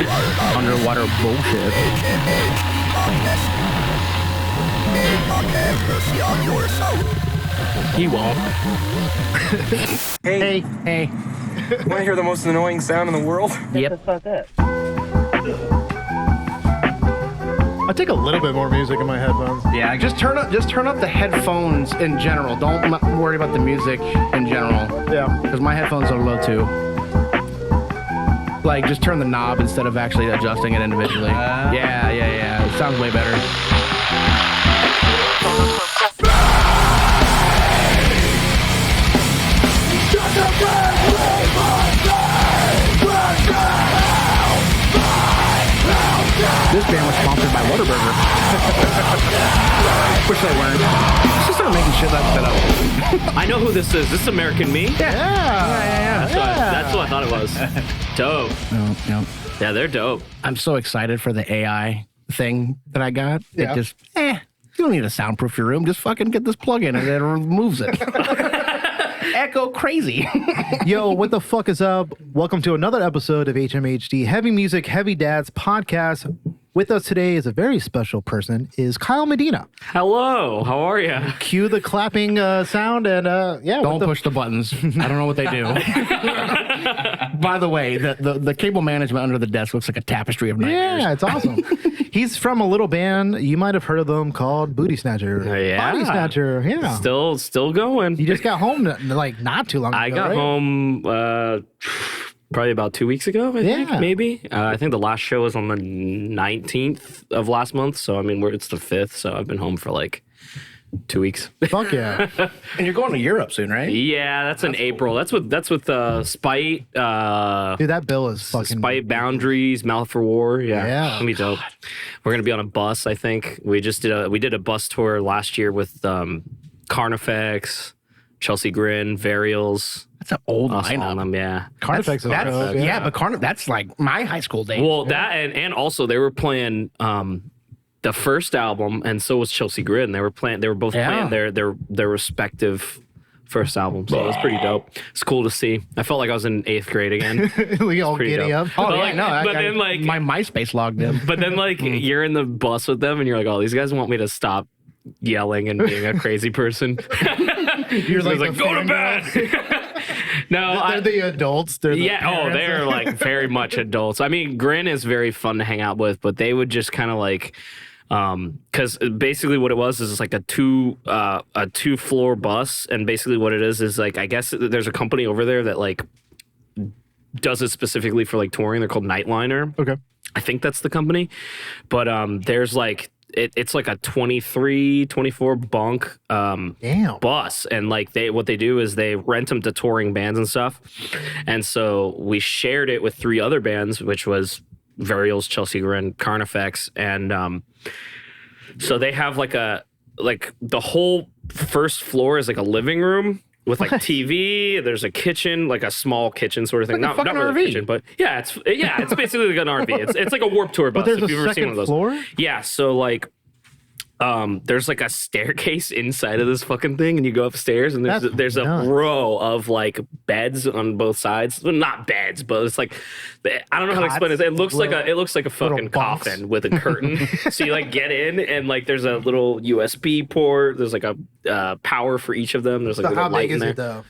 underwater bullshit. He won't. Hey. Want to hear the most annoying sound in the world? Yep. I take a little bit more music in my headphones. Yeah, just turn up the headphones in general. Don't worry about the music in general. Yeah. Because my headphones are low too. Like, just turn the knob instead of actually adjusting it individually. Yeah. It sounds way better. This band was sponsored by Whataburger. Wish they weren't. Just start making shit like that up. I know who this is. This is American Me? Yeah. That's what I thought it was. Dope. No. Yeah, they're dope. I'm so excited for the AI thing that I got. Yeah. It just, you don't need to soundproof your room. Just fucking get this plug in and it removes it. Echo crazy. Yo, what the fuck is up? Welcome to another episode of HMHD Heavy Music, Heavy Dads podcast. With us today is a very special person, is Kyle Medina. Hello, how are you? Cue the clapping sound and Don't push the buttons. I don't know what they do. By the way, the cable management under the desk looks like a tapestry of nightmares. Yeah, it's awesome. He's from a little band, you might have heard of them, called Bodysnatcher. Yeah. Bodysnatcher, yeah. Still going. You just got home like not too long ago, I got right? home probably about 2 weeks ago, I think, maybe. I think the last show was on the 19th of last month, so I mean, it's the 5th, so I've been home for like 2 weeks. Fuck yeah. And you're going to Europe soon, right? Yeah, that's in April. That's with Spite. Dude, that bill is fucking... Spite Boundaries, Mouth for War. Yeah. Gonna be dope. We're gonna be on a bus, I think. We did a bus tour last year with Carnifex, Chelsea Grin, Varials. That's an old Us lineup. on them, yeah. Carnifex is dope, Yeah, but that's like my high school days. Well, that and also they were playing the first album, and so was Chelsea Grin. They were both playing their respective first albums. So it was pretty dope. It's cool to see. I felt like I was in 8th grade again. We all pretty giddy dope. up. Oh, But yeah, like- no. but then, like- my MySpace logged in. But then you're in the bus with them, and you're like, oh, these guys want me to stop yelling and being a crazy person. You're like, like, go to bed. No, They're the adults. They're the parents. they're like very much adults. I mean, Grin is very fun to hang out with, but they would just kind of like, because basically what it was is it's like a two floor bus, and basically what it is like, I guess there's a company over there that like does it specifically for like touring. They're called Nightliner. Okay. I think that's the company, but there's like it's like a 23, 24 bunk Damn. bus, and like what they do is they rent them to touring bands and stuff. And so we shared it with 3 other bands, which was Varials, Chelsea Grin, Carnifex, and so they have like the whole first floor is like a living room with like TV. There's a kitchen, like a small kitchen sort of thing. Like a not fucking really RV. a kitchen, but it's basically like an RV. It's like a Warped Tour bus. But there's if a you've ever seen one second of those. floor? Yeah, so like there's like a staircase inside of this fucking thing, and you go upstairs, and That's there's a nuts. row of like beds on both sides. Well, not beds, but it's like I don't know how to explain it. It looks like a fucking bunks. coffin with a curtain. So you like get in, and like there's a little USB port. There's like a power for each of them. There's like So a little how light big in is there. it though?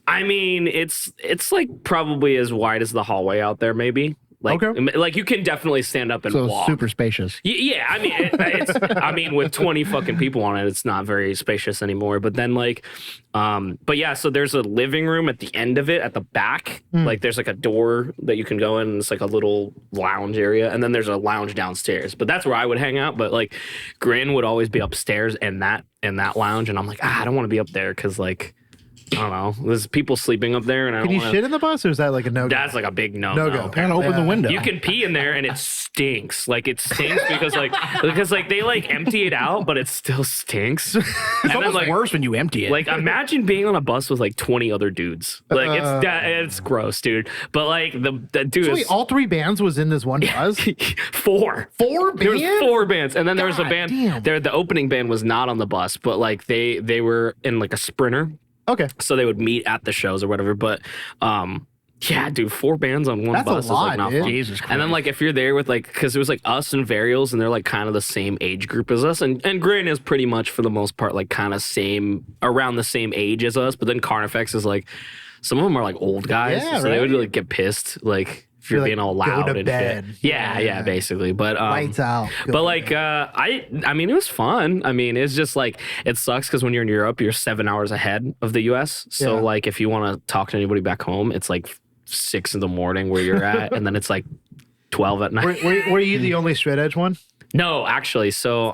I mean, it's like probably as wide as the hallway out there, maybe. Like, Okay. like you can definitely stand up and So walk. super spacious. Yeah, I mean, I mean, with 20 fucking people on it, it's not very spacious anymore. But then, like, but yeah, so there's a living room at the end of it, at the back. Like, there's like a door that you can go in, and it's like a little lounge area, and then there's a lounge downstairs. But that's where I would hang out. But like, Grin would always be upstairs in that lounge, and I'm like, I don't want to be up there because like, I don't know, there's people sleeping up there, and I Can don't you wanna, shit in the bus, or is that like a no? That's like a big no No-go. Gotta open the window. You can pee in there and it stinks. Like it stinks because they like empty it out, but it still stinks. It's And almost like worse when you empty it. like imagine being on a bus with like 20 other dudes. Like it's gross, dude. But like the dude So is wait, all 3 bands was in this one bus? 4. 4 There was bands? 4 bands, and then there was a God band. damn. There, the opening band was not on the bus, but like they were in like a Sprinter. Okay. So they would meet at the shows or whatever. But Yeah, dude, 4 bands on one That's a bus lot, is like not dude. fun. Jesus And then Christ. like if you're there with like, because it was like us and Varials, and they're like kind of the same age group as us, and Grin is pretty much for the most part like kind of around the same age as us. But then Carnifex is like, some of them are like old guys, Yeah, so they would right. like get pissed like if you're You're being like, all "Go loud to and bed." shit. Yeah, basically. But Lights out. Go but to like bed. I mean it was fun. I mean it's just like it sucks because when you're in Europe you're 7 hours ahead of the US. So Yeah. like if you want to talk to anybody back home, it's like 6 a.m. where you're at, and then it's like 12 at night. Were you the only straight edge one? No, actually. So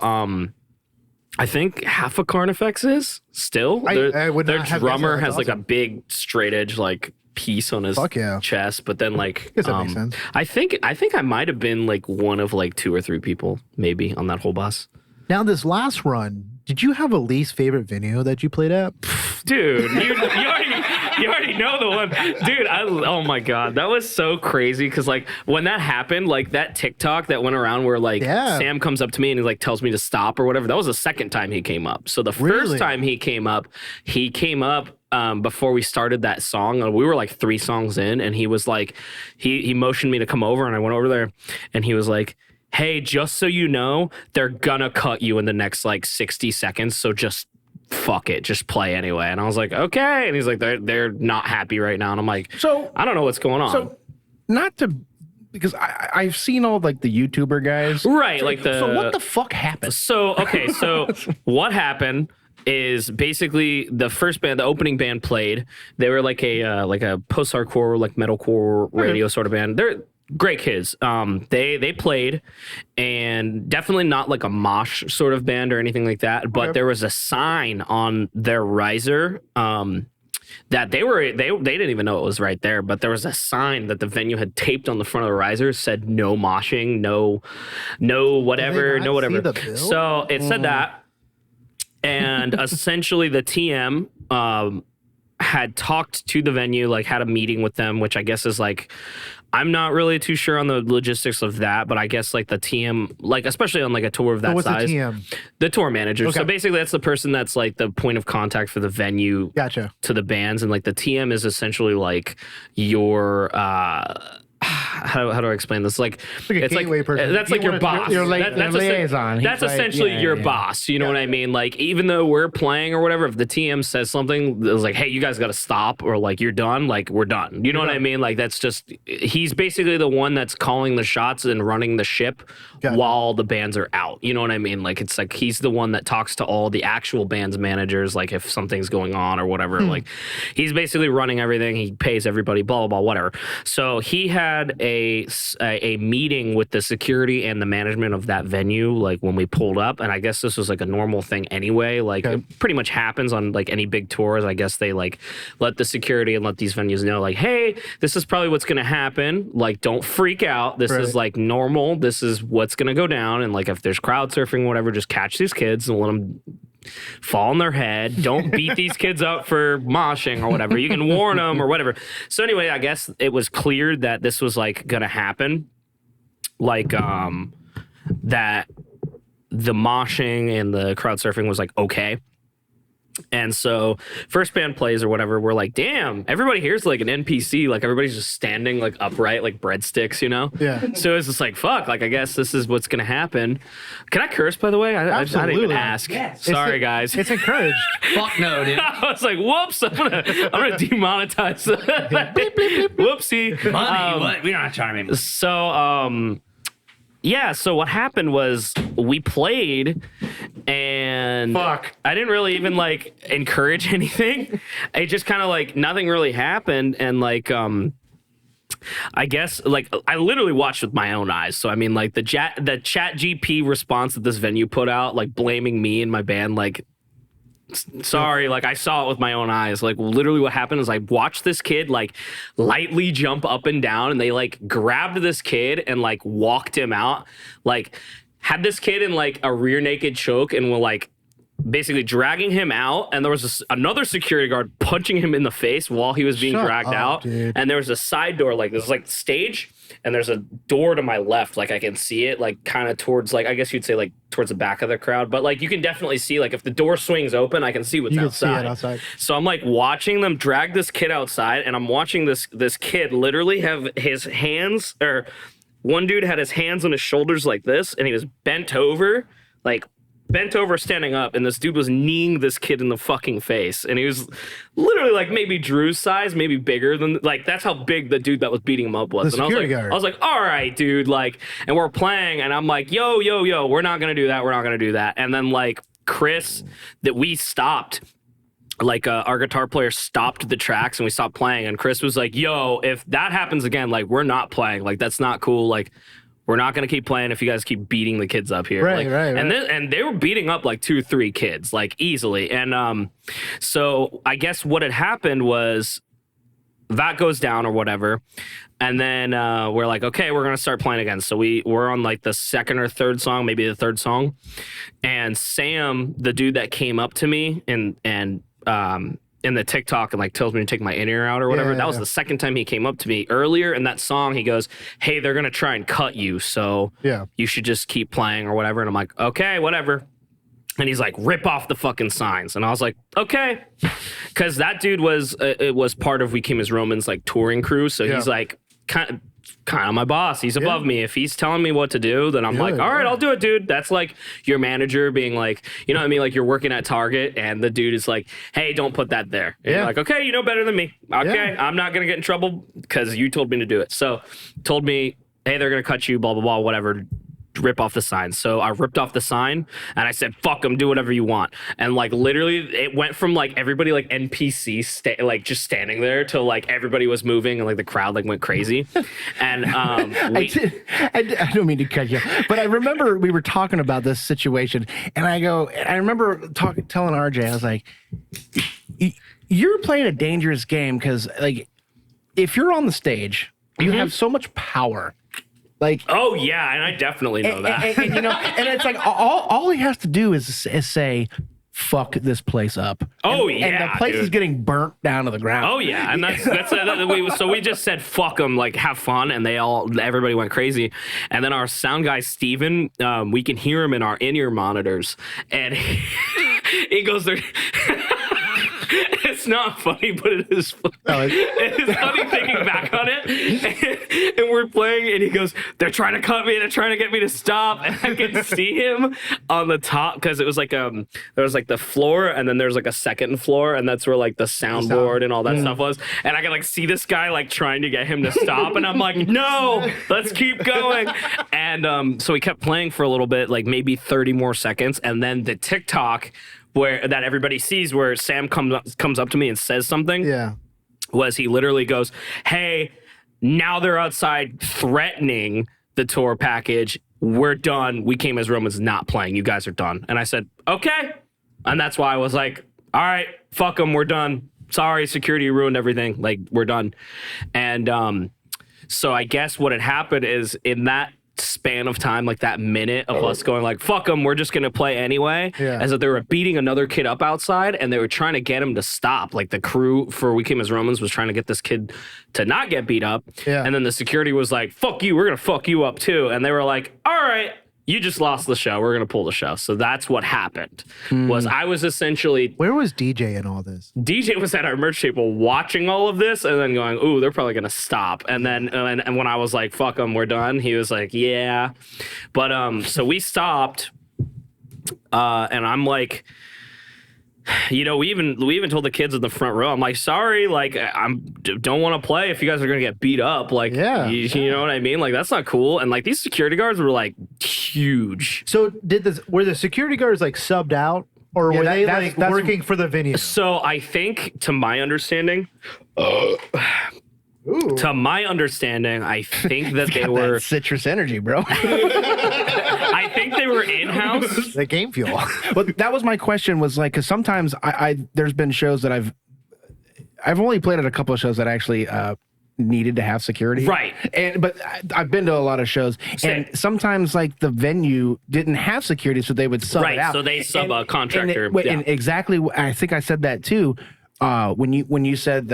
I think half of Carnifex is still. I would their not have drummer guessed that. has That's like a big straight edge like piece on his Fuck yeah. chest, but then like Guess that makes sense. I think I might have been like one of like 2 or 3 people maybe on that whole bus. Now, this last run, did you have a least favorite venue that you played at? Dude, you already know the one. Dude, oh my God. That was so crazy. Cause like when that happened, like that TikTok that went around where like Yeah. Sam comes up to me and he like tells me to stop or whatever. That was the second time he came up. So the Really? first time he came up before we started that song. We were like 3 songs in, and he was like, he motioned me to come over, and I went over there, and he was like, hey, just so you know, they're gonna cut you in the next like 60 seconds. So just fuck it, just play anyway. And I was like, okay. And he's like, they're not happy right now. And I'm like, So I don't know what's going on. So, not to, because I've seen all like the YouTuber guys. Right, like the. So what the fuck happened? So okay, so what happened is basically the first band, the opening band played. They were like a post-hardcore, like metalcore radio sort of band. They're great kids. They played, and definitely not like a mosh sort of band or anything like that. But there was a sign on their riser. That they didn't even know it was right there, but there was a sign that the venue had taped on the front of the riser, said no moshing, no whatever, not no whatever. see the bill? So it said that, and essentially the TM had talked to the venue, like had a meeting with them, which I guess is like, I'm not really too sure on the logistics of that, but I guess like the TM, like especially on like a tour of that What's size, the TM? the tour manager. Okay. So basically that's the person that's like the point of contact for the venue Gotcha. to the bands, and like the TM is essentially like your how do I explain this? Like Like a it's gateway person. That's like your boss. your That's liaison. That's He's like, essentially yeah, your yeah. boss. You know what I mean? Like even though we're playing or whatever, if the TM says something, it's like, hey, you guys got to stop, or like you're done. Like we're done. You know what I mean? Like that's just he's basically the one that's calling the shots and running the ship Gotcha. while the bands are out. You know what I mean? Like it's like he's the one that talks to all the actual band's managers, like if something's going on or whatever. Like he's basically running everything. He pays everybody, blah blah blah, whatever. So he had a meeting with the security and the management of that venue, like when we pulled up, and I guess this was like a normal thing anyway. Like it pretty much happens on like any big tours. I guess they like let the security and let these venues know, like, hey, this is probably what's gonna happen. Like, don't freak out. This is like normal. This is what's gonna go down. And like if there's crowd surfing, whatever, just catch these kids and let them fall on their head. Don't beat these kids up for moshing or whatever. You can warn them or whatever. So anyway, I guess it was clear that this was like gonna happen. Like that the moshing and the crowd surfing was like okay. And so first band plays or whatever, we're like, damn, everybody here's like an NPC, like everybody's just standing like upright like breadsticks, you know? Yeah. So it's just like, fuck, like I guess this is what's gonna happen. Can I curse, by the way? I didn't even Absolutely. ask. Yes. Sorry, guys. It's encouraged. Fuck no, dude. I was like, whoops, I'm gonna demonetize that. Whoopsie. Money, what? We don't have to charge him. So yeah, so what happened was we played and Fuck. I didn't really even like encourage anything. It just kind of like nothing really happened, and like I guess like I literally watched with my own eyes. So I mean like the chat GP response that this venue put out, like blaming me and my band, like sorry, like I saw it with my own eyes. Like literally what happened is I watched this kid like lightly jump up and down, and they like grabbed this kid and like walked him out, like had this kid in like a rear naked choke and were like basically dragging him out, and there was another security guard punching him in the face while he was being dragged out. Dude. And there was a side door, like this is like stage, and there's a door to my left, like I can see it, like kind of towards, like I guess you'd say like towards the back of the crowd, but like you can definitely see, like if the door swings open, I can see what's You can outside. see it outside. So I'm like watching them drag this kid outside, and I'm watching this kid literally have his hands, or one dude had his hands on his shoulders like this, and he was bent over standing up, and this dude was kneeing this kid in the fucking face, and he was literally like maybe Drew's size, maybe bigger than, like that's how big the dude that was beating him up was. The And security guard. I was like, all right, dude, like, and we're playing, and I'm like, yo, we're not gonna do that. And then like Chris, that we stopped. Like our guitar player stopped the tracks and we stopped playing, and Chris was like, yo, if that happens again, like we're not playing, like that's not cool, like we're not gonna keep playing if you guys keep beating the kids up here. Right, like, right. And they were beating up like 2 or 3 kids, like easily. And so I guess what had happened was that goes down or whatever. And then we're like, okay, we're gonna start playing again. So we're on like the second or third song, maybe the third song. And Sam, the dude that came up to me and in the TikTok and like tells me to take my in-ear out or whatever. Yeah, that was the second time he came up to me. Earlier in that song, he goes, hey, they're gonna try and cut you, so you should just keep playing or whatever. And I'm like, okay, whatever. And he's like, rip off the fucking signs. And I was like, okay. Because that dude was part of We Came as Romans like touring crew. So he's like kind of my boss. He's above me. If he's telling me what to do, then I'm like, all right, I'll do it, dude. That's like your manager being like, you know what I mean? Like you're working at Target and the dude is like, hey, don't put that there. And you're like, okay, you know better than me. Okay, I'm not going to get in trouble because you told me to do it. So told me, hey, they're going to cut you, blah, blah, blah, whatever. Rip off the sign. So I ripped off the sign and I said, fuck them, do whatever you want. And like literally it went from like everybody like NPC like just standing there to like everybody was moving and like the crowd like went crazy. And I don't mean to cut you, but I remember we were talking about this situation, and I remember telling RJ, I was like, you're playing a dangerous game because like if you're on the stage, you have so much power. Like, oh yeah, and I definitely know that. And, you know, and it's like all he has to do is say, "Fuck this place up." Oh and yeah, the place is getting burnt down to the ground. Oh yeah, and so we just said fuck them, like have fun, and everybody went crazy. And then our sound guy Steven, we can hear him in our in-ear monitors, and he goes there. It's not funny, but it is funny. It's funny thinking back on it. And we're playing, and he goes, they're trying to cut me. They're trying to get me to stop. And I can see him on the top because it was like there was like the floor, and then there's like a second floor, and that's where like the soundboard and all that stuff was. And I can like see this guy like trying to get him to stop, and I'm like, no, let's keep going. And so we kept playing for a little bit, like maybe 30 more seconds, and then the TikTok that everybody sees where Sam comes up to me and says something was he literally goes, hey, now they're outside threatening the tour package. We're done. We Came as Romans not playing. You guys are done. And I said, okay. And that's why I was like, all right, fuck them. We're done. Sorry, security ruined everything. Like, we're done. And so I guess what had happened is in that span of time, like that minute of us going like fuck them, we're just gonna play anyway, as that they were beating another kid up outside and they were trying to get him to stop. Like the crew for We Came as Romans was trying to get this kid to not get beat up, and then the security was like, fuck you, we're gonna fuck you up too. And they were like, all right, you just lost the show, we're gonna pull the show. So that's what happened. Was I was essentially, where was DJ in all this? DJ was at our merch table watching all of this and then going, ooh, they're probably gonna stop. And then and when I was like, fuck them, we're done, he was like, yeah. But so we stopped, and I'm like, you know, we even told the kids in the front row, I'm like, sorry, like don't want to play if you guys are gonna get beat up, like you know what I mean, like that's not cool. And like these security guards were like huge. So were the security guards like subbed out, or were they like working for the venue? So I think, to my understanding, I think that they were that citrus energy, bro. I think they were in-house. The game fuel. But that was my question, was like, because sometimes I there's been shows that I've only played at a couple of shows that actually needed to have security. Right. But I've been to a lot of shows, Same. and sometimes like the venue didn't have security, so they would sub Right, it out. so they sub a contractor, And exactly, I think I said that too. When you said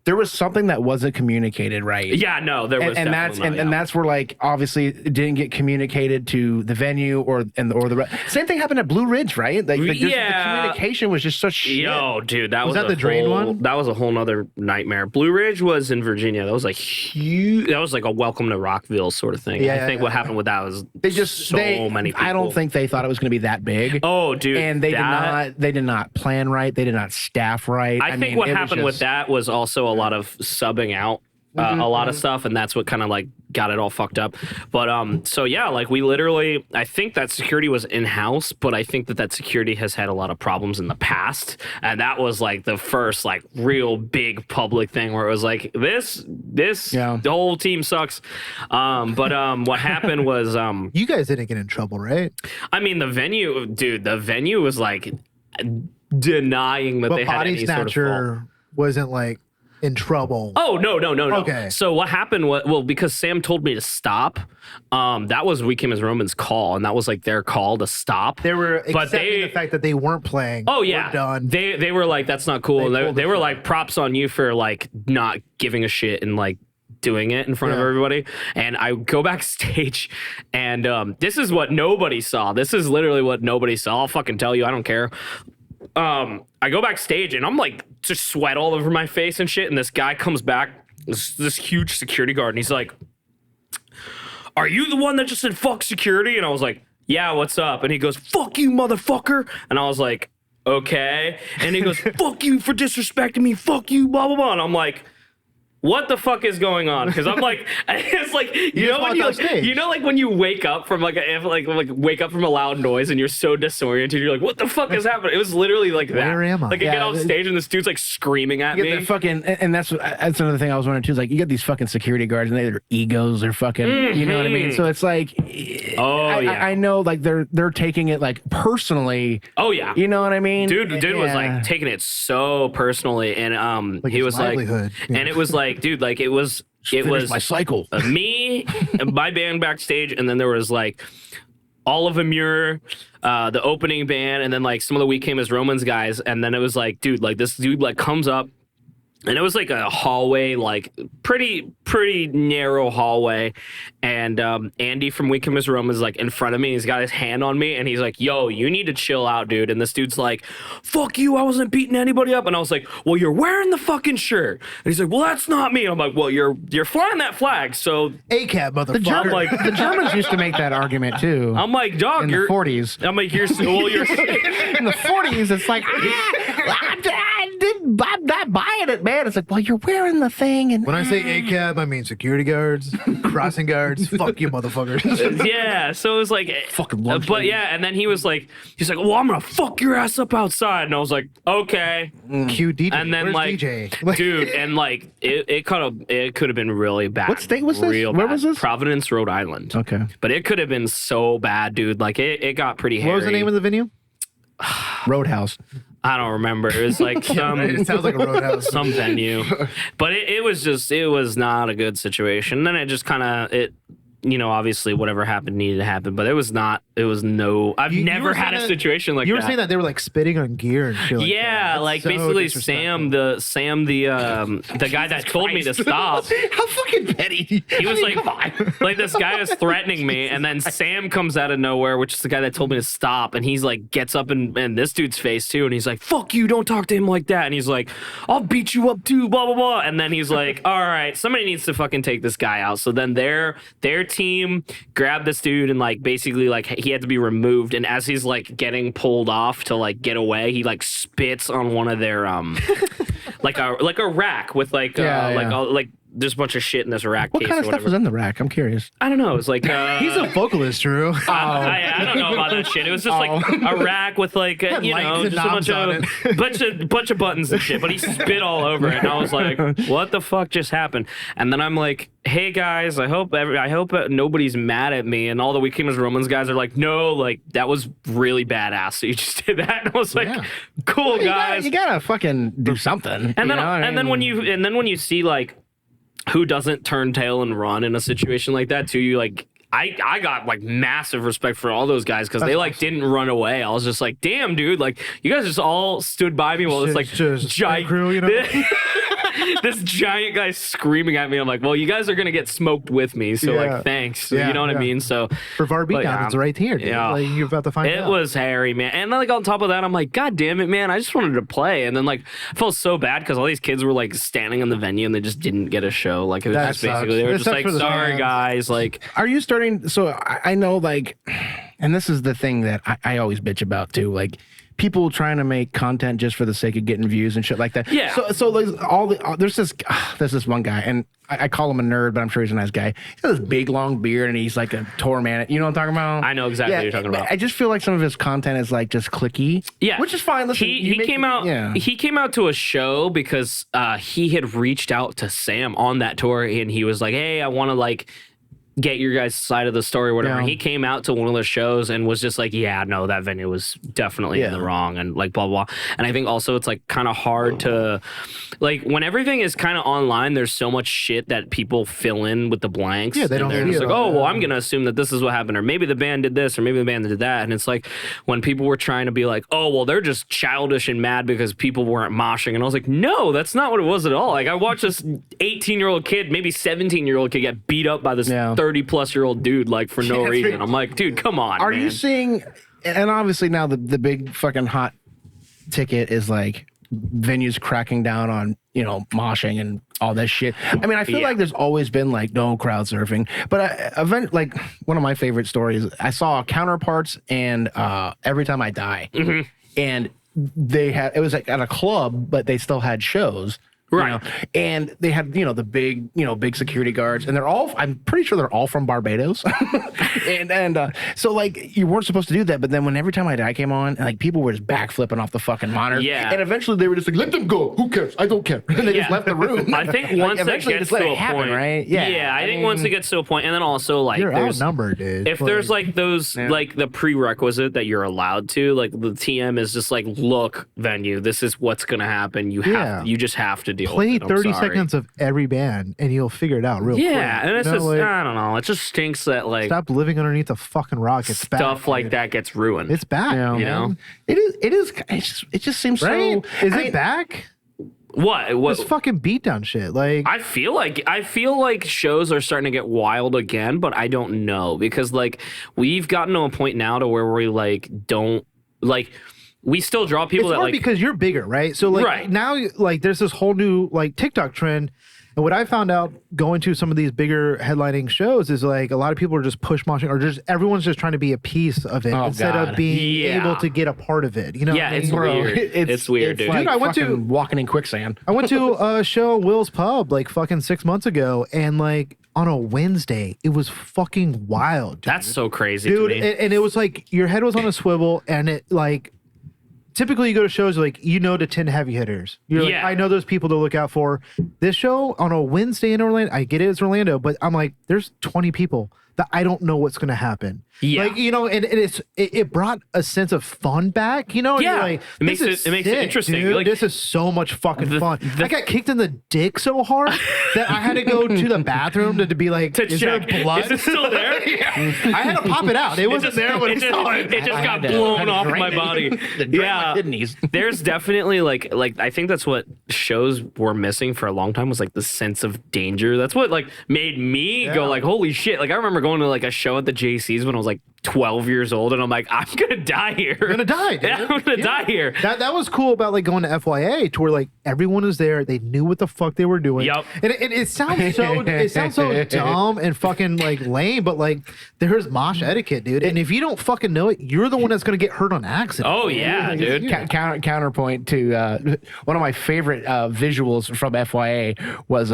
there was something that wasn't communicated right. Yeah, no, there was and that's definitely not, and that's where like obviously it didn't get communicated to the venue or the same thing happened at Blue Ridge, right? Like the communication was just such shit. Yo, dude, that was that the drain one? That was a whole nother nightmare. Blue Ridge was in Virginia. That was like huge. That was like a welcome to Rockville sort of thing. Yeah, I think what happened with that was They many people. I don't think they thought it was going to be that big. Oh, dude, and they did not plan right. They did not staff right. I think what happened with that was also a lot of subbing out a lot of stuff, and that's what kind of like got it all fucked up. But so yeah, like we literally, I think that security was in house, but I think that security has had a lot of problems in the past, and that was like the first like real big public thing where it was like this the whole team sucks. But what happened was you guys didn't get in trouble, right? I mean the venue was like denying that But they had any sort of fault. wasn't like in trouble. Oh, no. Okay. So what happened was, well, because Sam told me to stop, that was We Came as Romans' call, and that was like their call to stop. They were accepting the fact that they weren't playing. Oh, yeah. We're done. They were like, that's not cool. They were like, props on you for like not giving a shit and like doing it in front of everybody. And I go backstage, and this is what nobody saw. This is literally what nobody saw. I'll fucking tell you. I don't care. I go backstage and I'm like just sweat all over my face and shit. And this guy comes back, this huge security guard, and he's like, "Are you the one that just said fuck security?" And I was like, "Yeah, what's up?" And he goes, "Fuck you, motherfucker." And I was like, "Okay." And he goes, "Fuck you for disrespecting me. Fuck you, blah, blah, blah." And I'm like, what the fuck is going on? Because I'm like, it's like you know when like when you wake up from like wake up from a loud noise and you're so disoriented, you're like, what the fuck is happening? It was literally like that. Where am I? Like I get off stage and this dude's like screaming at me. And that's another thing I was wondering too. Is like you get these fucking security guards and their egos are fucking. You know what I mean? So it's like, I know like they're taking it like personally. Oh yeah. You know what I mean? Dude was like taking it so personally, and like he was like, livelihood. and it was like, dude, like it was my cycle. Me, my band backstage, and then there was like all of Amur, the opening band, and then like some of the We Came as Romans guys, and then it was like, dude, like this dude like comes up. And it was like a hallway, like pretty narrow hallway. And Andy from We Came as Romans is like in front of me. He's got his hand on me, and he's like, "Yo, you need to chill out, dude." And this dude's like, "Fuck you! I wasn't beating anybody up." And I was like, "Well, you're wearing the fucking shirt." And he's like, "Well, that's not me." And I'm like, "Well, you're flying that flag, so ACAB, motherfucker. The Germans used to make that argument too. I'm like, dog, in you're the 40s. I'm like, you're in the 40s. It's like I'm not buying it, man. It's like, well, you're wearing the thing, and when I say ACAB, I mean security guards, crossing guards. Fuck you, motherfuckers. Yeah, so it was like fucking. But yeah, and then he's like, "Well, I'm gonna fuck your ass up outside," and I was like, "Okay." Cue DJ. And then where's like, DJ? dude, and like it could have been really bad. What state was this? Where was this? Providence, Rhode Island. Okay, but it could have been so bad, dude. Like it got pretty hairy. What was the name of the venue? Roadhouse. I don't remember. It was like it sounds like a roadhouse. Some venue, but it was not a good situation. And then it just kind of obviously whatever happened needed to happen, but I've never had a situation like that. You were saying that they were like spitting on gear and shit. Yeah, like so basically Sam, the guy that told me to stop. How fucking petty. He was like this guy was threatening me, and then Sam comes out of nowhere, which is the guy that told me to stop, and he's like gets up in this dude's face too, and he's like, "Fuck you, don't talk to him like that." And he's like, "I'll beat you up too, blah blah blah." And then he's like, "All right, somebody needs to fucking take this guy out." So then their team grabbed this dude and like basically like he had to be removed, and as he's like getting pulled off to like get away, he like spits on one of their like a rack with like there's a bunch of shit in this rack. What case kind of or stuff whatever. was in the rack? I'm curious. I don't know. It was like he's a vocalist, Drew. I don't know about that shit. It was just like a rack with like just a bunch of buttons and shit. But he spit all over it, and I was like, "What the fuck just happened?" And then I'm like, "Hey guys, I hope nobody's mad at me." And all the We Came as Romans guys are like, "No, like that was really badass. So you just did that." And I was like, "Cool, guys." You gotta fucking do something. And then when you see like who doesn't turn tail and run in a situation like that too. You like I got like massive respect for all those guys because they like didn't run away. I was just like, damn, dude, like you guys just all stood by me while this like Just giant crew, you know? this giant guy screaming at me. I'm like, well, you guys are gonna get smoked with me, so Yeah. like thanks. Yeah, you know what I yeah. mean? So For VAR but, beatdown, it's right here, dude. yeah. Like, you're about to find it out. was hairy, man. And like on top of that, I'm like, God damn it, man. I just wanted to play. And then like I felt so bad because all these kids were like standing in the venue and they just didn't get a show. Like it was That just sucks. basically they were It just sucks like, for the sorry fans. guys. Like Are you starting? So I know, like, and this is the thing that I always bitch about too. Like, people trying to make content just for the sake of getting views and shit like that. Yeah. So like there's this one guy, and I call him a nerd, but I'm sure he's a nice guy. He's got this big long beard, and he's like a tour man. You know what I'm talking about? I know exactly what you're talking about. I just feel like some of his content is like just clicky. Yeah, which is fine. Listen, he came out. Yeah. He came out to a show because he had reached out to Sam on that tour, and he was like, "Hey, I want to like get your guys' side of the story, or whatever." Yeah. And he came out to one of the shows and was just like, "Yeah, no, that venue was definitely in the wrong," and like blah blah. And I think also it's like kind of hard to like when everything is kind of online. There's so much shit that people fill in with the blanks. Yeah, they and don't they're see just it like, all. "Oh, well, I'm gonna assume that this is what happened, or maybe the band did this, or maybe the band did that." And it's like when people were trying to be like, "Oh, well, they're just childish and mad because people weren't moshing," and I was like, "No, that's not what it was at all." Like I watched this 18-year-old kid, maybe 17-year-old kid get beat up by this 30-plus-year-old dude like for no reason. I'm like, dude, come on. Are man. you seeing? And obviously now the big fucking hot ticket is like venues cracking down on moshing and all that shit. I mean, I feel like there's always been like no crowd surfing, but like one of my favorite stories, I saw Counterparts and Every Time I Die, and it was like at a club, but they still had shows. Right. And they had, the big security guards, and I'm pretty sure they're all from Barbados. and so like you weren't supposed to do that, but then when Every Time I Die came on, like people were just backflipping off the fucking monitor. Yeah. And eventually they were just like, let them go. Who cares? I don't care. And they just left the room. I think Like, once it eventually gets just let to it a happen, point, right? Yeah, I think once it gets to a point, and then also like You're there's outnumbered, dude. if there's like those like the prerequisite that you're allowed to, like the TM is just like, look, venue, this is what's gonna happen. You just have to deal Play with it. 30 seconds of every band and you'll figure it out real quick. Yeah, and it's You know, just like, I don't know. It just stinks that like stop living underneath a fucking rock. It's stuff back, like dude. that gets ruined. It's back. Yeah. you know? It just seems Right? so. Is it back? What? This fucking beatdown shit. Like, I feel like shows are starting to get wild again, but I don't know because like we've gotten to a point now to where we like don't like we still draw people it's that hard like because you're bigger, right? So like Right. now, like there's this whole new like TikTok trend. And what I found out going to some of these bigger headlining shows is like a lot of people are just push moshing or just everyone's just trying to be a piece of it instead of being Yeah. able to get a part of it. You know? yeah, what I it's mean? weird. It's weird, dude. Like Dude, I went to- fucking walking in quicksand. I went to a show at Will's Pub like fucking 6 months ago, and like on a Wednesday, it was fucking wild, dude. That's so crazy, Dude, to me. and it was like your head was on a swivel, and it like typically you go to shows like to 10 heavy hitters. You're like, Yeah. I know those people to look out for. This show on a Wednesday in Orlando, I get it, it's Orlando, but I'm like, there's 20 people that I don't know what's gonna happen. Yeah. Like, and it brought a sense of fun back, and Yeah. you're like, It makes this is it makes it sick, interesting. dude. Like, this is so much fucking fun. the- I got kicked in the dick so hard that I had to go to the bathroom to be like, to is check. there blood? Is it still there? I had to pop it out. It wasn't there when it I just, saw it. it just I got had to- blown had to off drain my it. body. To drain my kidneys. There's definitely like I think that's what shows were missing for a long time was like the sense of danger. That's what like made me go like, holy shit. Like I remember going to like a show at the JC's when I was like 12 years old, and I'm like, I'm gonna die here. I'm gonna die, dude. Yeah, I'm gonna die here. That was cool about like going to FYA to where like everyone was there. They knew what the fuck they were doing. Yup. And it sounds so dumb and fucking like lame, but like there's mosh etiquette, dude. And if you don't fucking know it, you're the one that's gonna get hurt on accident. Oh yeah, dude. Counterpoint to one of my favorite visuals from FYA was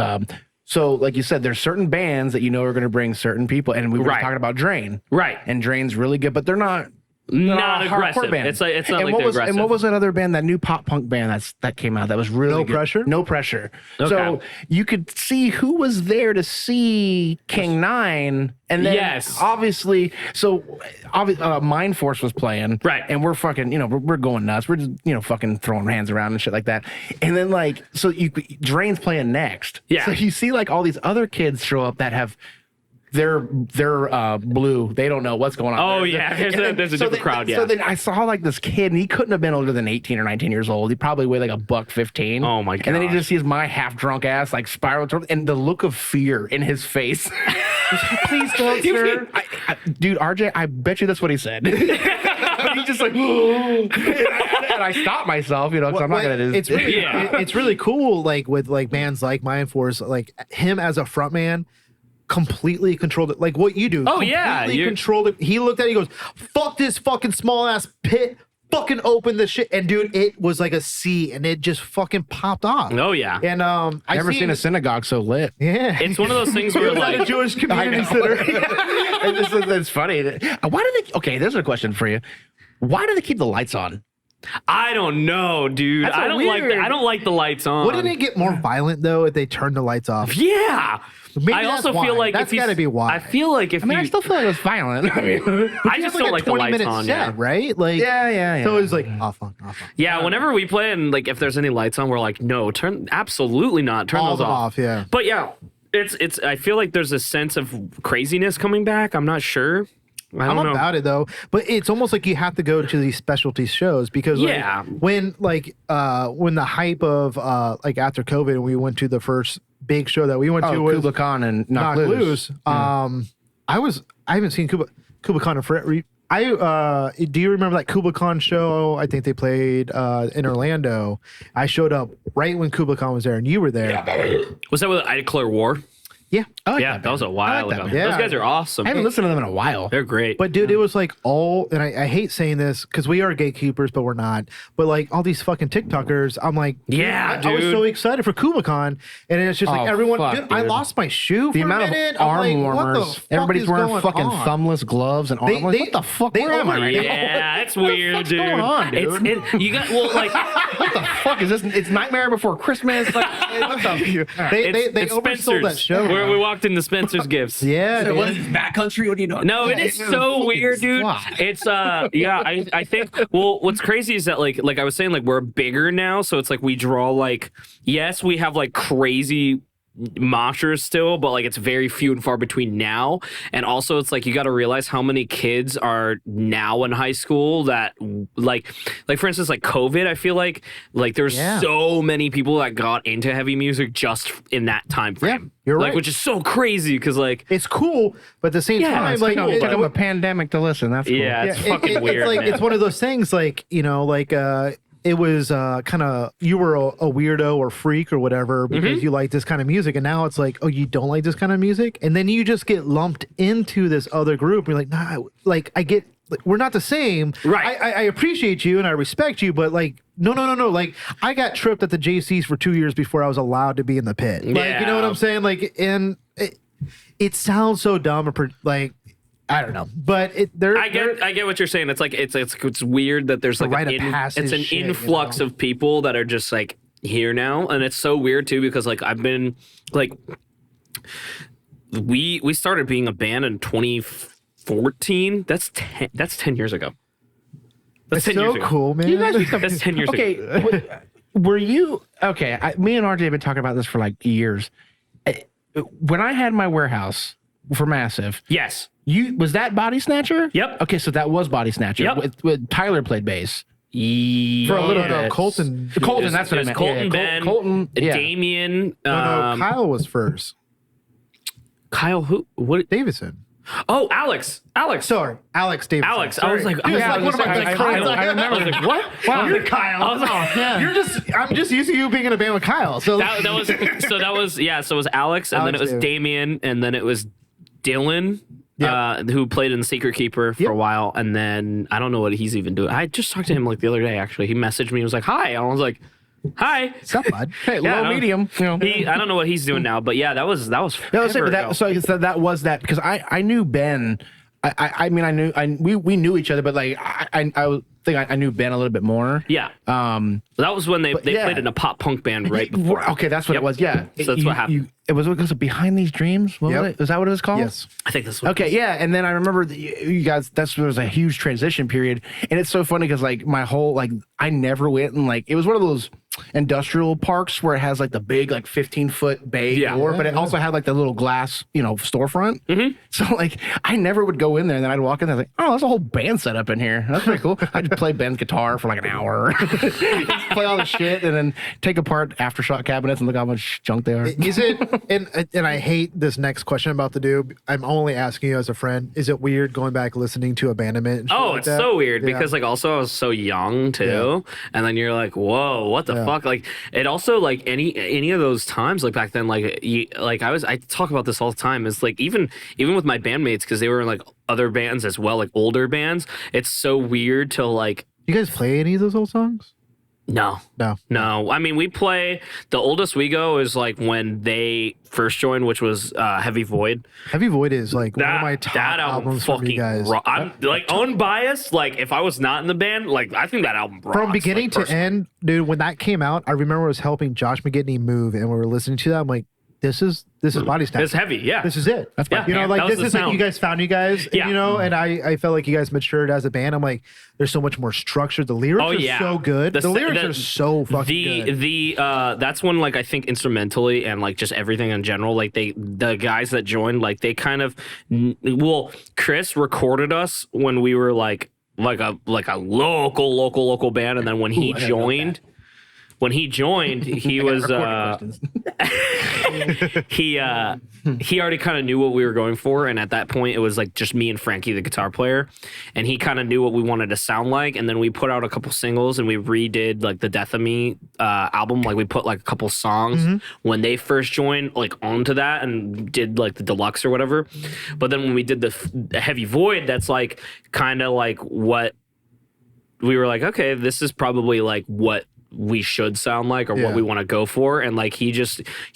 so like you said, there's certain bands that are going to bring certain people, and we were Right. talking about Drain, Right. And Drain's really good, but they're not not hardcore aggressive. band. It's not and like what they're was aggressive. and what was that other band, that new pop punk band that came out that was really No good? Pressure? No Pressure. Okay. So you could see who was there to see King Nine, and then Yes. obviously, Mind Force was playing, Right. And we're fucking, we're going nuts. We're just fucking throwing hands around and shit like that. And then Drain's playing next. Yeah. So you see all these other kids show up that have. They're blue. They don't know what's going on. Oh, yeah. There's a different crowd, yeah. So then I saw this kid, and he couldn't have been older than 18 or 19 years old. He probably weighed like $115. Oh, my And then he gosh. just sees my half drunk ass spiral towards, and the look of fear in his face. Please don't, sir. Dude, RJ, I bet you that's what he said. He's just like, and I stopped myself, because I'm not gonna do. It's really, Yeah. it's really cool. With bands like Mind Force, him as a frontman, completely controlled it. Like what you do. Oh, yeah, completely you're- controlled it. He looked at it. He goes, "Fuck this fucking small ass pit. Fucking open this shit." And dude, it was like a C, and it just fucking popped off. Oh, yeah. And I Never seen a synagogue so lit. Yeah, It's one of those things where, It was at a like, Jewish community center. It's funny. Why do they? Okay, there's a question for you. Why do they keep the lights on? I don't know, dude. That's I don't like weird. I don't like the lights on. Wouldn't it get more violent though if they turned the lights off? Yeah. Maybe I that's also feel why. like That's if you- gotta be why. I feel like if I still feel like it was violent. I mean, I just don't like the lights on. Yeah. right? yeah. So it's like off on. Yeah, whenever we play and if there's any lights on, we're like, no, absolutely not. Turn All those off. yeah. But yeah, it's. I feel like there's a sense of craziness coming back. I'm not sure. I I'm don't know. about it though, but it's almost like you have to go to these specialty shows because Yeah. when the hype of after COVID and we went to the first big show that we went to was Kubla Khan and Knock Knock Loose. I haven't seen Kubla Khan in forever. Do you remember that Kubla Khan show? I think they played in Orlando. I showed up right when Kubla Khan was there, and you were there. Was that with I Declare War? Yeah. I like Yeah, that was a band. while I like ago. that band. Those guys are awesome. I haven't listened to them in a while. They're great. But dude, it was like and I hate saying this because we are gatekeepers, but we're not. But all these fucking TikTokers, I'm like, Yeah, I was dude. so excited for Kubla Khan, and it's just like Oh, everyone. fuck, Dude, I dude. lost my shoe. The for amount a of minute. I'm arm like, what the warmers. fuck Everybody's is wearing going fucking on? thumbless gloves and arm. I'm like, what the fuck? Where am I right now? yeah, it's weird, fuck's dude. going on, dude? You got What the fuck is this? It's Nightmare Before Christmas. What the? They it's oversold that Spencer's. show. Where we walked into Spencer's Gifts. Yeah, dude. What is this, backcountry? What do you know? No, it is so weird, dude. fuck. It's I think what's crazy is that like I was saying, we're bigger now, so it's we draw yes, we have crazy moshers still, but it's very few and far between now. And also it's you got to realize how many kids are now in high school that for instance COVID, I feel like there's so many people that got into heavy music just in that time frame. you're right. Which is so crazy because It's cool, but at the same Yeah, time, it's It it- took them a pandemic to listen. That's cool. yeah, it's Yeah, fucking weird. It's man. it's one of those things it was kind of you were a weirdo or freak or whatever because you like this kind of music, and now it's oh, you don't like this kind of music, and then you just get lumped into this other group. And you're like, nah, I get we're not the same. Right. I appreciate you and I respect you, but no. I got tripped at the JCs for 2 years before I was allowed to be in the pit. You know what I'm saying? And it sounds so dumb or I don't know, but I get what you're saying. It's it's weird that there's a rite of it's passage an shit, influx of people that are just here now, and it's so weird too because I've been we started being a band in 2014. That's 10 years ago. That's 10 years so ago. cool, man. You guys used to- That's 10 years okay, ago. were you okay? Me and RJ have been talking about this for years. When I had my warehouse for Massive, Yes. was that Bodysnatcher? Yep. Okay, so that was Bodysnatcher. Yep. With Tyler played bass. For a little bit. Colton. Colton, that's what I meant. Colton, Yeah, Ben, Colton, yeah. Damien, No, Kyle was first. Kyle. Who? What? Davidson. Oh, Alex. Sorry, Alex Davidson. Alex. I was Sorry. like, Dude, yeah, it's I one of was my like, best friends. I remember. I was like, what? Wow, you're Kyle. I was like, I'm just used to you being in a band with Kyle. So that was so it was Alex, and then it was Alex, Damien, and then it was Dylan, who played in Secret Keeper for a while, and then I don't know what he's even doing. I just talked to him the other day. Actually, he messaged me. He was like, "Hi," and I was like, "Hi." what's up, bud? Hey, Yeah, low, I don't- medium. I don't know what he's doing now, but yeah, that was That was it. forever But ago. that was that because I knew Ben I mean, we knew each other, but like I knew Ben a little bit more. Yeah. That was when they played in a pop punk band right before. Okay, that's what it was. Yeah. So that's what happened. It was Behind These Dreams. What was it? Is that what it was called? Yes. I think that's what. Okay, yeah, and then I remember you guys. There was a huge transition period, and it's so funny because like my whole like I never went and like it was one of those industrial parks where it has like the big like 15-foot bay door, but it also had like the little glass storefront. Mm-hmm. So like I never would go in there, and then I'd walk in there like, oh, there's a whole band set up in here. That's pretty cool. I'd play Ben's guitar for like an hour, play all the shit, and then take apart aftershock cabinets and look how much junk they are. Is it? And I hate this next question I'm about to do. I'm only asking you as a friend. Is it weird going back listening to Abandonment? And shit like It's that? so weird because like also I was so young too, and then you're like, whoa, what the fuck? Like it also like any of those times like back then I talk about this all the time. Is like even with my bandmates because they were in like other bands as well, like older bands. It's so weird to like. You guys play any of those old songs? No. I mean, we play. The oldest we go is like when they first joined, which was Heavy Void. Heavy Void is like one of my top albums from you guys. I'm like unbiased. Like if I was not in the band, like I think that album rocks, From beginning like, to end, dude. When that came out, I remember I was helping Josh McGinney move, and we were listening to that. I'm like, this is Bodysnatcher. It's heavy, yeah. This is it. That's yeah, you know, like that was this the is like you guys found you guys. Yeah. You know, and I felt like you guys matured as a band. I'm like, there's so much more structure. The lyrics are so good. The lyrics are so fucking good. That's when like I think instrumentally and like just everything in general, like the guys that joined, like they kind of Chris recorded us when we were like a local band, and then when he joined. When he joined, he was he already kind of knew what we were going for, and at that point, it was like just me and Frankie, the guitar player, and he kind of knew what we wanted to sound like. And then we put out a couple singles, and we redid like the Death of Me album. Like we put like a couple songs when they first joined, like onto that, and did like the deluxe or whatever. But then when we did the Heavy Void, that's like kind of like what we were like. Okay, this is probably like what we should sound like or what we want to go for. And like he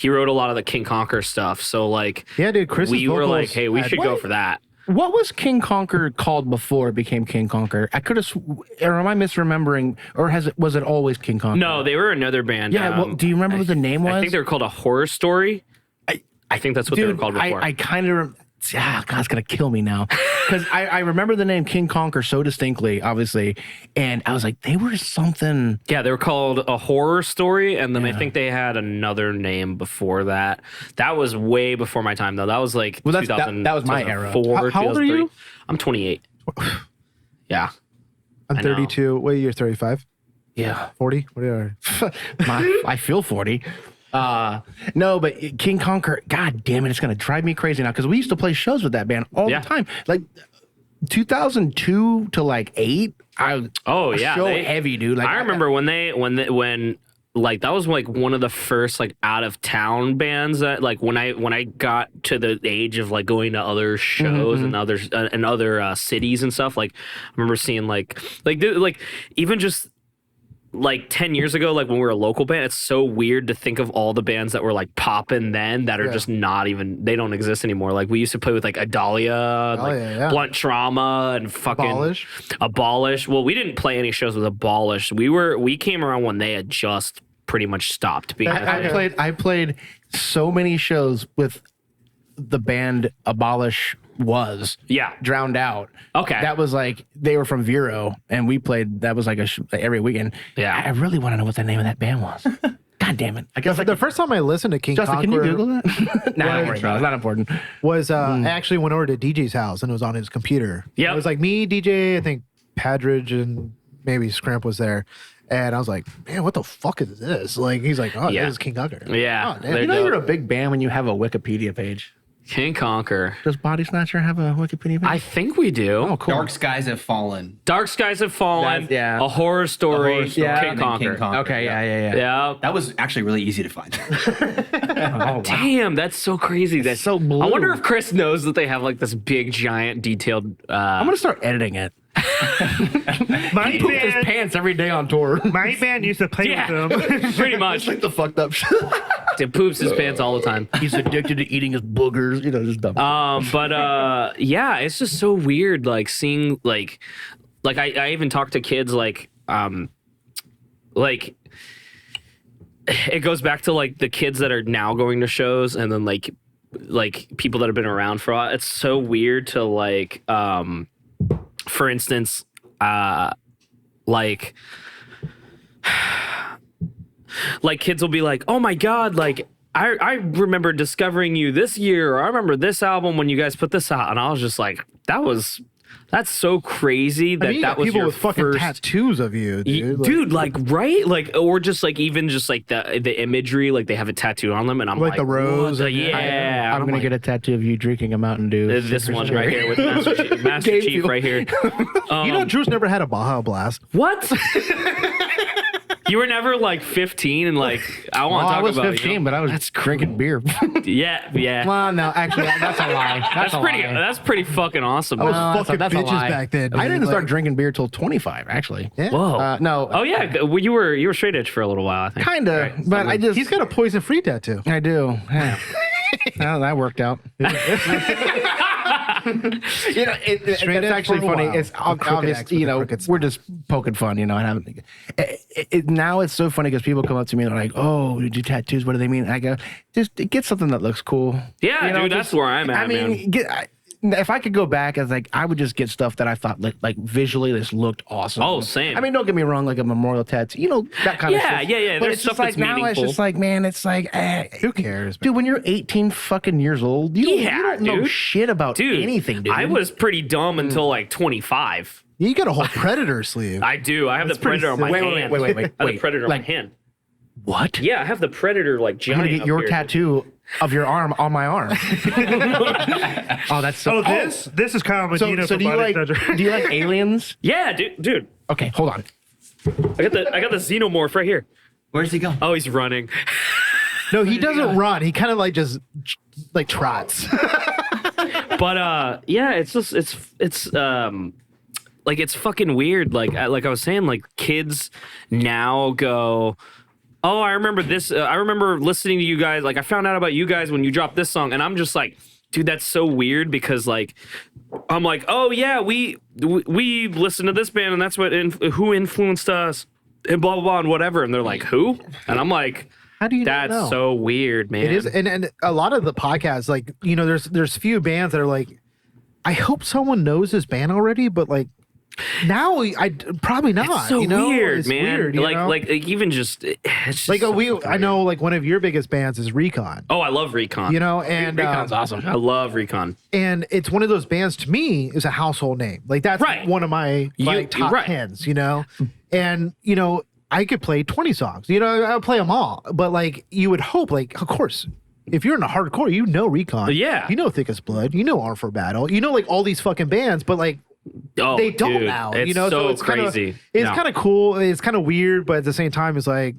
wrote a lot of the King Conquer stuff, so like dude, Chris, we were like, hey, we should go for that. What was King Conquer called before it became King Conquer? I could have, or am I misremembering? Or was it always King Conquer? No, they were another band. Yeah, do you remember what the name was? I think they were called A Horror Story. I think that's what they were called before. I kind of. God's gonna kill me now because I remember the name King Conquer so distinctly, obviously, and I was like, they were something. Yeah, they were called A Horror Story, and then I think they had another name before that. That was way before my time, though. That was like 2000. That was my era. How old are you? I'm 28. Yeah, I'm 32. Wait, you're 35? Yeah, 40. What are you? I feel 40. No, but King Conquer, god damn it, it's gonna drive me crazy now because we used to play shows with that band all the time. Like 2002 to like 8. Heavy, dude. Like I remember when like that was like one of the first like out of town bands that like when I got to the age of like going to other shows and other cities and stuff. Like I remember seeing like even just like 10 years ago, like when we were a local band, it's so weird to think of all the bands that were like popping then that are just not even, they don't exist anymore. Like we used to play with like Adalia, Blunt Trauma and fucking Abolish. Well, we didn't play any shows with Abolish. We came around when they had just pretty much stopped being. I played so many shows with the band Abolish Drowned Out. Okay. That was like, they were from Vero, and we played, that was like every weekend. Yeah. I really want to know what the name of that band was. God damn it. I guess the first time I listened to King Justin, Conquer, can you Google that? No, don't worry about it. It's not important. Was I actually went over to DJ's house, and it was on his computer. Yeah. It was like me, DJ, I think Padridge, and maybe Scramp was there. And I was like, man, what the fuck is this? Like, he's like, oh, this is King Conquer. Yeah. Oh, damn. You know you're a big band when you have a Wikipedia page. King Conquer. Does Bodysnatcher have a Wikipedia page? I think we do. Oh, cool. Dark Skies Have Fallen. Dark Skies Have Fallen. Yeah. A Horror Story. Yeah. King Conquer. Okay, yeah. Yeah. That was actually really easy to find. Oh, wow. Damn, that's so crazy. That's so blue. I wonder if Chris knows that they have like this big, giant, detailed. I'm gonna start editing it. My He pooped his pants every day on tour. My band used to play with them. pretty much. Like the fucked up shit. He poops his pants all the time. He's addicted to eating his boogers. You know, just dumb. But yeah, it's just so weird, like seeing like I even talk to kids like it goes back to like the kids that are now going to shows and then like people that have been around for a while. It's so weird to like for instance like kids will be like, oh my god, like I remember discovering you this year, or I remember this album when you guys put this out, and I was just like, that's so crazy that I mean, you that got was people your with fucking first tattoos of you, dude. dude, like right, like or just like even just like the imagery, like they have a tattoo on them, and I'm like the rose. what the- and yeah, I'm gonna like, get a tattoo of you drinking a Mountain Dew. this one right here with Master Game Chief Fuel. right here. You know, Drew's never had a Baja Blast. What? You were never like 15 and like I want Well, to talk I was about 15, you know? but I was drinking beer. yeah. Well, no, actually, that's a lie. That's a pretty. lie. That's pretty fucking awesome. I was No, fucking that's a bitches lie. back then. I dude. didn't start Like, drinking beer till 25, actually. Yeah. Whoa. No. Oh yeah, well, you were straight edge for a little while, I think. Kind of, but I just. He's got a poison-free tattoo. I do. Yeah. Well, that worked out. You know, it's Straight edge actually for a funny. while. It's A crooked obvious, X with you a know, crooked we're just poking fun, you know. And now it's so funny because people come up to me and they're like, "Oh, you do tattoos? What do they mean?" And I go, "Just get something that looks cool." Yeah, You know, dude, that's where I'm at, I mean, if I could go back, as like I would just get stuff that I thought like visually this looked awesome. Oh, same. I mean, don't get me wrong, like a memorial tattoo, you know, that kind of Yeah, stuff. yeah. But There's it's just stuff like that's now it's meaningful. just like, man, it's like, Who cares? dude, when you're 18 fucking years old, you Yeah, don't know dude. shit about dude, anything, dude. I was pretty dumb until like 25. You got a whole predator sleeve. I do. I have the predator on my Wait, hand. wait. I have the Wait, predator on like- my hand. What? Yeah, I have the predator like I'm giant. gonna get up your here. tattoo of your arm on my arm. Oh, that's so. This is Kyle Medina so from do you like Bodysnatcher. do you like aliens? Yeah, dude. Okay, hold on. I got the xenomorph right here. Where's he going? Oh, he's running. No, he doesn't run. He kind of like just like trots. But yeah, it's just it's like it's fucking weird. Like I was saying, like kids now go, oh, I remember this. I remember listening to you guys. Like I found out about you guys when you dropped this song, and I'm just like, dude, that's so weird because like I'm like, oh yeah, we listened to this band, and that's what who influenced us, and blah blah blah, and whatever. And they're like, who? And I'm like, How do you not that's know? so weird, man. It is, and a lot of the podcasts, like, you know, there's few bands that are like, I hope someone knows this band already, but like now I probably not. It's so you know? weird, It's man. Weird, you know? like even just it's just like so we. fucking I weird. know like one of your biggest bands is Recon. Oh, I love Recon. You know, and Recon's awesome. I love Recon. and it's one of those bands to me is a household name. Like that's Right. one of my like top right. tens. You know, and you know I could play 20 songs. You know, I'll play them all. But like you would hope, like of course. If you're in a hardcore, you know Recon. Yeah. You know Thick as Blood. You know Arm for Battle. You know like all these fucking bands, but like Oh, they don't dude, now. It's You know, so it's crazy. Kinda, it's No. kind of cool. It's kind of weird, but at the same time, it's like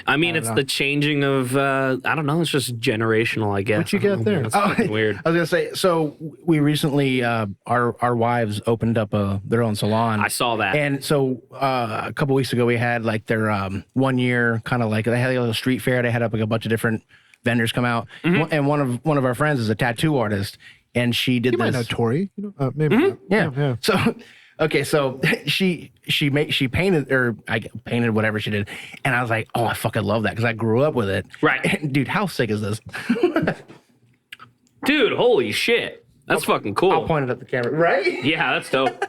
I mean, it's the changing of I don't know. It's just generational, I guess. What you got there? It's fucking weird. I was gonna say. So we recently, our wives opened up their own salon. I saw that. And so a couple weeks ago, we had like their 1 year kind of like they had a little street fair. They had up like a bunch of different vendors come out, Mm-hmm. and one of our friends is a tattoo artist, and she did you might this. know Tori. You know, maybe not. Yeah. So, okay. So she painted or I painted whatever she did, and I was like, oh, I fucking love that because I grew up with it. Right. And, dude, how sick is this? Dude, holy shit. That's fucking cool. I'll point it at the camera. Right? Yeah, that's dope.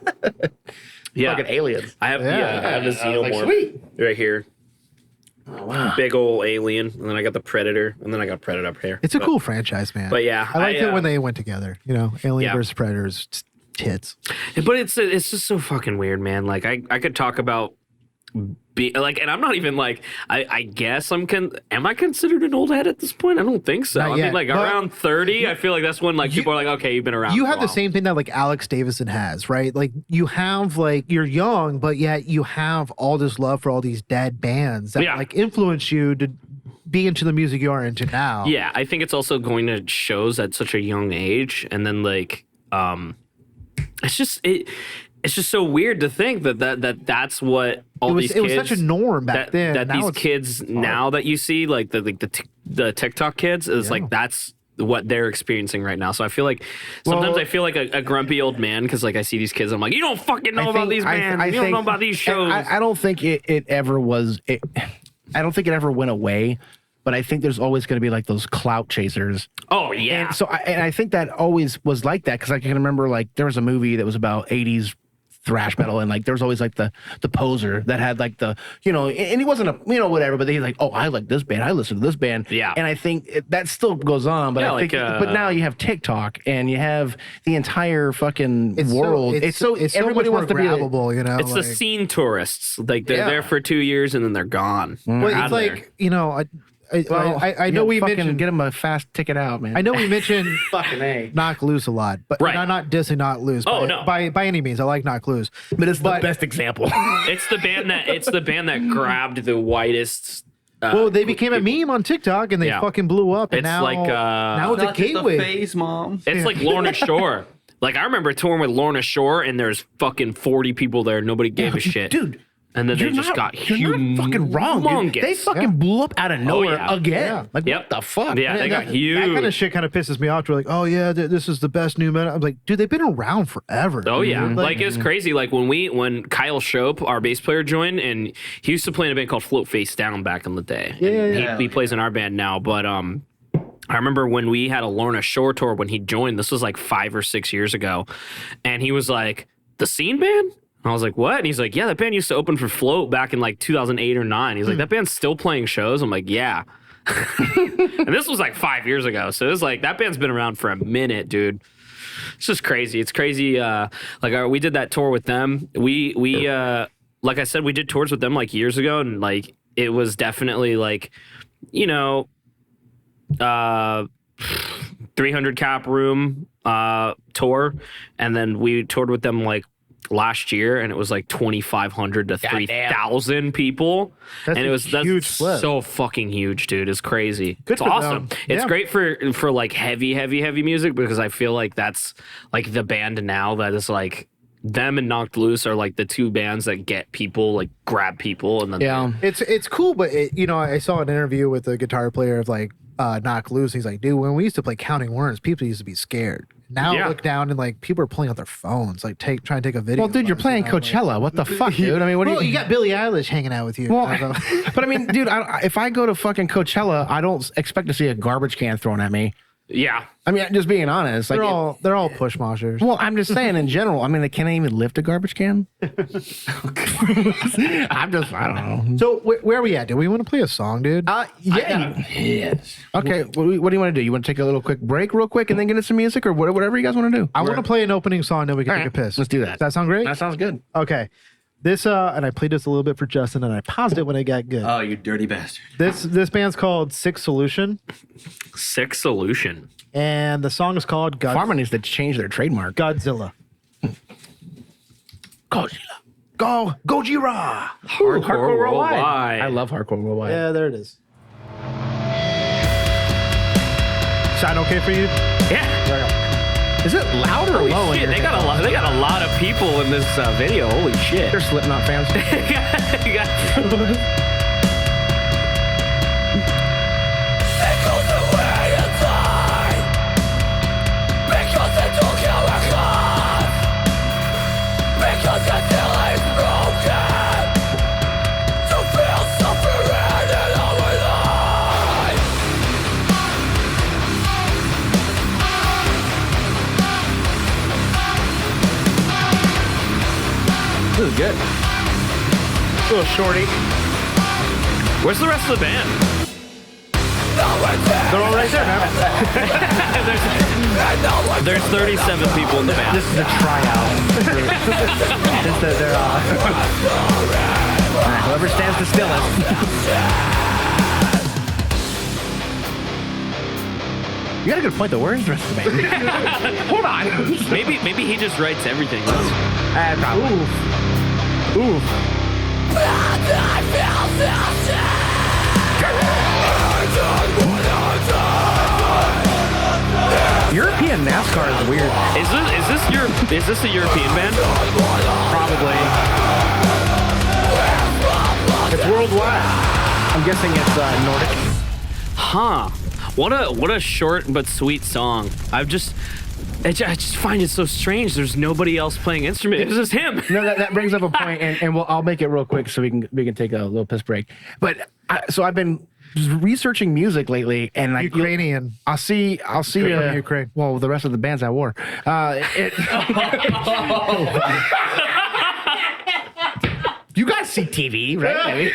Yeah. Fucking aliens. I have I have this I was like, xenomorph sweet. right here. Oh, wow. Big old alien, and then I got the predator, and then I got predator up here. It's a cool franchise, man. But yeah, I liked I, it when they went together. You know, Alien yeah. versus Predators, tits. But it's just so fucking weird, man. Like I could talk about like, and I'm not even like I guess am I considered an old head at this point? I don't think so. Not I yet, mean, like but- around 30, I feel like that's when like people are like, okay, you've been around. You for a have the while. same thing that like Alex Davison has, right? Like you have like you're young, but yet you have all this love for all these dead bands that Yeah. like influence you to be into the music you are into now. Yeah, I think it's also going to shows at such a young age, and then like it's just it's just so weird to think that's what all these kids. It was such a norm back then. That Now these it's kids now that you see, like the TikTok kids, is like that's what they're experiencing right now. So I feel like sometimes I feel like a grumpy old man because like I see these kids, I'm like, you don't fucking know about these bands, you don't know about these shows. I don't think it ever was. I don't think it ever went away. But I think there's always going to be like those clout chasers. Oh yeah. And so I think that always was like that because I can remember like there was a movie that was about 80s thrash metal and like there was always like the poser that had like the and he wasn't a whatever, but he's like, oh, I like this band, I listen to this band. Yeah. And I think that still goes on, but I think but now you have TikTok and you have the entire fucking world. It's so everybody wants to be grabbable, It's the scene tourists. Like they're there for 2 years and then they're gone. Well, it's like I know we mentioned get him a fast ticket out, man. I know we mentioned fucking A. Knock Loose a lot, but I'm not dissing Knock Loose. By any means, I like Knock Loose, but it's the best example. It's the band that grabbed the widest. Well, they became a meme on TikTok and they fucking blew up. And it's now, like now it's a gateway. Phase, Mom. It's like Lorna Shore. Like I remember touring with Lorna Shore, and there's fucking 40 people there. Nobody gave a shit, dude. And then they just got huge. You're not fucking wrong, dude. They fucking blew up out of nowhere again. Yeah. Like, what the fuck? Yeah, they got huge. That kind of shit kind of pisses me off. We're like, oh, yeah, this is the best new metal. I'm like, dude, they've been around forever. Oh, yeah. Like, it's crazy. Like, when Kyle Shope, our bass player, joined, and he used to play in a band called Float Face Down back in the day. Yeah. He plays in our band now, but I remember when we had a Lorna Shore tour when he joined. This was like 5 or 6 years ago. And he was like, the Scene Band? I was like, what? And he's like, yeah, that band used to open for Float back in like 2008 or 9. He's like, that band's still playing shows? I'm like, yeah. And this was like 5 years ago. So it was like, that band's been around for a minute, dude. It's just crazy. It's crazy. We did that tour with them. We like I said, we did tours with them like years ago. And like, it was definitely like, 300 cap room tour. And then we toured with them like last year, and it was like 2,500 to 3,000 people. That's huge flip. So fucking huge, dude. It's crazy. Good It's for awesome. them. It's Yeah. great for like heavy music because I feel like that's like the band now that is like them and Knocked Loose are like the two bands that get people, like grab people, and then It's cool, but I saw an interview with a guitar player of like Knock Loose. He's like, dude, when we used to play Counting Worms, people used to be scared. Now look down and like people are playing on their phones, like trying to take a video. Well, dude, you're playing Coachella. What the fuck, dude? I mean, what do you got Billie Eilish hanging out with you. Well, but I mean, dude, if I go to fucking Coachella, I don't expect to see a garbage can thrown at me. yeah. I mean, just being honest. Like, they're all push moshers. well, I'm just saying in general. I mean, they can't even lift a garbage can. I don't know. So where are we at? Do we want to play a song, dude? Yes. Okay, what do you want to do? You want to take a little quick break real quick and then get into some music or whatever you guys want to do? I want to play an opening song, then we can take a piss. Let's do that. Does that sound great? That sounds good. Okay. This and I played this a little bit for Justin, and I paused it when it got good. Oh, you dirty bastard. This band's called Sick Solution, Sick Solution. and the song is called Pharma needs to change their trademark. Godzilla. Godzilla. Gojira. Hardcore Worldwide. I love Hardcore Worldwide. Yeah, there it is. Sound okay for you? Yeah. Is it loud or low? Shit, they got a lot of people in this video. Holy shit. They're Slipknot fans. This is good. Little shorty. Where's the rest of the band? They're all right there, man. There's 37 people in the band. This is a tryout. Whoever stands the stillest. You got a good point though. Where's the rest of the band? Hold on. Maybe he just writes everything. Oof. European NASCAR is weird. Is this a European band? It's worldwide. I'm guessing it's Nordic. Huh. What a short but sweet song. I just find it so strange. There's nobody else playing instrument. It's just him. No, that brings up a point, and I'll make it real quick so we can take a little piss break. But so I've been researching music lately, and like Ukrainian. I'll see from Ukraine. Well, the rest of the bands I wore. You guys see TV, right?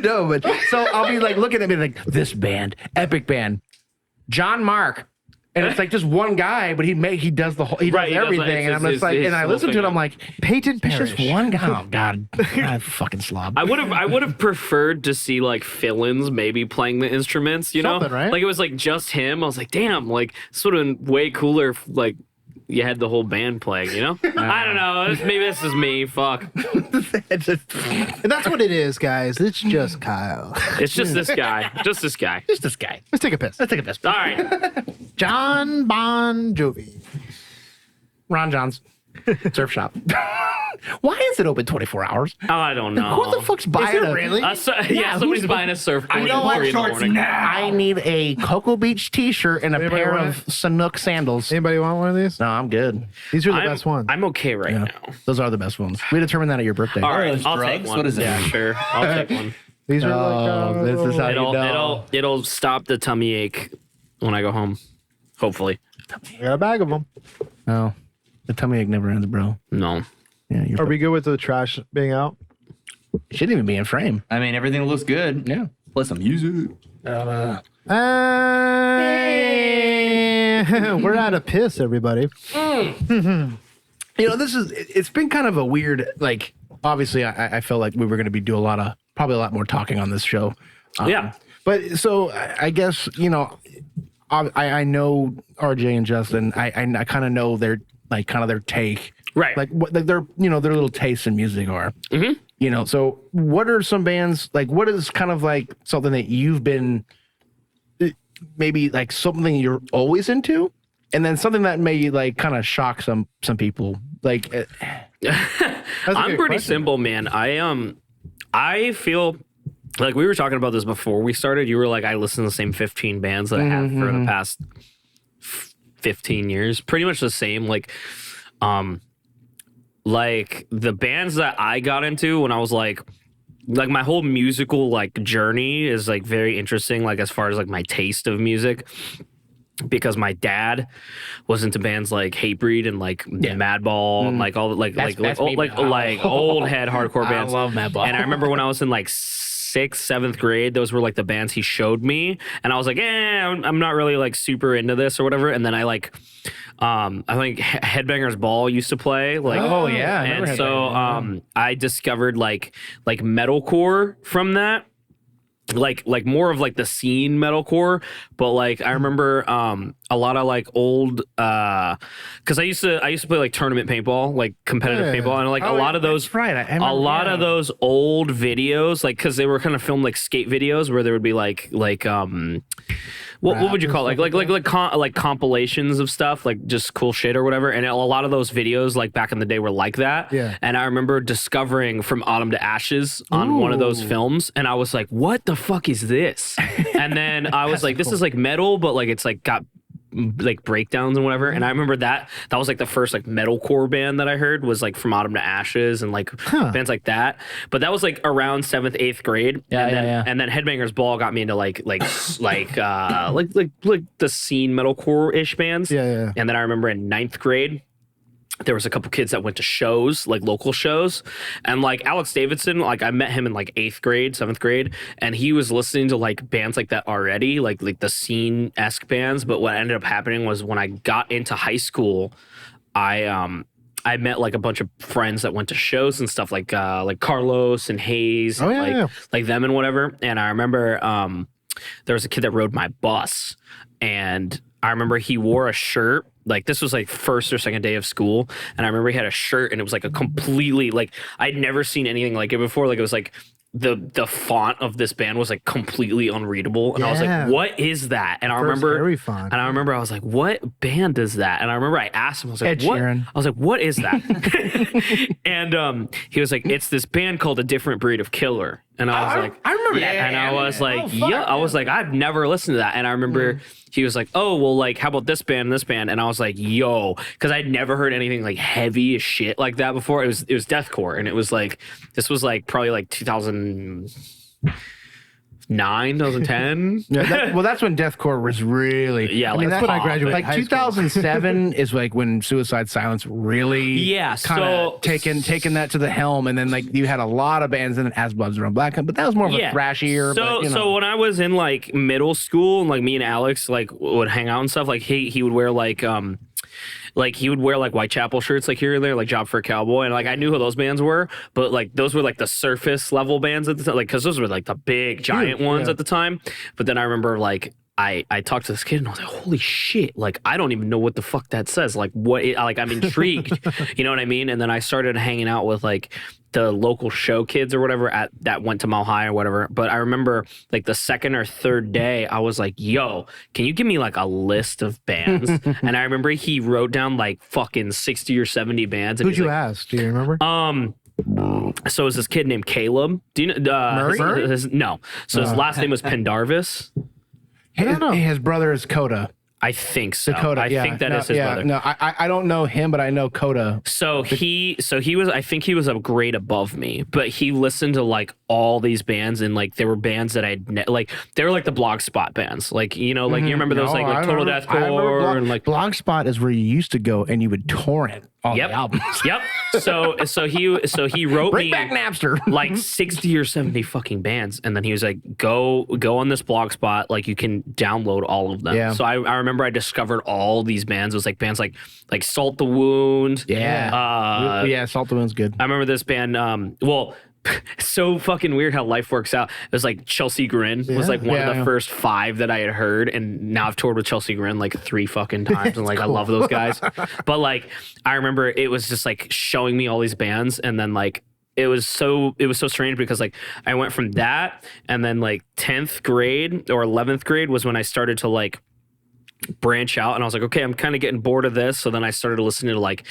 No, but so I'll be like looking at me like this band, epic band, John Mark. And it's like just one guy, but he does the whole, he does everything. And I'm just like, and I listen to it, I'm like, Peyton it's Parrish. just one guy. Oh God, I fucking slob. I would have preferred to see like fill-ins maybe playing the instruments, you know? Something, right? Like it was like just him. I was like, damn, like sort of way cooler if, like you had the whole band playing, you know? I don't know. Maybe this is me. Fuck. It's just, And that's what it is, guys. It's just Kyle. It's just this guy. Just this guy. just this guy. Let's take a piss. Let's take a piss. All right. John Bon Jovi. Ron John's surf shop. Why is it open 24 hours? Oh, I don't know. Who the fuck's buying it a really? Yeah, somebody's buying a surfboard. You know what? 3 in the morning. I need a Cocoa Beach t-shirt and a Anybody pair want of Sanuk sandals. Anybody want one of these? No, I'm good. These are the best ones. I'm okay right now. Those are the best ones. We determined that at your birthday. All right, those I'll drugs? take one. What is it? Yeah, sure. I'll take one. These are Oh, this is how you know. It'll stop the tummy ache when I go home. Hopefully. I got a bag of them. Oh, the tummy ache never ends, bro. No. Yeah, Are we good with the trash being out? It shouldn't even be in frame. I mean, everything looks good. Yeah. Play some music. We're out of piss, everybody. You know, it's been kind of a weird, like, obviously I felt like we were going to be doing probably a lot more talking on this show. Yeah. But so I guess, you know, I know RJ and Justin, I kind of know their, like, kind of their take. Right. Like what their little tastes in music are. Mm-hmm. You know, so what are some bands, like, what is kind of like something that you've been maybe like something you're always into, and then something that may like kind of shock some people, like I'm pretty simple, man. I feel like we were talking about this before we started. You were like, I listen to the same 15 bands that I have for the past 15 years, pretty much the same. Like the bands that I got into when I was like my whole musical like journey is like very interesting, like as far as like my taste of music, because my dad was into bands like Hatebreed and like Madball and like all the That's old, me. old head hardcore bands. I love Madball. And I remember when I was in like 6th, 7th grade, those were like the bands he showed me, and I was like, I'm not really like super into this or whatever. And then I like I think Headbangers Ball used to play, like, oh yeah, I and remember so Headbangers. I discovered like metalcore from that, like more of like the scene metalcore. But like I remember a lot of like old because I used to play like tournament paintball, like competitive paintball, and like a lot of those That's right. I remember, a lot of those old videos, like because they were kind of filmed like skate videos where there would be like what would you call it? like compilations of stuff, like just cool shit or whatever. And a lot of those videos like back in the day were like that. Yeah. And I remember discovering From Autumn to Ashes on one of those films, and I was like, what the fuck is this? And then I was like, this is like metal, but like it's like got like breakdowns and whatever. And I remember that was like the first like metalcore band that I heard was like From Autumn to Ashes and like bands like that. But that was like around 7th, 8th grade. And then Headbangers Ball got me into like the scene metalcore ish bands. Yeah. And then I remember in 9th grade, there was a couple kids that went to shows, like local shows, and like Alex Davidson, like I met him in like 8th grade, 7th grade, and he was listening to like bands like that already, like the scene-esque bands. But what ended up happening was when I got into high school, I met like a bunch of friends that went to shows and stuff, like Carlos and Hayes, like them and whatever. And I remember there was a kid that rode my bus, and I remember he wore a shirt. Like this was like first or second day of school, and I remember he had a shirt, and it was like a completely like I'd never seen anything like it before. Like it was like the font of this band was like completely unreadable, and I was Yeah. like, "What is that?" And I First remember, Harry font. and I remember I was like, "What band is that?" And I remember I asked him, I was like, Ed "What?" Sheeran. I was like, "What is that?" And he was like, "It's this band called A Different Breed of Killer." And I was like, I remember that. and I was like, fuck, yeah, I was like, I've never listened to that. And I remember he was like, oh, well, like, how about this band and this band? And I was like, yo, because I'd never heard anything like heavy as shit like that before. It was deathcore, and it was like, this was like probably like 2009, 2010. Yeah, well, that's when deathcore was really. Yeah, I mean, like That's when I pop. graduated Like high school. 2007 is like when Suicide Silence really Yeah, kind of taken that to the helm, and then like you had a lot of bands in it, As Bloods Run Black, but that was more of a thrashier. So but, you know. so when I was in like middle school, and like me and Alex like would hang out and stuff, like he would wear like he would wear like Whitechapel shirts like here and there, like Job for a Cowboy, and like I knew who those bands were, but like those were like the surface level bands at the time, like because those were like the big giant ones at the time. But then I remember like I talked to this kid and I was like, holy shit, like I don't even know what the fuck that says, like what like I'm intrigued. You know what I mean? And then I started hanging out with like the local show kids or whatever that went to Mile High or whatever. But I remember like the second or third day I was like, yo, can you give me like a list of bands? And I remember he wrote down like fucking 60 or 70 bands. And Who'd he's you like, ask? Do you remember? so it was this kid named Caleb. Do you know Murray? no. So his last name was Pendarvis. His brother is Coda. I think so. Dakota. I think that is his brother. No, I don't know him, but I know Coda. So he was, I think he was a grade above me, but he listened to like all these bands, and like there were bands that like they were like the Blogspot bands, like you know, like you remember those like Total Deathcore and like Blogspot is where you used to go and you would torrent all Yep. the albums. Yep. So he wrote Bring me back Napster. like 60 or 70 fucking bands, and then he was like, go on this Blogspot, like you can download all of them. Yeah. So I remember I discovered all these bands. It was like bands like Salt the Wound. Yeah. Yeah, Salt the Wound's good. I remember this band. Well, so fucking weird how life works out. It was like Chelsea Grin was like one of the first 5 that I had heard, and now I've toured with Chelsea Grin like 3 fucking times, and like I love those guys. But like I remember it was just like showing me all these bands, and then like it was so strange because like I went from that, and then like 10th grade or 11th grade was when I started to like branch out, and I was like, okay, I'm kind of getting bored of this. So then I started listening to like,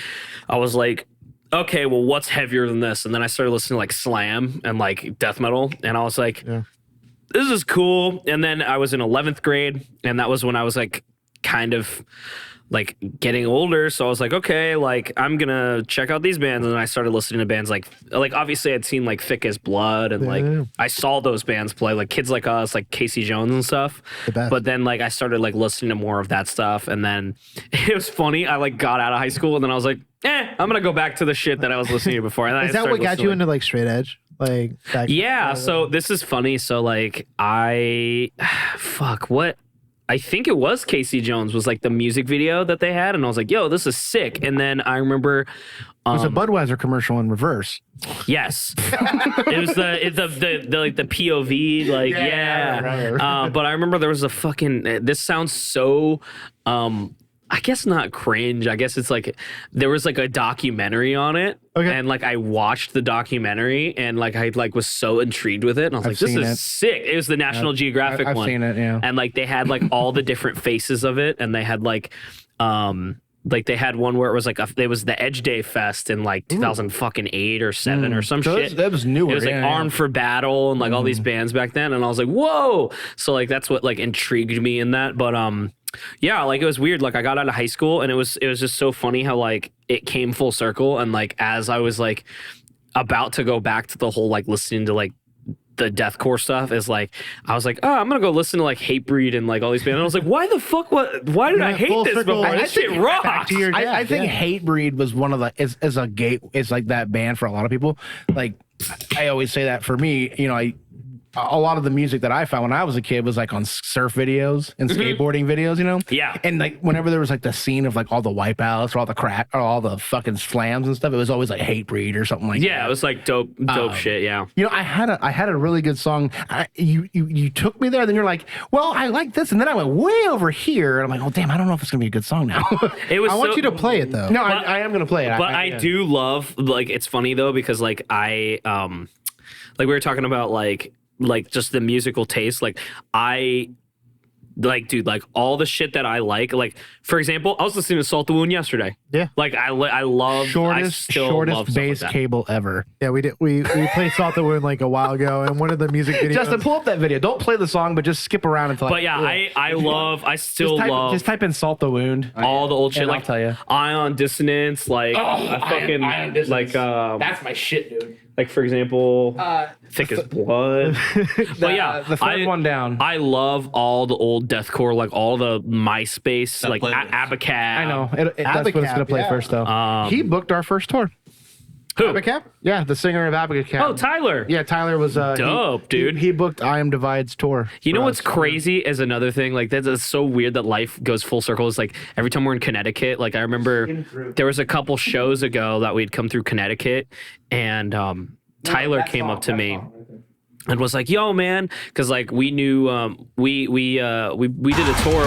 I was like, okay, well, what's heavier than this? And then I started listening to like slam and like death metal, and I was like, this is cool. And then I was in 11th grade, and that was when I was like kind of like getting older. So I was like, okay, like I'm gonna check out these bands. And then I started listening to bands like obviously I'd seen like Thick as Blood, and like I saw those bands play, like Kids Like Us, like Casey Jones and stuff. The best. But then like I started like listening to more of that stuff, and then it was funny. I like got out of high school, and then I was like, I'm gonna go back to the shit that I was listening to before. And then Is that what got you into like straight edge? Like back Yeah. So this is funny. So like I think it was Casey Jones was like the music video that they had, and I was like, yo, this is sick. And then I remember It was a Budweiser commercial in reverse. yes. It was the like the POV, like right. but I remember there was a fucking this sounds so I guess not cringe. I guess it's like there was like a documentary on it. Okay. And like I watched the documentary, and like I like was so intrigued with it, and I was like, this seen is it. sick. It was the National Geographic I've one. seen it, yeah. And like they had like all the different faces of it, and they had like they had one where it was like it was the Edge Day Fest in like 2008 or 7 or some So shit. that was newer. It was like Armed for Battle and like all these bands back then, and I was like, whoa. So like that's what like intrigued me in that. But yeah, like it was weird. Like I got out of high school, and it was just so funny how like it came full circle, and like as I was like about to go back to the whole like listening to like the deathcore stuff, is like I was like, oh, I'm gonna go listen to like Hatebreed and like all these bands. And I was like, why the fuck? Why did I hate full this circle. before? This shit rocks. I think Hatebreed was one of the is a gate. It's like that band for a lot of people. Like I always say that for me, you know, a lot of the music that I found when I was a kid was like on surf videos and skateboarding videos, you know? Yeah. And like whenever there was like the scene of like all the wipeouts or all the crack or all the fucking slams and stuff, it was always like Hatebreed or something like that. Yeah, it was like dope shit. Yeah. You know, I had a really good song. You took me there, then you're like, well, I like this, and then I went way over here, and I'm like, oh damn, I don't know if it's gonna be a good song now. It was I want you to play it though. No, I am gonna play it. But I do love, like, it's funny though, because like we were talking about like just the musical taste. Like dude, like all the shit that I like, for example, I was listening to Salt the Wound yesterday. Yeah. Like I love Shortest bass cable ever. Yeah, we played Salt the Wound like a while ago, and one of the music videos. Justin, pull up that video. Don't play the song, but just skip around until. But yeah, I still love Just type in Salt the Wound. all the old shit. And I'll Like tell you. Ion Dissonance, like I fucking like that's my shit, dude. like for example, Thick as Blood. But yeah, the third one down. I love all the old deathcore, like all the MySpace, like playlist. Abacab. I know. That's what it's gonna play yeah. first, though. He booked our first tour. Who? Abacab? Yeah, the singer of Abacab. Oh, Tyler. Yeah, Tyler was Dope, dude. He booked I Am Divide's tour. You know for what's us. crazy is another thing, like that's so weird that life goes full circle. It's like every time we're in Connecticut, like I remember there was a couple shows ago that we'd come through Connecticut, and Tyler came up to me and was like, "Yo, man," because like we knew we did a tour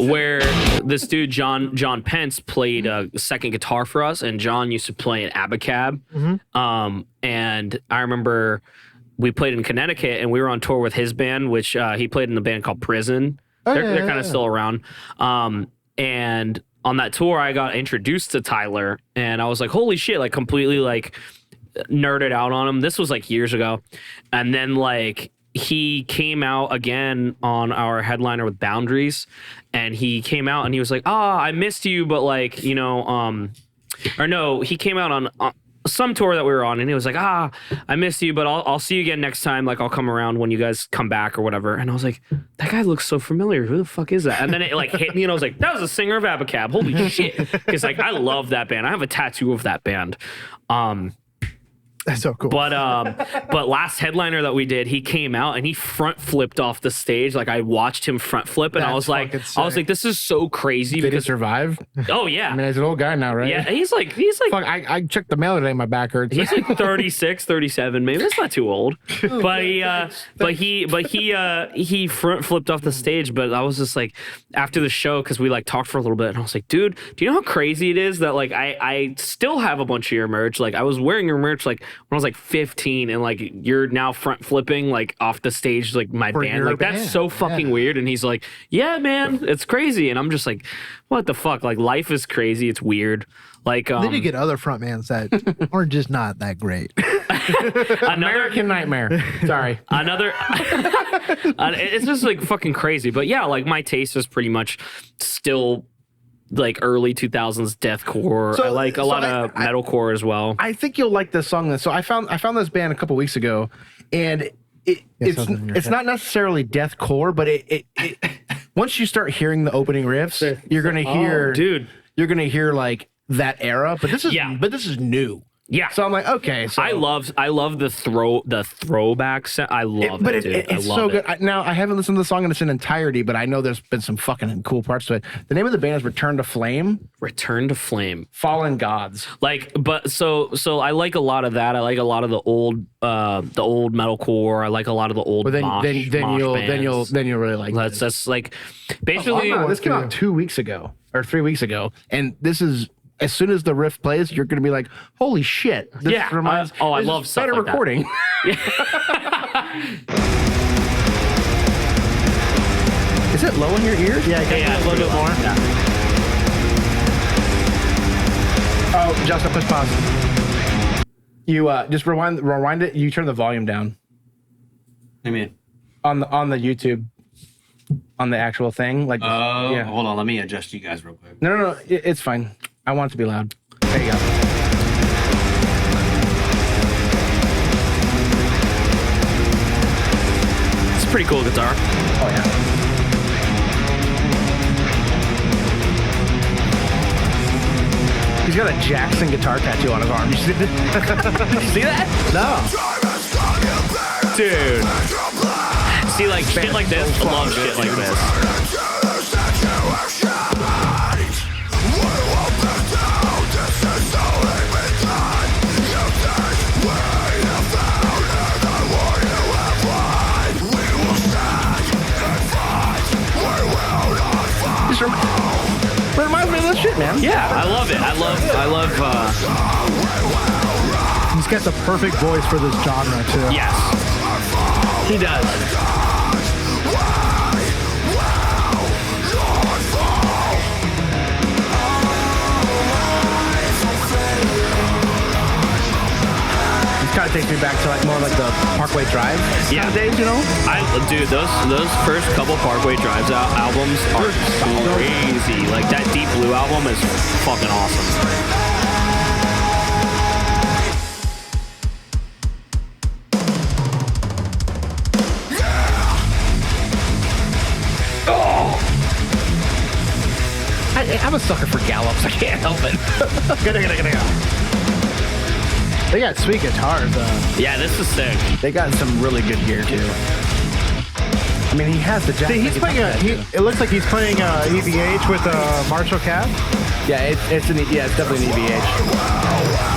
where this dude John Pence played a second guitar for us, and John used to play in Abacab. And I remember we played in Connecticut, and we were on tour with his band, which he played in the band called Prison. They're kind of still around. And on that tour, I got introduced to Tyler, and I was like, holy shit, like completely like nerded out on him. This was like years ago. And then like he came out again on our headliner with Boundaries, and he came out and he was like, I missed you, but like, you know, or no, he came out on some tour that we were on, and he was like, I missed you, but I'll see you again next time. Like, I'll come around when you guys come back or whatever. And I was like, that guy looks so familiar. Who the fuck is that? And then it like hit me, and I was like, that was the singer of Abacab. Holy shit. Because like, I love that band. I have a tattoo of that band. That's so cool. But last headliner that we did, he came out and he front flipped off the stage. Like I watched him front flip, and That's I was like, fucking sick. this is so crazy. Did he Because survive? oh yeah, I mean, he's an old guy now, right? yeah, he's like Fuck, I checked the mail today. My back hurts. he's like 36, 37, maybe. That's not too old. But he front flipped off the stage. But I was just like, after the show, because we like talked for a little bit, and I was like, dude, do you know how crazy it is that like I still have a bunch of your merch? Like I was wearing your merch like when I was like 15, and like you're now front flipping like off the stage like my For band. your Like that's band, so fucking yeah. weird. And he's like, yeah, man, it's crazy. And I'm just like, what the fuck? Like life is crazy. It's weird. Like then you get other frontmans that are just not that great. American Nightmare. Sorry. another it's just like fucking crazy. But yeah, like my taste is pretty much still like early 2000s deathcore. I like a lot of metalcore as well. I think you'll like this song. So I found this band a couple weeks ago, and it's not necessarily deathcore, but it once you start hearing the opening riffs, you're gonna hear, dude. you're gonna hear like that era. But this is this is new. Yeah. So I'm like, okay. So I love the throwback set. I love but it, dude. it's I love so it. good. Now I haven't listened to the song in its entirety, but I know there's been some fucking cool parts to it. The name of the band is Return to Flame. Return to Flame. Fallen Gods. Like, but so I like a lot of that. I like a lot of the old metalcore. I like a lot of the old. But then mosh you'll bands. really like this. That's like basically. This came out 2 weeks ago or 3 weeks ago, and this is. As soon as the riff plays, you're going to be like, "Holy shit!" This Yeah. reminds. I this love is stuff better like that. recording. Is it low in your ears? Yeah, Yeah, a little bit more. Yeah. Oh, Justin, push pause. You just rewind it. You turn the volume down I mean, on the YouTube, on the actual thing. Like, yeah. hold on. Let me adjust you guys real quick. No, it's fine. I want it to be loud. There you go. It's a pretty cool guitar. Oh yeah. He's got a Jackson guitar tattoo on his arm. You see that? No. Dude. See, like shit like this. I love shit like this. But it reminds me of this shit, man. Yeah, I love it. I love. He's got the perfect voice for this genre too. Yes, he does. Kind of takes me back to like more like the Parkway Drive kind of days, you know? Dude, those first couple Parkway Drives albums are crazy. Like that Deep Blue album is fucking awesome. I'm a sucker for gallops. I can't help it. They got sweet guitars though. Yeah, this is sick. They got some really good gear too. I mean, he has the jack. See, he's playing it looks like he's playing EVH with a Marshall cab. Yeah, it's definitely an EVH.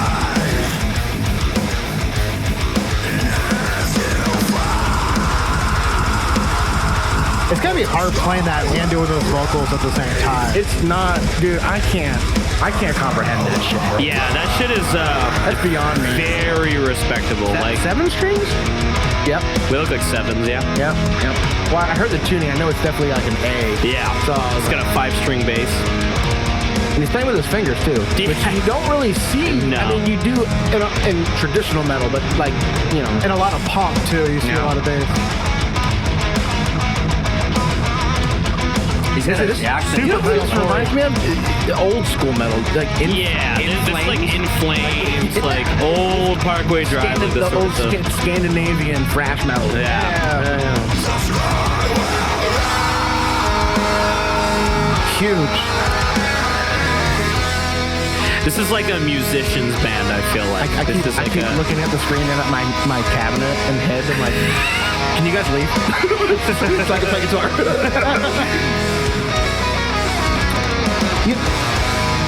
It's gotta be hard playing that and doing those vocals at the same time. It's not, dude. I can't comprehend that shit. Bro. Yeah, that shit is That's beyond me. very respectable. Like 7 strings? Yep. we look like sevens, yeah. Yep. Well, I heard the tuning. I know it's definitely like an A. Yeah. So It's got a 5-string bass. and he's playing with his fingers too, Yeah. which you don't really see. No. I mean, you do in traditional metal, but like, you know, And a lot of pop too. You see a lot of bass. He's got a Jackson. you know what this reminds me of? The old school metal, like Yeah, it's like In Flames, like old Parkway Drive, like this the sort old of stuff. Scandinavian thrash metal. Yeah. Huge. This is like a musician's band, I feel like. I This keep, is I like keep looking at the screen and at my cabinet and head and like, can you guys leave? So I can play guitar.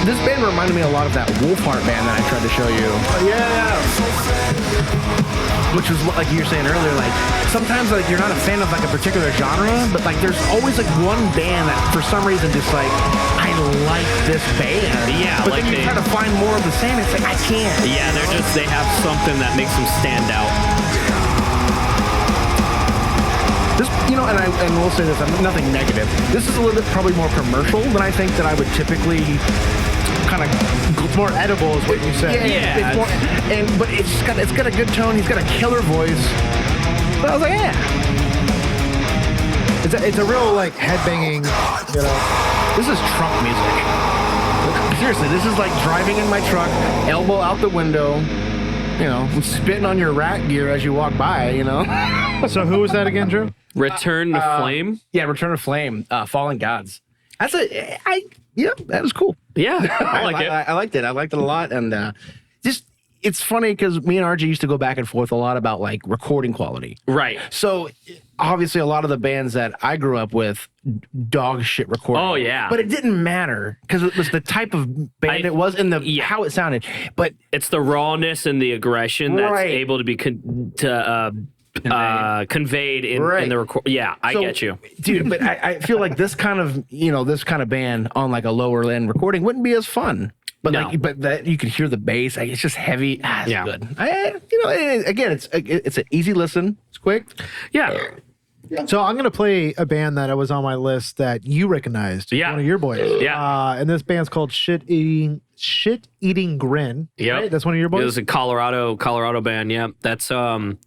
This band reminded me a lot of that Wolfheart band that I tried to show you. Yeah. Which was what, like you were saying earlier, like sometimes like you're not a fan of like a particular genre, but like there's always like one band that for some reason just like I like this band. Yeah, but like then you try to find more of the same. It's like I can't. Yeah, they have something that makes them stand out. This, you know, and we'll say this, I'm nothing negative. This is a little bit probably more commercial than I think that I would typically kind of. It's more edible, is what you said. Yeah. It's more, but it's got a good tone. He's got a killer voice. But I was like, yeah. It's a real like headbanging. You know. This is trunk music. Seriously, this is like driving in my truck, elbow out the window, you know, spitting on your rat gear as you walk by, you know. So who was that again, Drew? Return to Flame? Yeah, Return of Flame, Fallen Gods. That was cool. Yeah, I like it. I liked it. I liked it a lot, and just it's funny because me and RJ used to go back and forth a lot about like recording quality. Right. So obviously, a lot of the bands that I grew up with, dog shit recording. Oh, yeah. but it didn't matter because it was the type of band it was and how it sounded. But It's the rawness and the aggression that's Right. able to be conveyed in the record. Yeah, I So, get you. dude. But I feel like this kind of band on like a lower end recording wouldn't be as fun. But No. but that you could hear the bass. Like, it's just heavy. It's Yeah. good. Again, it's an easy listen. It's quick. Yeah. So I'm gonna play a band that was on my list that you recognized. Yeah. One of your boys. Yeah. And this band's called Shit Eating Grin. Yep. Right? That's one of your It boys. was a Colorado band. Yeah, that's some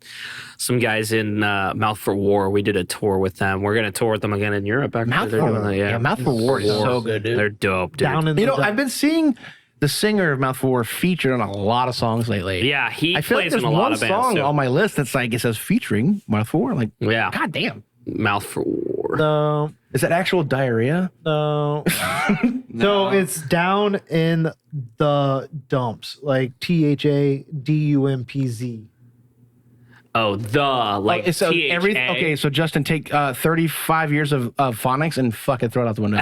guys in Mouth for War. We did a tour with them. We're gonna tour with them again in Europe. Actually. Mouth They're for doing War. that, Yeah, Mouth for War is so good, dude. They're dope, dude. Down in You the know, I've been seeing the singer of Mouth for War featured on a lot of songs lately. Yeah, he I feel like plays there's in a lot one of bands song too. on my list that's like it says featuring Mouth for War. Like, Yeah, god damn, Mouth for War. No, is that actual diarrhea? no. So it's down in the dumps, like THADUMPZ. Oh, like so THA. okay, so Justin, take 35 years of phonics and fucking throw it out the window.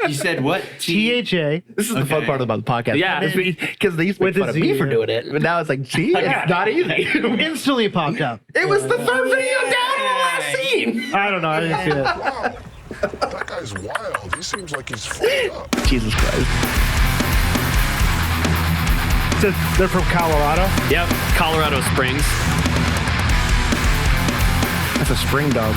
You said what? THA. This is the fun part about the podcast. Yeah. because they used to make With fun a of me Z, for yeah. doing it, but now it's like, gee, it's not easy. Instantly popped up. It was the third video down on the last scene. I don't know. I didn't see it. guy's wild. He seems like he's fucked up. Jesus Christ. They're from Colorado. Yep, Colorado Springs. That's a spring dog.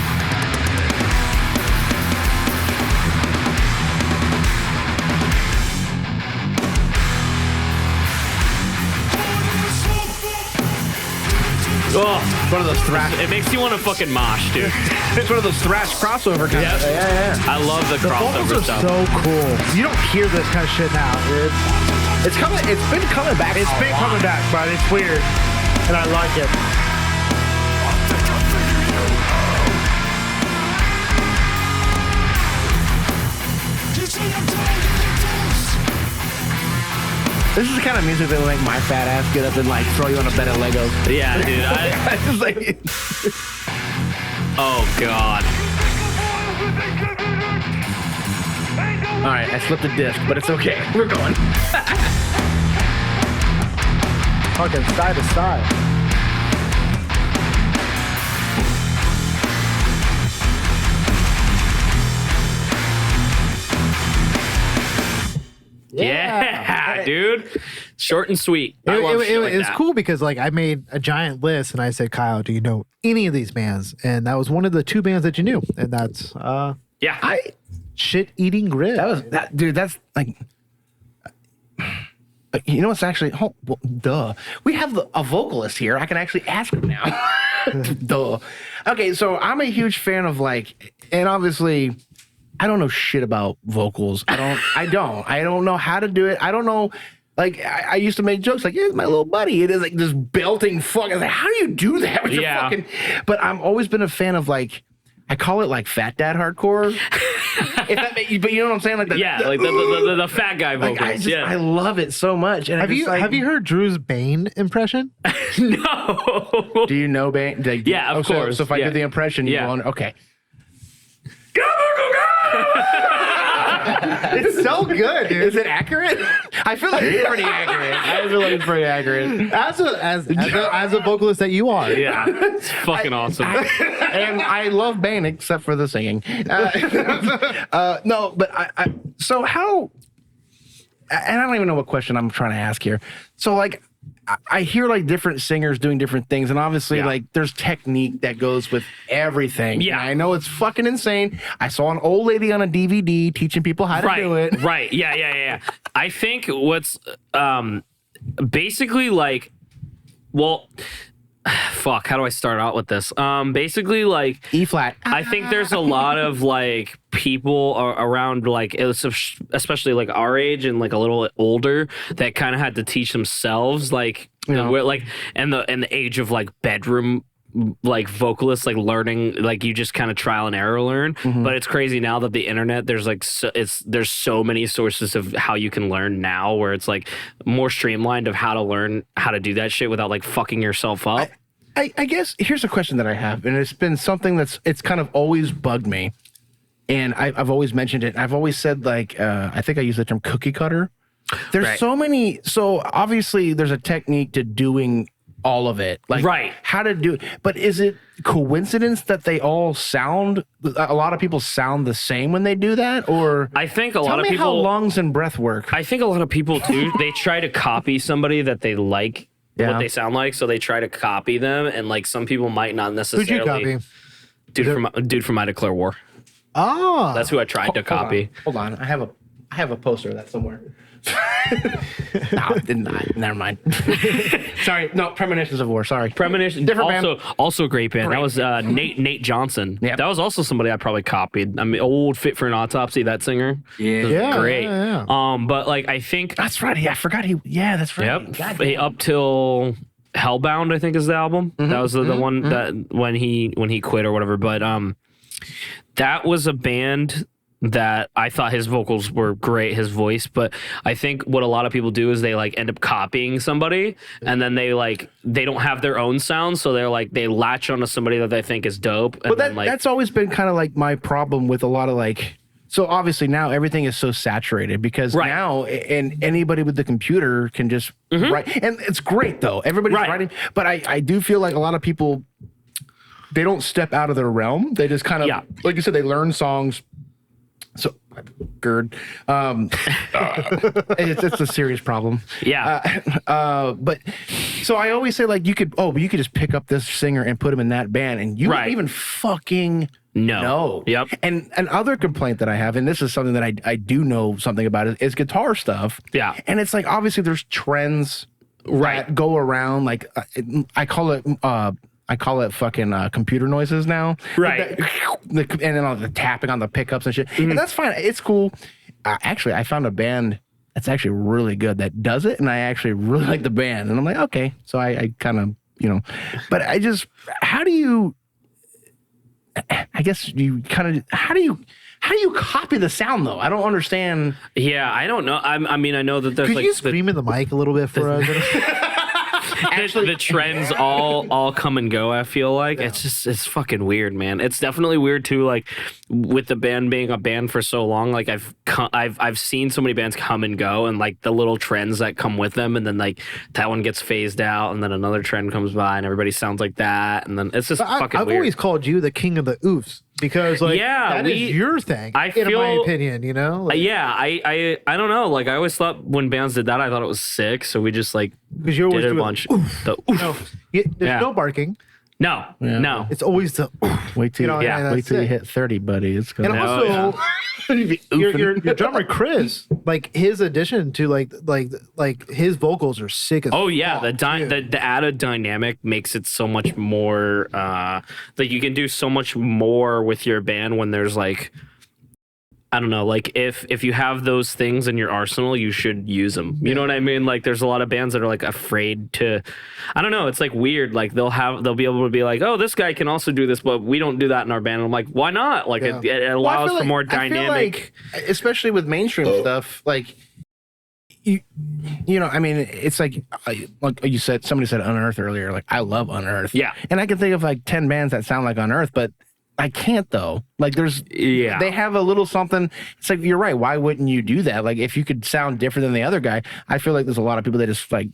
Oh, It's one of those thrash. it makes you want to fucking mosh, dude. It's one of those thrash crossover kind Yep. of. Yeah. I love the The vocals crossover are stuff. so cool. You don't hear this kind of shit now. It's coming. It's been coming back. It's been coming back, but it's weird, and I like it. This is the kind of music that will make my fat ass get up and like throw you on a bed of Legos. Yeah, dude. It's like, Oh God. all right, I slipped a disc, but it's okay. We're going. Fucking side to side. Yeah, dude. Short and sweet. I love shit like It's that. cool because like I made a giant list and I said, Kyle, do you know any of these bands? And that was one of the 2 bands that you knew, and that's Yeah. Shit Eating Grid. That was that, dude. That's like, you know what's actually? Oh, well, duh. We have a vocalist here. I can actually ask him now. Duh. Okay, so I'm a huge fan of like, and obviously, I don't know shit about vocals. I don't know how to do it. I don't know. Like I used to make jokes like, "Yeah, it's my little buddy." It is like this belting fuck. I was like, how do you do that with your Yeah. fucking? But I've always been a fan of like, I call it like fat dad hardcore. If that but you know what I'm saying? Like Like the fat guy vocals. Like yeah. I love it so much. And Have you heard Drew's Bane impression? No. Do you know Bane? Like, Yeah, of course. So if I Yeah. do the impression, you Yeah. won't. Okay. It's so good, dude. Is it accurate? I feel like it's pretty accurate. I feel like it's pretty accurate. As a vocalist that you are. Yeah. It's fucking awesome. And I love Bane except for the singing. No, but so how? And I don't even know what question I'm trying to ask here. So like, I hear like different singers doing different things, and obviously Yeah. like there's technique that goes with everything. Yeah. And I know it's fucking insane. I saw an old lady on a DVD teaching people how to do it. Right. Yeah. I think what's basically like, well, fuck, how do I start out with this? Basically like E flat. I think there's a lot of like people around like especially like our age and like a little older that kind of had to teach themselves like like and the age of like bedroom like vocalists like learning like you just kind of trial and error learn. But it's crazy now that the internet there's like there's so many sources of how you can learn now where it's like more streamlined of how to learn how to do that shit without like fucking yourself up. I guess here's a question that I have, and it's been something it's kind of always bugged me, and I've always mentioned it. I've always said like I think I use the term cookie cutter. There's Right. so many. So obviously there's a technique to doing all of it, like Right. how to do. But is it coincidence that they all sound? A lot of people sound the same when they do that, or I think a tell lot of me people how lungs and breath work. I think a lot of people do. They try to copy somebody that they like Yeah. what they sound like, so they try to copy them. And like some people might not Who'd necessarily. you copy? Dude from I Declare War. Oh. That's who I tried to copy. Hold on. I have a poster of that somewhere. No, didn't I? Never mind. Sorry. No, Premonitions of War. Sorry. Premonition. Different also a great band. Great That was Nate Johnson. Yep. That was also somebody I probably copied. I mean, old Fit for an Autopsy. That singer. Yeah, Great. yeah. But like I think. That's right. Yeah, I forgot he. Yeah, that's right. Yep. God damn. Up till Hellbound, I think is the album. That was the one that when he quit or whatever. But that was a band that I thought his vocals were great, his voice. But I think what a lot of people do is they like end up copying somebody, and then they don't have their own sound, so they latch onto somebody that they think is dope. And But then that's always been kind of like my problem with a lot of like. So obviously now everything is so saturated because Right. now and anybody with the computer can just write, and it's great though. Everybody's Right. writing, but I do feel like a lot of people they don't step out of their realm. They just kind of Yeah. like you said, they learn songs So, GERD. It's a serious problem. Yeah. But so I always say like you could just pick up this singer and put him in that band, and you don't even fucking know. Yep. And another complaint that I have, and this is something that I do know something about, is guitar stuff. Yeah. And it's like obviously there's trends that go around. Like I call it fucking computer noises now. Right. And then all the tapping on the pickups and shit. And that's fine. It's cool. Actually, I found a band that's actually really good that does it. And I actually really like the band. And I'm like, okay. So I kind of, but I just, how do you copy the sound though? I don't understand. Yeah, I don't know. I mean, I know that there's Could like you scream in the mic a little bit for us? the trends all come and go. I feel like it's fucking weird, man. It's definitely weird too. Like with the band being a band for so long, like I've seen so many bands come and go, and like the little trends that come with them, and then like that one gets phased out, and then another trend comes by, and everybody sounds like that, and then it's just fucking I've weird. always called you the king of the oofs because like that is your thing. I in feel, my opinion, Like, I don't know. Like I always thought when bands did that, I thought it was sick. So we just like because you're always did a doing bunch. Oof. The oof. No, there's no barking. No. It's always the oof. Wait till wait till you hit 30, buddy. It's gonna. And also, your drummer Chris, like his addition to like his vocals are sick as Oh yeah, fuck, the added dynamic makes it so much more. Like you can do so much more with your band when there's like, I don't know, like if you have those things in your arsenal, you should use them. You know what I mean? Like there's a lot of bands that are like afraid to, I don't know. It's like weird. Like they'll be able to be like, oh, this guy can also do this, but we don't do that in our band. And I'm like, why not? Like it allows for more dynamic. I feel like, especially with mainstream stuff, like you know, I mean, it's like you said, somebody said Unearth earlier. Like I love Unearth. Yeah. And I can think of like 10 bands that sound like Unearth, but I can't though. Like they have a little something. It's like, you're right. Why wouldn't you do that? Like if you could sound different than the other guy, I feel like there's a lot of people that just like,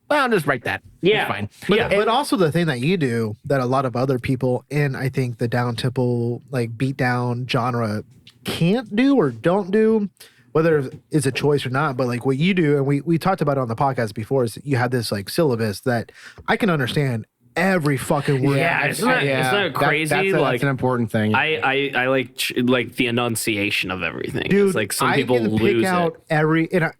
well, I'll just write that. Yeah. It's fine. But also the thing that you do that a lot of other people in, I think, the down tempo, like beat down genre can't do or don't do, whether it's a choice or not, but like what you do, and we talked about it on the podcast before, is you have this like syllabus that I can understand every fucking word. Yeah, isn't that crazy? That's an important thing. I like the enunciation of everything. Dude, it's like some I people can lose pick out it. And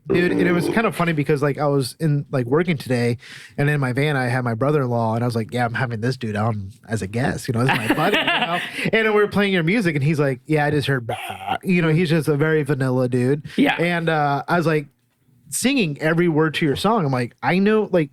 it was kind of funny because like I was in like working today, and in my van I had my brother-in-law, and I was like, yeah, I'm having this dude on as a guest, this is my buddy, and then we were playing your music, and he's like, yeah, I just heard, he's just a very vanilla dude. Yeah. And I was like singing every word to your song. I'm like, I know, like.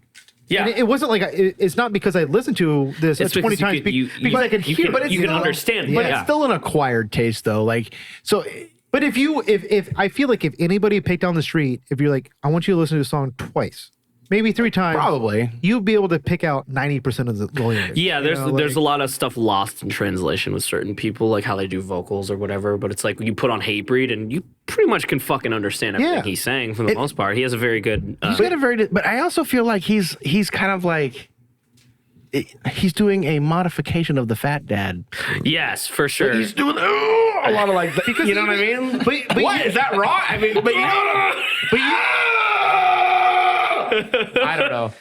Yeah, and it wasn't like it's not because I listened to this 20 times because I could hear, but you can understand it. But it's still an acquired taste, though. Like so. But if I feel like if anybody picked down the street, if you're like, I want you to listen to a song twice, maybe 3 times, probably you'd be able to pick out 90% of the lyrics. Yeah, there's a lot of stuff lost in translation with certain people, like how they do vocals or whatever. But it's like you put on Hatebreed, and you pretty much can fucking understand everything he's saying for the most part. He has a very good. He's got a very, but I also feel like he's kind of like. He's doing a modification of the Fat Dad. Yes, for sure. He's doing a lot of like, because you know what I mean. But what is that wrong? I mean, I don't know.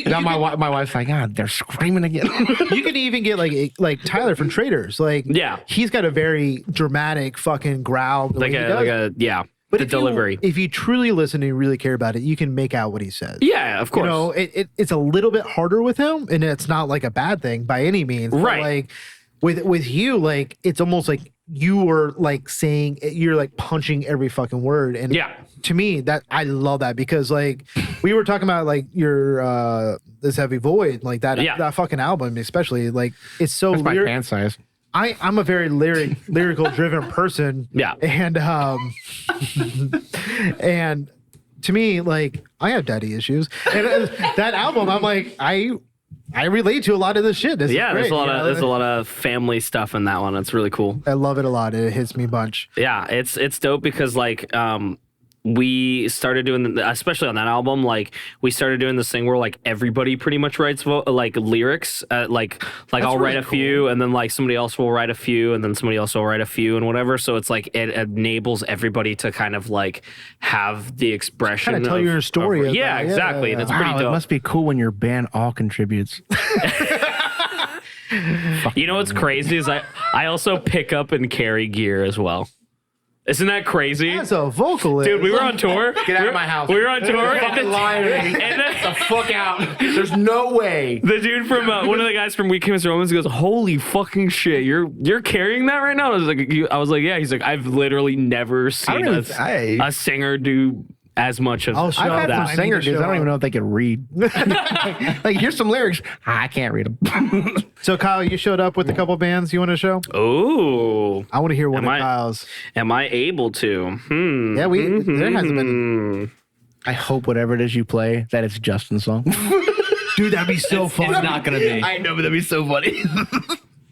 Now my wife's like, God, they're screaming again. You could even get like Tyler from Traders. Like, he's got a very dramatic fucking growl. But the delivery. If you truly listen and you really care about it, you can make out what he says. Yeah, of course. It's a little bit harder with him, and it's not like a bad thing by any means. Right. But like with you, like it's almost like you were like saying, you're like punching every fucking word. And to me, that I love that, because like we were talking about like your This Heavy Void, like that fucking album, especially, like it's so That's my pant size. I'm a very lyrical driven person. Yeah. And and to me, like I have daddy issues. And that album, I'm like, I relate to a lot of this shit. This is great, there's a lot of family stuff in that one. It's really cool. I love it a lot. It hits me a bunch. Yeah, it's dope because like we started doing, especially on that album, like we started doing this thing where like everybody pretty much writes like lyrics. Like I'll write a few, and then like somebody else will write a few, and then somebody else will write a few, and whatever. So it's like it enables everybody to kind of like have the expression. Kind of tell your story. Yeah, exactly. And it's pretty Wow, dope. it must be cool when your band all contributes. You know what's crazy is I also pick up and carry gear as well. Isn't that crazy? As a vocalist, Dude, we were on tour. Get out of my house. We were on tour. Fucking lying to me. And then, Get the fuck out. There's no way. the dude from one of the guys from We Came as Romans goes, "Holy fucking shit! You're carrying that right now?" I was like, "Yeah." He's like, "I've literally never seen a singer do as much of I'll show I've had that." some singers, dudes. I don't even know if they can read. Like, here's some lyrics. I can't read them. So Kyle, you showed up with a couple bands you want to show? Oh, I want to hear one Am of I- Kyle's. am I able to? Yeah, there hasn't been. I hope whatever it is you play, that it's Justin's song. Dude, that'd be so It's fun. not gonna be. I know, but that'd be so funny.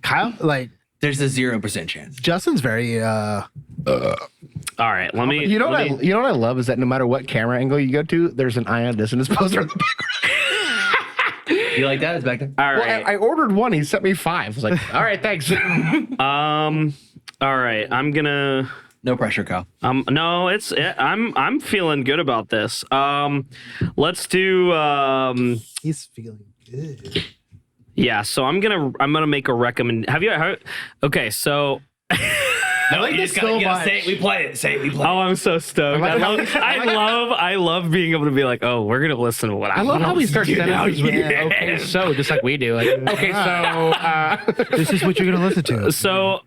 Kyle, like There's a 0% chance. Justin's very All right, let me. You know let what me- you know what I love is that no matter what camera angle you go to, there's an ion dissonance poster in the background. You like that? It's back there. All Well, right. I ordered one. He sent me 5. I was like, all right, thanks. All right. I'm gonna. No pressure, Kyle. No, I'm feeling good about this. Let's do. he's feeling good. Yeah. So I'm gonna make a recommend. Have you heard? Okay. So. No, you just gotta say it. We play it. Say it. We play Oh, I'm so stoked. I love being able to be like, oh, we're gonna listen to what I love how we start sentences with Yeah. okay, so just like we do. Like, okay, so This is what you're gonna listen to. So,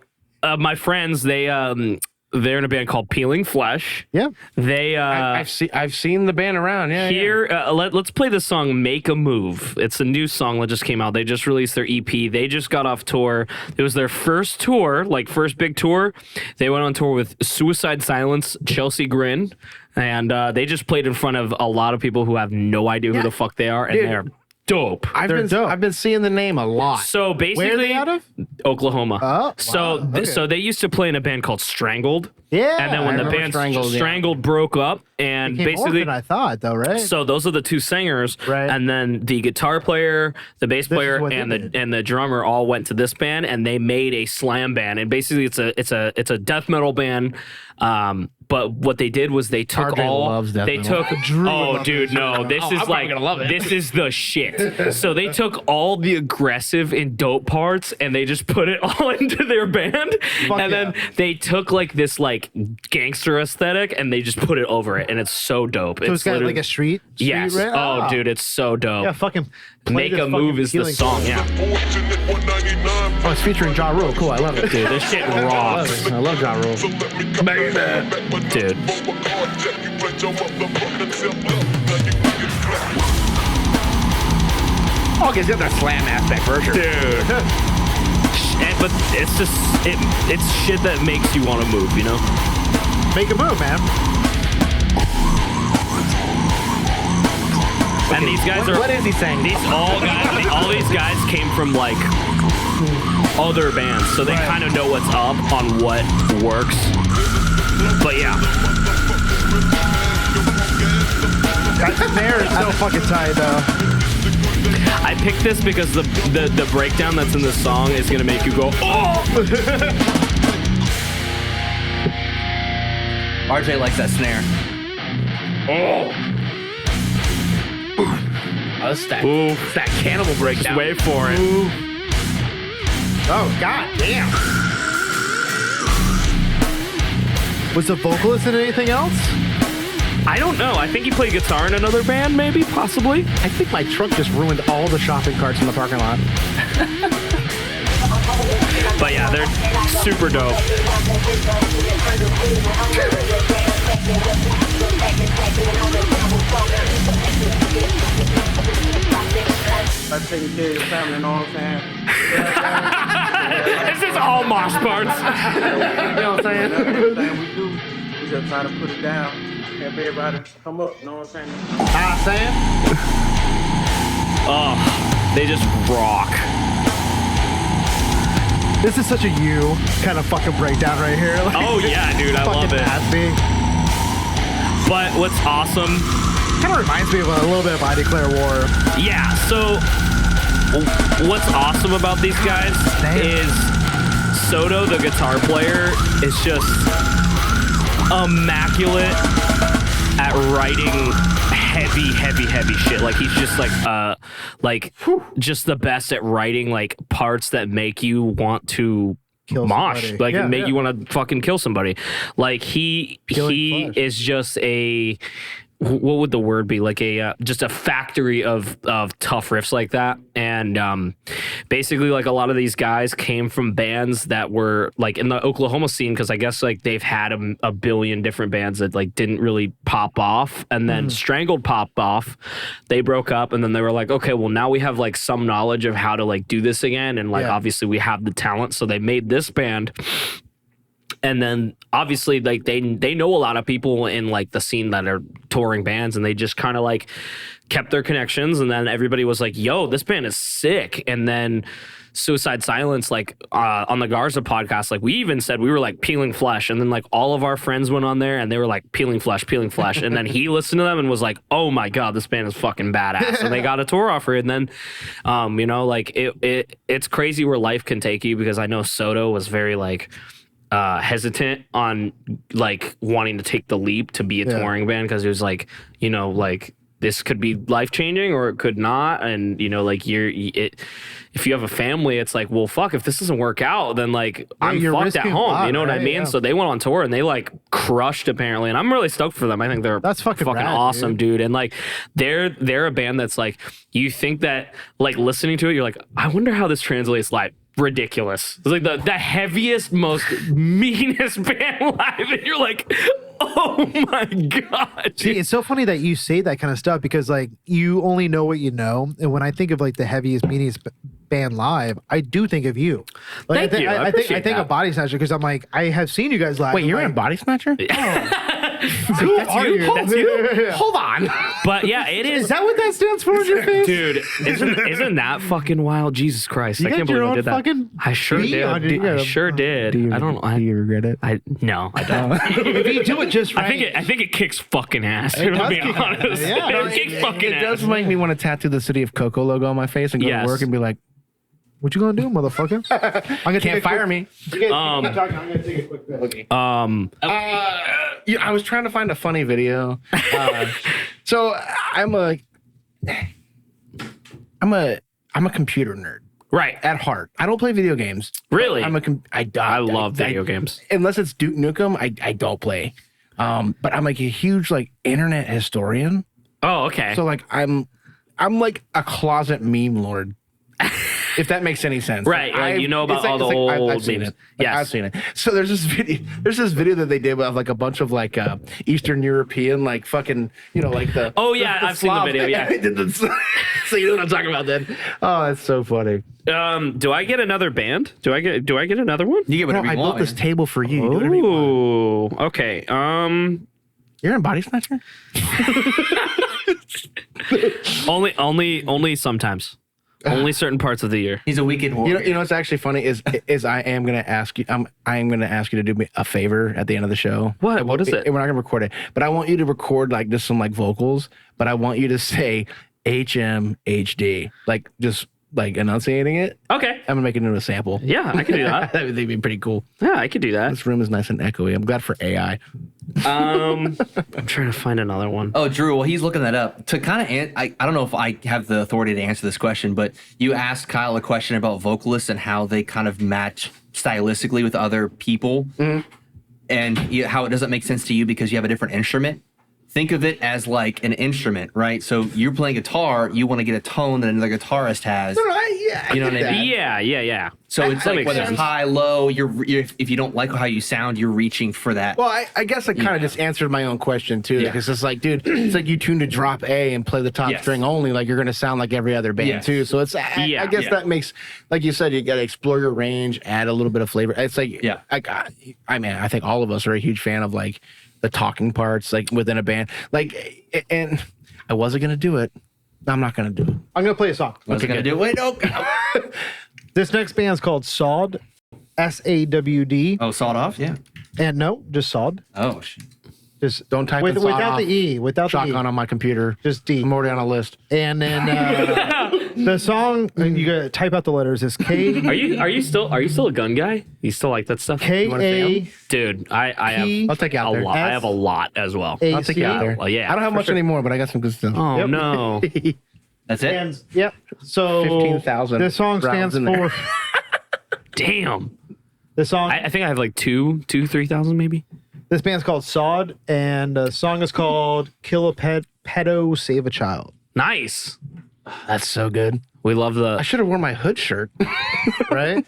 my friends, they're in a band called Peeling Flesh. Yeah. They I've seen the band around. Yeah, here let's play the song "Make a Move." It's a new song that just came out. They just released their EP. They just got off tour. It was their first tour, like first big tour. They went on tour with Suicide Silence, Chelsea Grin, and they just played in front of a lot of people who have no idea who the fuck they are, and Dude. they're dope. I've been seeing the name a lot. So basically, Where are they out of? Oklahoma. Oh, so wow. Okay. so they used to play in a band called Strangled. Yeah. And then when I the remember band Strangled, yeah. broke up, and Became basically, orphan, I thought though, right? so those are the two singers, Right. and then the guitar player, the bass This is player, what they and did. the drummer all went to this band, and they made a slam band. And basically, it's a death metal band. But what they did was they took RJ all loves death they metal. took. Drew Oh, loves dude, no, this is I'm like gonna love it. this is the shit. So they took all the aggressive and dope parts, and they just put it all into their band, and then they took like this like gangster aesthetic, and they just put it over it, and it's so dope. So it's got literally- like a street. Yes. Right? Oh, Ah. dude, it's so dope. Yeah, fucking play Make this a Move fucking is the Peeling song. Flesh. Yeah, Fortunate 199. Oh, it's featuring Ja Rule. Cool, I love it. dude, this shit I love rocks. it. I love Ja Rule. So let me come back, Dude. Oh, because you have that slam aspect for sure. Dude. But it's just it's shit that makes you want to move, you know? Make a move, man. And these guys are What is he saying? all these guys came from like other bands, so they kind of know what's up on what works. But yeah, That snare is so fucking tight though. I picked this because the breakdown that's in the song is gonna make you go, oh! RJ likes that snare. Oh, That's that, ooh, that cannibal just breakdown. wait for it. Oh god damn. Was the vocalist in anything else? I don't know. I think he played guitar in another band, maybe, possibly. I think my truck just ruined all the shopping carts in the parking lot. But yeah, they're super dope. By taking care of your family, you know what I'm saying? This is all mosh parts. You know what I'm saying? Everything we do, we just try to put it down. Have everybody come up, you know what I'm saying? Oh, they just rock. This is such a you kind of fucking breakdown right here. Like, Oh yeah, dude, I love fucking it. ass beat. But what's awesome, Kind of reminds me of a little bit of I Declare War. yeah. So what's awesome about these guys is Soto, the guitar player, is just immaculate at writing heavy shit. Like he's just just the best at writing like parts that make you want to mosh, somebody. like Yeah, make yeah. you want to fucking kill somebody. Like he flesh. is just a, what would the word be, like a just a factory of tough riffs like that. And basically like a lot of these guys came from bands that were like in the Oklahoma scene, because I guess like they've had a billion different bands that like didn't really pop off, and then Strangled popped off, they broke up, and then they were like, okay, well now we have like some knowledge of how to like do this again, and like obviously we have the talent, so they made this band. And then obviously like they know a lot of people in like the scene that are touring bands, and they just kind of like kept their connections, and then everybody was like, yo, this band is sick. And then Suicide Silence, like on the Garza podcast, like we even said we were like peeling flesh, and then like all of our friends went on there and they were like peeling flesh, and then he listened to them and was like, oh my god, this band is fucking badass. And they got a tour offer, and then you know, like it's crazy where life can take you, because I know Soto was very like hesitant on like wanting to take the leap to be a touring band, because it was like, you know, like this could be life changing or it could not, and you know, like if you have a family, it's like, well, fuck, if this doesn't work out, then like I'm fucked at home. You know what I mean? Yeah. So they went on tour and they like crushed apparently, and I'm really stoked for them. I think that's fucking rad, awesome, dude. And like they're a band that's like, you think that like listening to it, you're like, I wonder how this translates live. Ridiculous. It's like the heaviest, most meanest band live, and you're like, oh my god. See, it's so funny that you say that kind of stuff, because like you only know what you know, and when I think of like the heaviest, meanest band live, I do think of you. Like, Thank you. I think of Bodysnatcher, because I'm like, I have seen you guys live. Wait, you're like, in Bodysnatcher? Who are you? That's you. Hold on. But yeah, it is. Is that what that stands for in your face? Dude, isn't that fucking wild? Jesus Christ. You I can't got your believe I own did that. fucking I sure B on did. your- I sure did. Do you regret it? No, I don't. If you do it just right, I think it kicks fucking ass. To does be kick honest. ass. Yeah. It kicks fucking It ass. does make me want to tattoo the City of Coco logo on my face and go Yes. to work and be like, what you gonna do, motherfucker? I'm gonna can't fire me. I'm gonna take a quick pic. Yeah, I was trying to find a funny video. So I'm a computer nerd Right. at heart. I don't play video games. Really? I love video games. Unless it's Duke Nukem, I don't play. But I'm like a huge like internet historian. Oh, okay. So like I'm like a closet meme lord. If that makes any sense. Right, like, you know about it's all the I've old seen memes. it. Like, Yes. I've seen it. So there's this video that they did of like a bunch of like Eastern European like fucking, you know, like the Oh, yeah, I've seen the Slav- video, yeah. They did so you know what I'm talking about then. Oh, that's so funny. Do I get another band? Do I get another one? You get No, whatever I you built want. this man. table for you. You do whatever you want. Ooh. Okay. You're in Bodysnatcher? Only sometimes. Only certain parts of the year. He's a wicked You warrior. know what's actually funny is I am gonna ask you to do me a favor at the end of the show. What is it? We're not gonna record it, but I want you to record like just some like vocals, but I want you to say HMHD, like just like enunciating it. Okay. I'm gonna make it into a sample. Yeah, I can do that. That would be pretty cool. Yeah, I could do that. This room is nice and echoey. I'm glad for AI. I'm trying to find another one. Oh, Drew, well, he's looking that up. To kind of, I don't know if I have the authority to answer this question, but you asked Kyle a question about vocalists and how they kind of match stylistically with other people, and how it doesn't make sense to you because you have a different instrument. Think of it as like an instrument, right? So you're playing guitar, you want to get a tone that another guitarist has. You know what I mean? Yeah. So it's That like makes whether sense. it's high, low, if you don't like how you sound, you're reaching for that. Well, I guess I kind of just answered my own question too, Yeah. because it's like, dude, it's like you tune to drop A and play the top Yes. string only, like you're gonna sound like every other band Yes. too. So it's, I guess that makes, like you said, you got to explore your range, add a little bit of flavor. It's like, Yeah. I mean, I think all of us are a huge fan of like the talking parts, like within a band, like, and I wasn't gonna do it. I'm not gonna do it. I'm gonna play a song. What's it gonna do? Wait, no. This next band's called Sawed, SAWD, Oh, sawed off? Yeah. and no, just Sawed. Oh, shit. Just Don't type in without sawed the off E. Without the E. shotgun on my computer. Just D. I'm already on a list. And then the song, and you gotta type out the letters. Is K Are you still a gun guy? You still like that stuff? K wanna say A 'em? Dude, I P- have I'll take you out a there. lot. I S- have a lot as well. A I'll take you out there. Well, yeah, I don't have for much sure. anymore, but I got some good stuff. Oh Yep. no. That's it. And, yep. So 15,000 this song rounds stands in there. for Damn. the song. I think I have like 3,000 maybe. This band's called Sod, and the song is called "Kill a Pedo, Save a Child." Nice. That's so good. We love I the. should have worn my hood shirt. Right?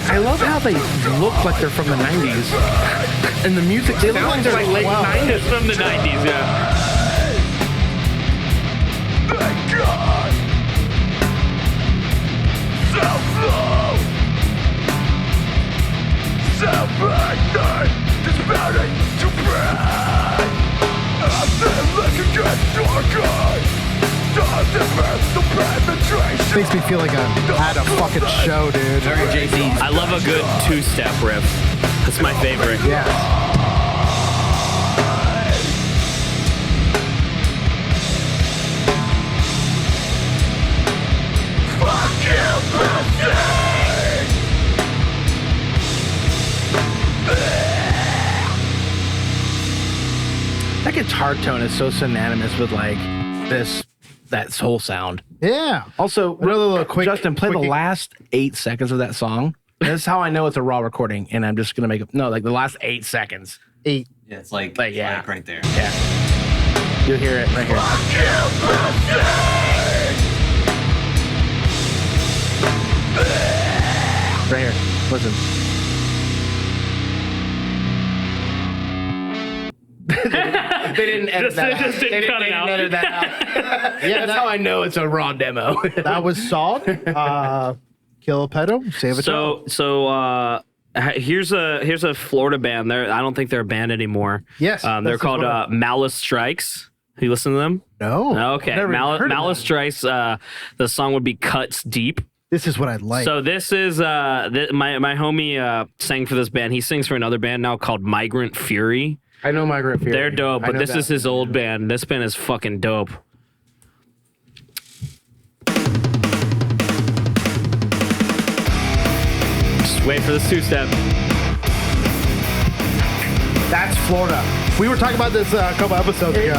I love how they look like they're from the 90s. And the music sounds like they're late 90s. It's from the 90s, yeah. Makes me feel like I'm at a fucking show, dude. Very Jay-Z. I love a good two-step riff. That's my favorite. Yeah. That guitar tone is so synonymous with like that whole sound. Yeah. Also, Another little quick, Justin, play the quickie. last 8 seconds of that song. That's how I know it's a raw recording, and I'm just gonna make it. No, like the last 8 seconds. 8. Yeah, it's like, yeah. like right there. Yeah, you'll hear it right here. Right here. Listen. They didn't edit that. Just didn't They cut it out. edit that out. Yeah, that's how I know it's a raw demo. That was Sod. Kill a Pedo, Save a Child. Here's a Florida band. I don't think they're a band anymore. Yes, they're this is called what I- Malice Strikes. You listen to them? No. Okay, Never heard of Malice that. Strikes. The song would be Cuts Deep. This is what I like. So this is my homie sang for this band. He sings for another band now called Migrant Fury. I know Migrant Fury. They're dope, I but know this that. is his old band. This band is fucking dope. Just wait for this two-step. That's Florida. We were talking about this a couple episodes ago.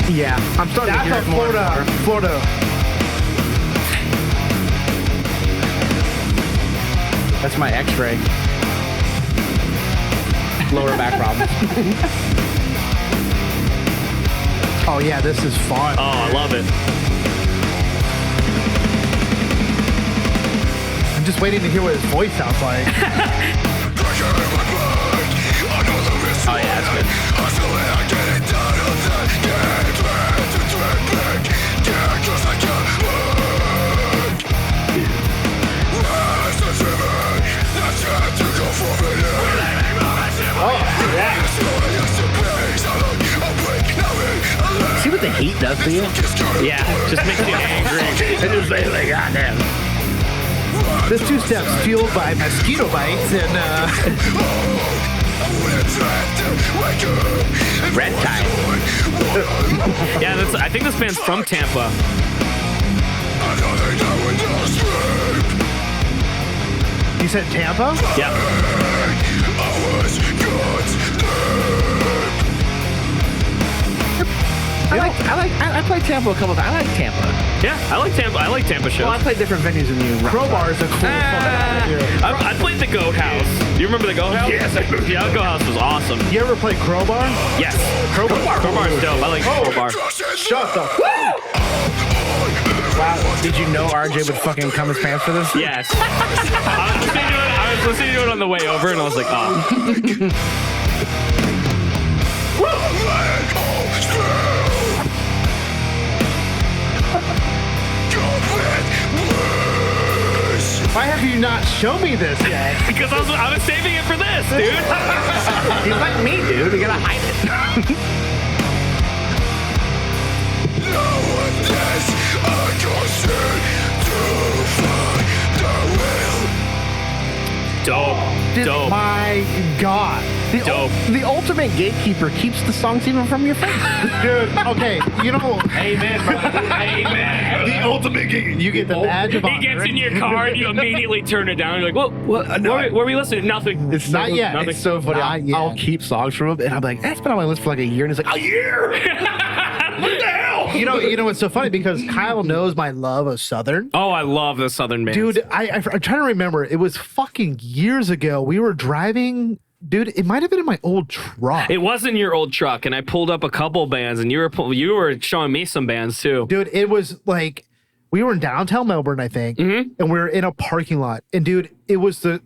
Yeah, I'm starting to That's hear a it more and more. Florida. That's my X-ray. Lower back problem. Oh yeah, this is fun. Oh, I love it. I'm just waiting to hear what his voice sounds like. Oh yeah, that's good. See what the heat does to you? Yeah, just makes you angry. It just makes like, goddamn. This two steps fueled by mosquito bites and Red tide. Yeah, I think this band's from Tampa. you said Tampa? Yeah. I played Tampa a couple times. I like Tampa. Yeah, I like Tampa. I like Tampa shows. Well, I played different venues than you. Crowbar is a cool I played the Goat House. Do you remember the Goat House? Yes, I do. Yeah, the Goat House was awesome. You ever play Crowbar? Yes. Crowbar is dope. I like Crowbar. Shut the Wow. Did you know RJ would fucking come his pants for this? Yes. I was listening to it on the way over, and I was like, oh. Why have you not shown me this yet? Because I was saving it for this, dude. He's like me, dude. You gotta hide it. No one less understood to find the will. Dope. Dope. My God. The ultimate gatekeeper keeps the songs even from your face. Dude, okay, you know, Amen, brother. Amen. The ultimate game. you get the badge of He honor. gets in your car and you immediately turn it down. You're like, what were we listening? Nothing. It's Not yet. Nothing. It's so funny. Not yet. I'll keep songs from him, and I'm like, that's been on my list for like a year, and he's like, a year. What the hell? You know, it's so funny because Kyle knows my love of Southern. Oh, I love the Southern bands. Dude, I'm trying to remember. It was fucking years ago. We were driving. Dude, it might have been in my old truck. It was in your old truck, and I pulled up a couple bands, and you were showing me some bands too. Dude, it was like we were in downtown Melbourne, I think, and we were in a parking lot. And dude, it was the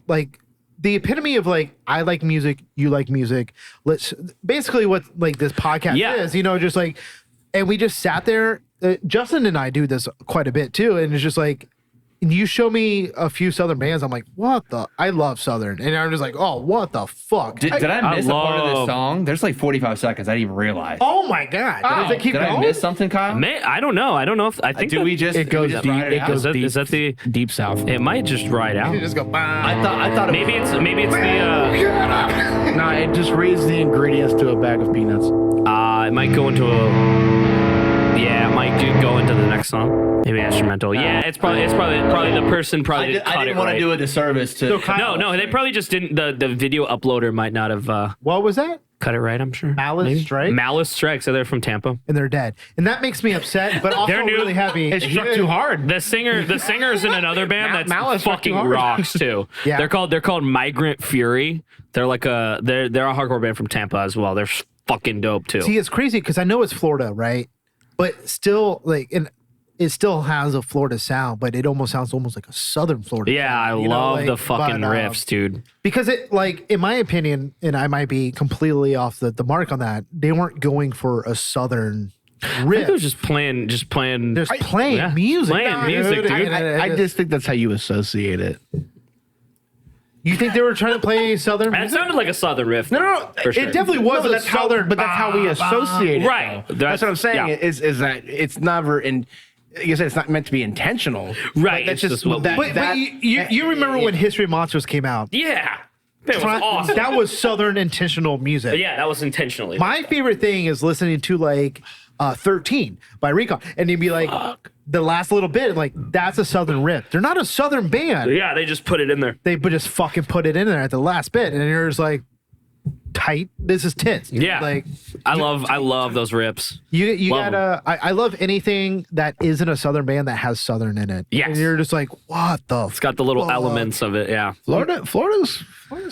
epitome of like, I like music, you like music. Let's basically what like this podcast Yeah. is, you know, just like, and we just sat there. Justin and I do this quite a bit too, and it's just like. And you show me a few Southern bands, I'm like, what the? I love Southern. And I'm just like, oh, what the fuck? Did I miss a part of love- this song? There's like 45 seconds. I didn't even realize. Oh my God. Does it keep Did going? I miss something, Kyle? I don't know. I don't know if I think Do we just It goes just deep. ride It out? goes Is that the? deep south. It might just ride out. You just go, bah. I thought it Maybe it's the. Nah, it just raises the ingredients to a bag of peanuts. It might go into a. Yeah, it might go into the next song. Maybe instrumental. Yeah, it's probably the person probably I cut didn't it want right. to do a disservice to. No, they probably just didn't. The video uploader might not have What was that? cut it right. I'm sure. Malice Maybe. Strike? Malice Strike. So they're from Tampa. And they're dead. And that makes me upset, but also They're new. really happy. It struck too hard. The singer's in another band that's Malice fucking fucking hard. rocks too. Yeah. They're called Migrant Fury. They're like they're a hardcore band from Tampa as well. They're fucking dope too. See, it's crazy because I know it's Florida, right? But still, like, and it still has a Florida sound, but it almost sounds almost like a Southern Florida Yeah, I sound, you know, love like, the fucking but, riffs, dude. Because it, like, in my opinion, and I might be completely off the mark on that, they weren't going for a Southern I riff. think it was just playing. There's playing yeah, music. playing music, dude. I just think that's how you associate it. You think they were trying to play Southern That music? sounded like a Southern riff. No, for sure. It definitely was but a that's how. Southern. But that's how we associate it. Right. though. That's what I'm saying. Yeah. Is that it's never in. Like I said, it's not meant to be intentional. Right, That's it's just just what we- But you remember when History of Monsters came out? Yeah, it was awesome. That was Southern intentional music. Yeah, that was intentionally. My favorite thing is listening to like 13 by Recon, and you'd be like the last little bit, like that's a Southern riff. They're not a Southern band. Yeah, they just put it in there. They just fucking put it in there at the last bit, and you're just like, tight. This is tits. Yeah, like I love those rips. you Love gotta. I love anything that isn't a Southern band that has Southern in it. Yes. and you're just like, what the? It's got the little elements of it. Yeah, Florida's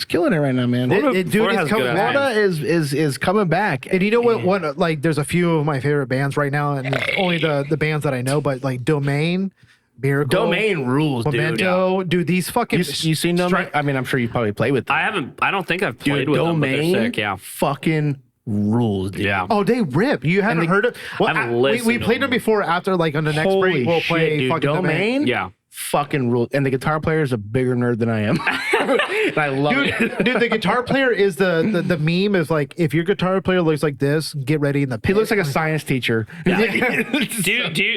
killing it right now, man. Dude, Florida it's has good coming ass back. Florida is coming back. And you know what? Like, there's a few of my favorite bands right now, and it's only the bands that I know. But like Domain, Miracle, Domain rules, dude. Memento, dude. These fucking You seen Domain? I mean, I'm sure you probably play with them. I haven't. I don't think I've Dude, played with them, but they're Domain sick. Yeah, fucking rules, dude. yeah. Oh, they rip. You haven't heard it? Well, I haven't we listened to played them. them before. After like on the next Holy break, we'll shit, play dude. fucking Domain. Yeah. Fucking rules. And the guitar player is a bigger nerd than I am. And I love it. Dude, the guitar player is the meme is like, if your guitar player looks like this, get ready in the He pit. looks like a science teacher.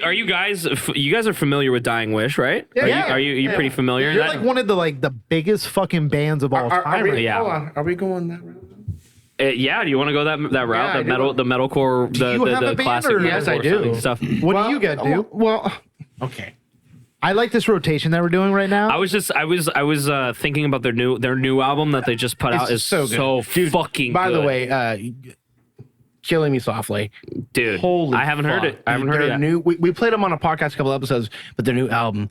Are you guys are familiar with Dying Wish, right? Yeah. Are you pretty familiar? You're That- like one of the biggest fucking bands of all time. we, Yeah. Hold on. Are we going that route? Yeah, do you want to go that route? I do. The metalcore, you have a the band, classic or- metalcore Yes, I do. sounding stuff. What do you got, dude? Well, okay. I like this rotation that we're doing right now. I was thinking about their new album that they just put out is so good. Dude, fucking by good. the way, Killing Me Softly. dude, Holy I haven't heard fuck. it. I haven't heard Their it yet. new. We played them on a podcast a couple episodes, but their new album.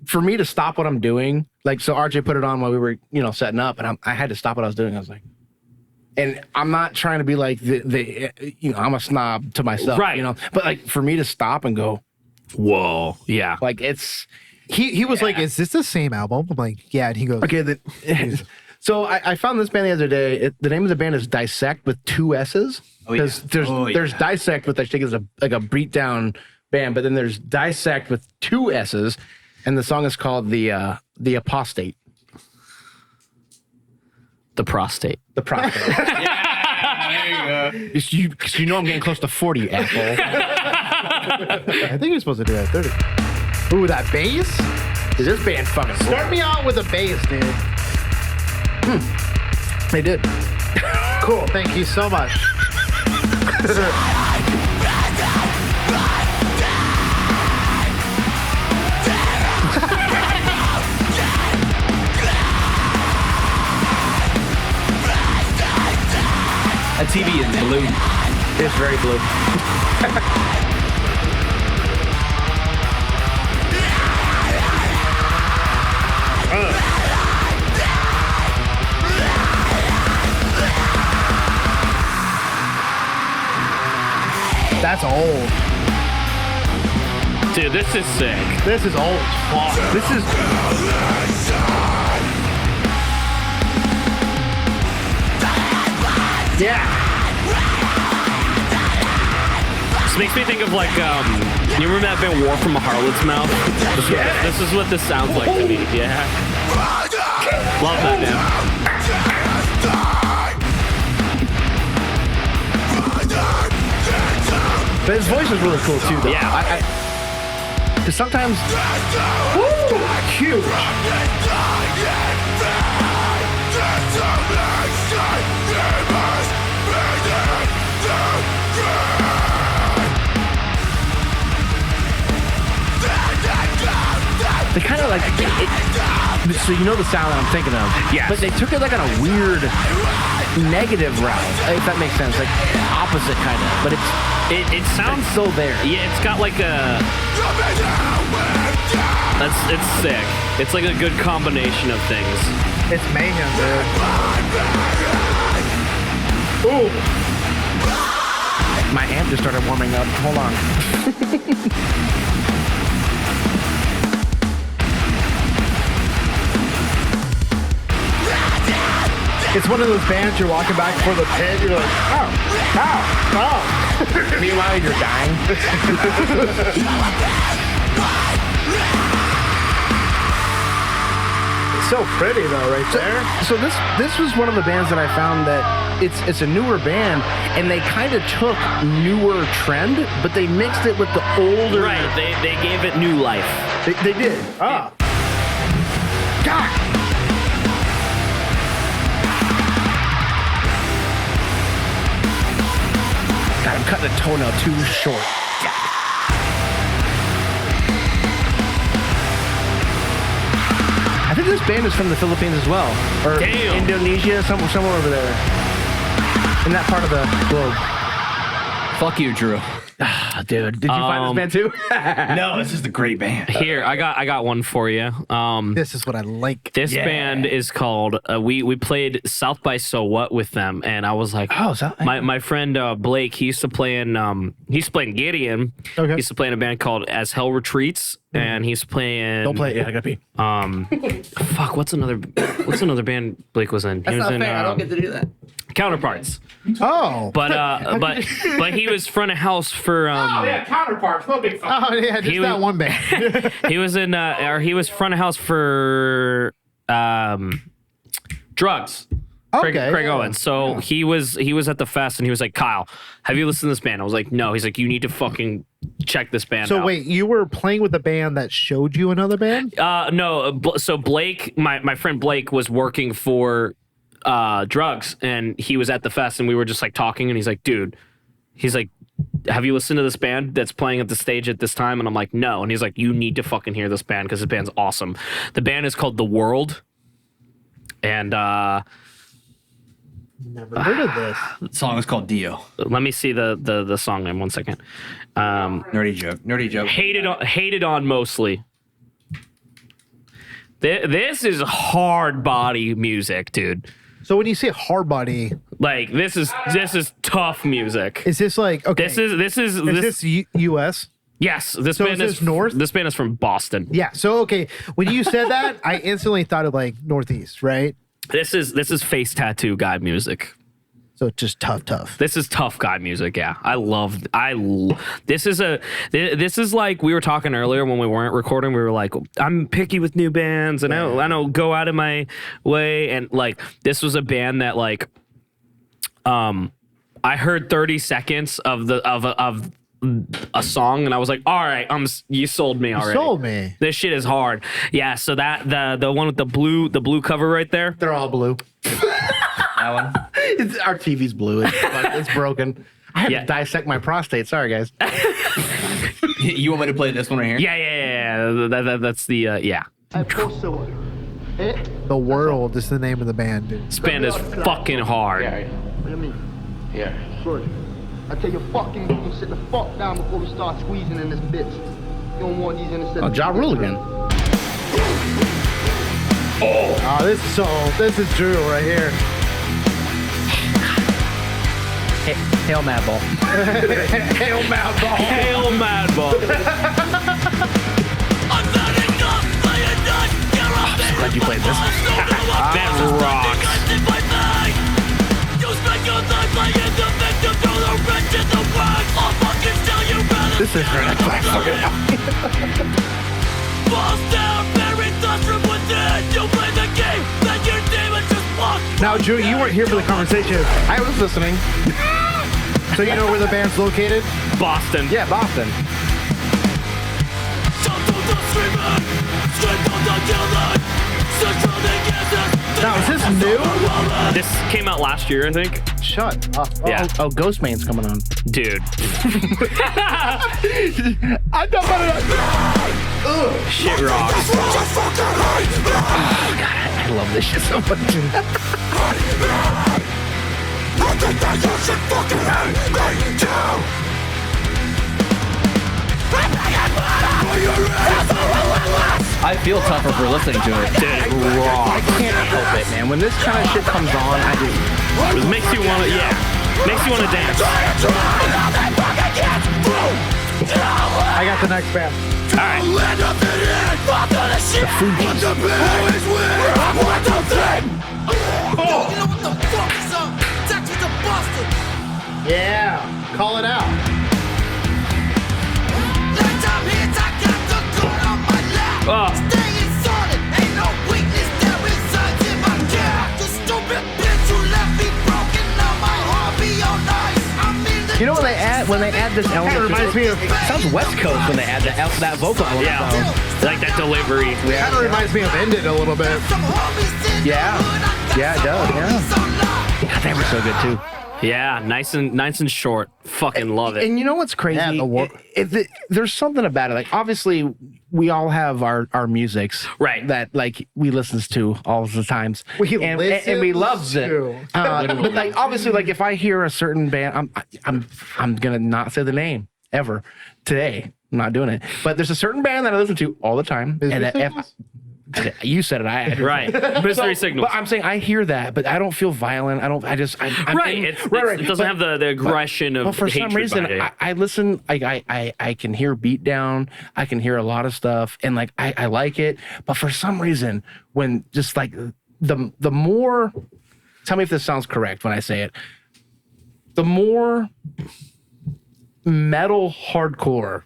For me to stop what I'm doing, like, so RJ put it on while we were, setting up, and I had to stop what I was doing. I was like, and I'm not trying to be like I'm a snob to myself, Right. But like for me to stop and go, Whoa, yeah. like it's he was like, is this the same album? I'm like, yeah. And he goes, okay. So I found this band the other day. The name of the band is Dissect with 2 S's. Because there's Dissect with, I think, is like a beat down band, but then there's Dissect with 2 S's. And the song is called the Apostate. The prostate. The prostate. Because you know I'm getting close to 40, asshole. I think you're supposed to do that at 30. Ooh, that bass? Is this band fucking cool? Start me out with a bass, dude. They did. Cool. Thank you so much. A TV is blue. It's very blue. That's old. Dude, this is sick. This is old as fuck. This is. Yeah. This makes me think of like, you remember that band War from a Harlot's Mouth? This is what this sounds like to me. Yeah. Love that band. But his voice is really cool too, though. Yeah. Because sometimes. Woo! Huge. They kind of like. So you know the sound I'm thinking of. Yes. But they took it like on a weird negative route, if that makes sense. Like opposite kind of. But It sounds it's still there. Yeah, it's got like a. It's sick. It's like a good combination of things. It's mayhem, dude. Ooh. My amp just started warming up. Hold on. It's one of those bands you're walking back before the pit. You're like, oh. Meanwhile, you're dying. It's so pretty though, right there. So this was one of the bands that I found that it's a newer band, and they kind of took newer trend, but they mixed it with the older. Right, they gave it new life. They did. Ah. God. God, I'm cutting a toenail too short. I think this band is from the Philippines as well, or Damn. Indonesia, somewhere over there, in that part of the globe. Fuck you, Drew. Dude, did you find this band too? No, this is the great band. Here, I got one for you. This is what I like. This band is called. We played South by So What with them, and I was like, Oh, so my friend Blake. He used to play in Gideon. Okay. He used to play in a band called As Hell Retreats, and he's playing. don't play it. Yeah, I gotta pee. Fuck. What's another band Blake was in? He was in to do that. Counterparts. Oh. But he was front of house for. Counterparts. No big fuck. Oh yeah, just He that was- one band. He was in or he was front of house for Drugs. Craig Okay. Owens. So he was at the fest and he was like, Kyle, have you listened to this band? I was like, no. He's like, you need to fucking check this band out. So wait, you were playing with a band that showed you another band? No. So Blake, my friend Blake was working for Drugs, and he was at the fest, and we were just like talking, and he's like, dude, he's like, have you listened to this band that's playing at the stage at this time? And I'm like, no. And he's like, you need to fucking hear this band because this band's awesome. The band is called The World, and Never heard of this. The song is called Dio. let me see the song name 1 second. Nerdy joke. Hated on mostly. This is hard body music, dude. So when you say hard body, Like this is tough music. is this like okay? This is U.S.? yes. This So band is this North? This band is from Boston. Yeah. So okay, when you said that, I instantly thought of like Northeast, right? This is face tattoo guy music. So it's just tough. This is tough guy music. Yeah, this is like we were talking earlier when we weren't recording. We were like, I'm picky with new bands, and I don't go out of my way. And like, this was a band that like, I heard 30 seconds of a song, and I was like, all right, you sold me already. You sold me. This shit is hard. Yeah. So that the one with the blue cover right there. They're all blue. That one. Our TV's blue. It's broken. I had to dissect my prostate. Sorry, guys. You want me to play this one right here? Yeah. That's the The World is the name of the band, dude. This band is fucking hard. Yeah. What do you mean? Yeah. Shorty, I tell you fucking you can sit the fuck down before we start squeezing in this bitch. You don't want these intercepts. Oh, Ja Rule again. Oh, this is Drew right here. Hail Madball. Hail Madball. Hail Madball. I'm so glad you played this. That rocks. This is her next fucking Now, Drew, you weren't here for the conversation. I was listening. So you know where the band's located? Boston. Yeah, Boston. Now, is this new? This came out last year, I think. Shut up. Yeah. Oh, Ghostman's coming on. Dude. I don't want to. Shit rocks. I love this shit so much. I feel tougher for listening to it. Dude, it rocks. I can't help it, man. When this kind of shit comes on, I just. It makes you want to, makes you want to dance. I got the next band. All right. Yeah. Call it out. Oh. You know when they add this element, Kinda reminds me of- sounds West Coast when they add that vocal element. Yeah. Like that delivery. Kind of reminds me of Ended a little bit. Yeah, it does. Yeah. God, they were so good too. Yeah, nice and short. Fucking love it. And you know what's crazy? Yeah, There's something about it. Like, obviously, we all have our musics, Right. That like we listens to all the times. And we loves it. to. But like, obviously, like if I hear a certain band, I'm gonna not say the name ever today. I'm not doing it. But there's a certain band that I listen to all the time, and that you said it. I Right. Mystery signals. But I'm saying I hear that, but I don't feel violent. I'm right. in- It But- doesn't have the aggression of but for hatred some reason, behind it. I listen. Like I can hear beat down. I can hear a lot of stuff, and like I like it. But for some reason, when just like the more, tell me if this sounds correct when I say it. The more metal hardcore,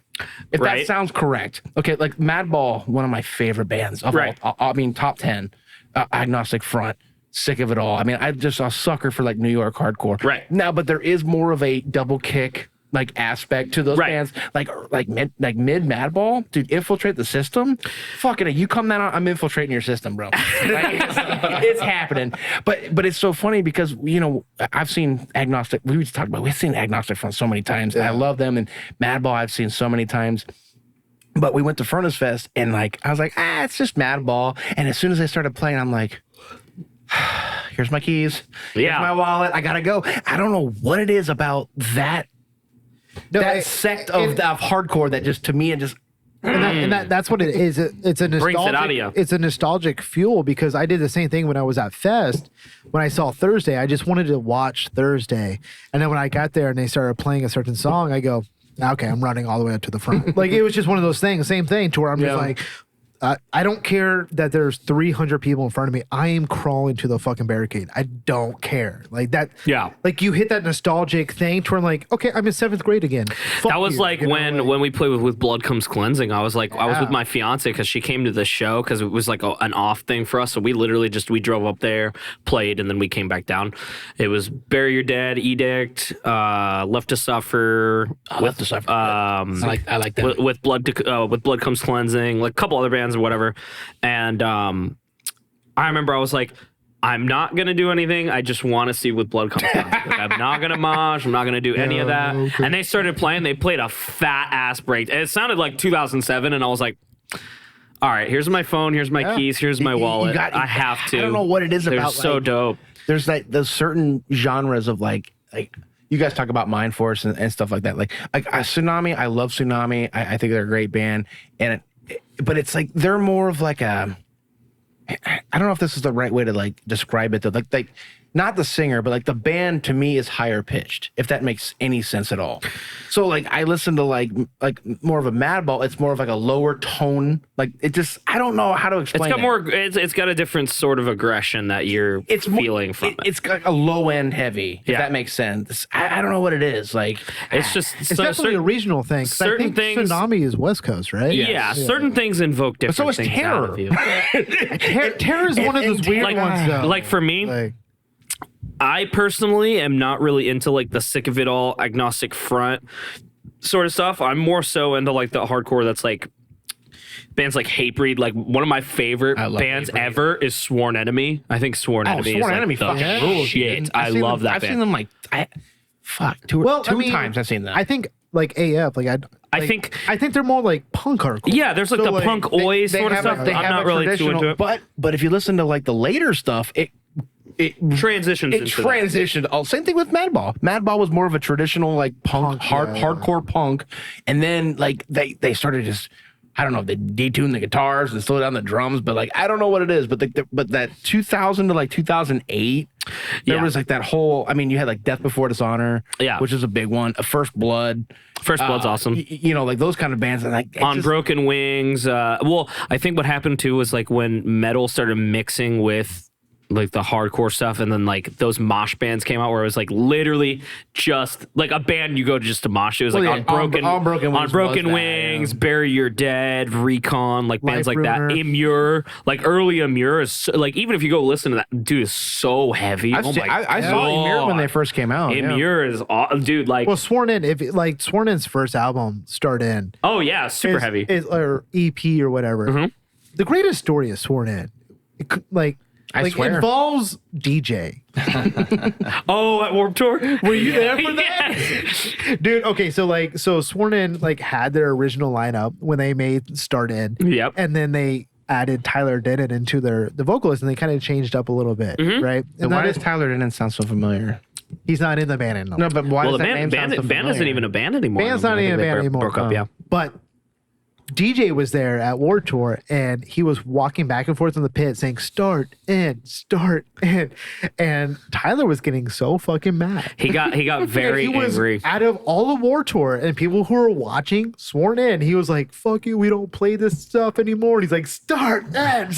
if Right. that sounds correct. Okay, like Madball, one of my favorite bands of Right. all. I mean, top 10. Agnostic Front. Sick of it all. I mean, I'm just a sucker for like New York hardcore. Right. Now, but there is more of a double kick like aspect to those Right. bands, like mid Madball, dude. Infiltrate the System. Fucking, you come that on, I'm infiltrating your system, bro. Like, it's happening. But it's so funny because I've seen Agnostic. We've seen Agnostic Front so many times. And I love them, and Madball I've seen so many times. But we went to Furnace Fest, and like I was like, it's just Madball. And as soon as they started playing, I'm like, here's my keys. Here's Yeah. my wallet. I gotta go. I don't know what it is about that sect of hardcore that just, to me, it just. That's what it is. It's a Brings it nostalgic. out of you. It's a nostalgic fuel because I did the same thing when I was at Fest. When I saw Thursday, I just wanted to watch Thursday, and then when I got there and they started playing a certain song, I go, okay, I'm running all the way up to the front. Like, it was just one of those things. Same thing to where I'm just like, I don't care that there's 300 people in front of me. I am crawling to the fucking barricade. I don't care. Like that. Yeah. Like you hit that nostalgic thing to where I'm like, okay, I'm in 7th grade again. Fuck That was you, like you know, when we played with Blood Comes Cleansing. I was like, I was with my fiance because she came to the show because it was like an off thing for us. So we literally we drove up there, played, and then we came back down. It was Bury Your Dead, Edict, Left to Suffer. Left to Suffer. I like that. With Blood Comes Cleansing, like a couple other bands or whatever. And I remember I was like, I'm not going to do anything. I just want to see what Blood Comes Cleansing. Like, I'm not going to mosh. I'm not going to do any of that. Okay. And they started playing. They played a fat ass break. And it sounded like 2007. And I was like, all right, here's my phone. Here's my keys. Here's my wallet. I have to. I don't know what it is They're about. so dope. There's like those certain genres of like you guys talk about Mind Force and stuff like that. Like Tsunami, I love Tsunami. I think they're a great band. But it's like they're more of like a. I don't know if this is the right way to like describe it. Though, like not the singer, but like the band to me is higher pitched. If that makes any sense at all. So like I listen to like more of a Madball. It's more of like a lower tone. Like it just I don't know how to explain. It's got more. It's got a different sort of aggression that you're feeling from it. It's got a low end heavy. If that makes sense. I don't know what it is. Like it's just it's definitely a regional thing. Certain things. Tsunami is West Coast, right? Yeah. Certain things invoke different. So is things Terror. out of you. Terror is one of those weird ones, though. Like for me. I personally am not really into like the sick of it all agnostic front sort of stuff. I'm more so into like the hardcore that's like bands like Hatebreed. Like one of my favorite bands ever is Sworn Enemy. I think Sworn Enemy is like the rules, shit. I love that band. I've seen them like two times I've seen them. I think like AF, like I think they're more like punk hardcore. Yeah, there's like the punk oi sort of stuff. I'm not really too into it. But if you listen to like the later stuff, it transitions. It transitioned. Oh, same thing with Madball. Madball was more of a traditional like punk hardcore punk, and then like they started just I don't know if they detuned the guitars and slow down the drums, but like I don't know what it is. But but that 2000 to like 2008, there was like that whole. I mean, you had like Death Before Dishonor, which is a big one. First Blood. First Blood's awesome. You know, like those kind of bands. And like On Broken Wings. Well, I think what happened too was like when metal started mixing with like the hardcore stuff, and then like those mosh bands came out where it was like literally just like a band you go to just to mosh. It was like on Broken Wings, Bury Your Dead, Recon, like bands like that. Immure, like early Immure is like even if you go listen to that, dude is so heavy. I saw Immure when they first came out. Immure is dude like Sworn In's first album, Start In. Oh yeah, super heavy. Or EP or whatever. Mm-hmm. The greatest story is Sworn In. I swear. It involves DJ. Oh, at Warped Tour? Were you there for that? Dude, okay, so Sworn In like had their original lineup when they made Start In. Yep. And then they added Tyler Denton into the vocalist, and they kind of changed up a little bit, right? And why does Tyler Denton sound so familiar? He's not in the band anymore. No, but why does the that name sound so familiar? band isn't even a band anymore. Band's not even a band anymore. Broke up, yeah. But DJ was there at Warped Tour, and he was walking back and forth in the pit saying Start In, and Tyler was getting so fucking mad. He got very angry. Out of all of Warped Tour and people who were watching Sworn In, he was like, "Fuck you, we don't play this stuff anymore." And he's like, "Start In."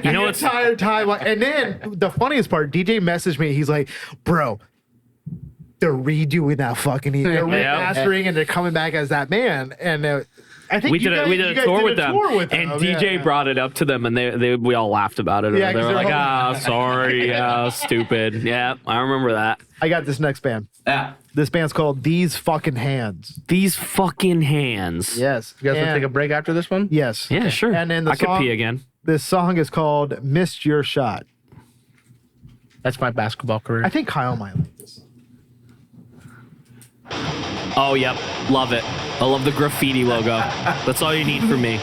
You know what's the entire time, and then the funniest part, DJ messaged me. He's like, "Bro, they're redoing that fucking. They're remastering and they're coming back as that man." And I think we did a tour with them, and DJ brought it up to them, and we all laughed about it. Yeah, they were like, sorry, stupid." Yeah, I remember that. I got this next band. Yeah. This band's called These Fucking Hands. These fucking hands. Yes. You guys want to take a break after this one? Yes. Yeah, sure. And then I could pee again. This song is called Missed Your Shot. That's my basketball career. I think Kyle might like this. Oh, yep. Love it. I love the graffiti logo. That's all you need for me.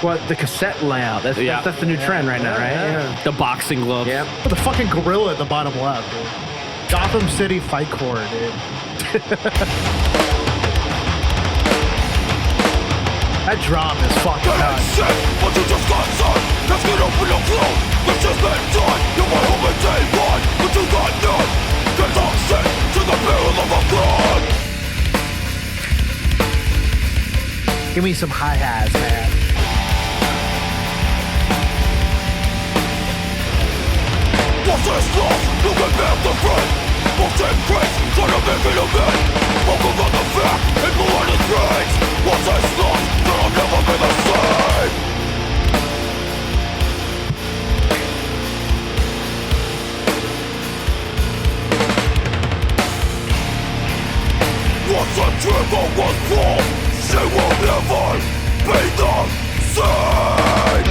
What, the cassette layout? That's the new trend right now, right? Yeah. The boxing gloves. Yep. But the fucking gorilla at the bottom left, dude. Gotham City Fight Core, dude. That drop is fucking nuts. But you just got signed. Let's get open your throat. This has been done. You were home in day one, but you got none. Get toxic to the barrel of a gun. Give me some hi-hats, man. Once it's lost, you can bear the friend. Motion grace, trying to make it a man. Focus on the fact, and go on its rage. Once it's lost, then I'll never be the same. Once the trigger was pulled, she will never be the same.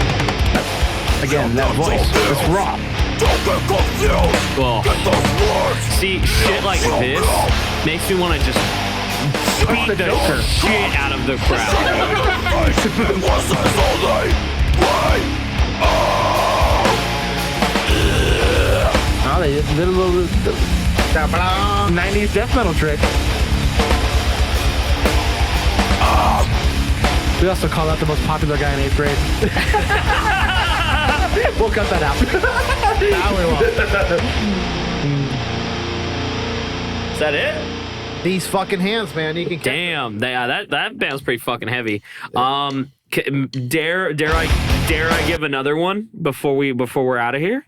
Again, that voice is raw. Don't get confused. Well, Get those words. see, shit like this makes me want to just beat the shit out of the crowd. It was his only way. Oh, they did a little 90s death metal trick. We also call out the most popular guy in 8th grade. We'll cut that out. Now we won't. Is that it? These fucking hands, man. You can. Damn, that band's pretty fucking heavy. Dare I give another one before we're out of here?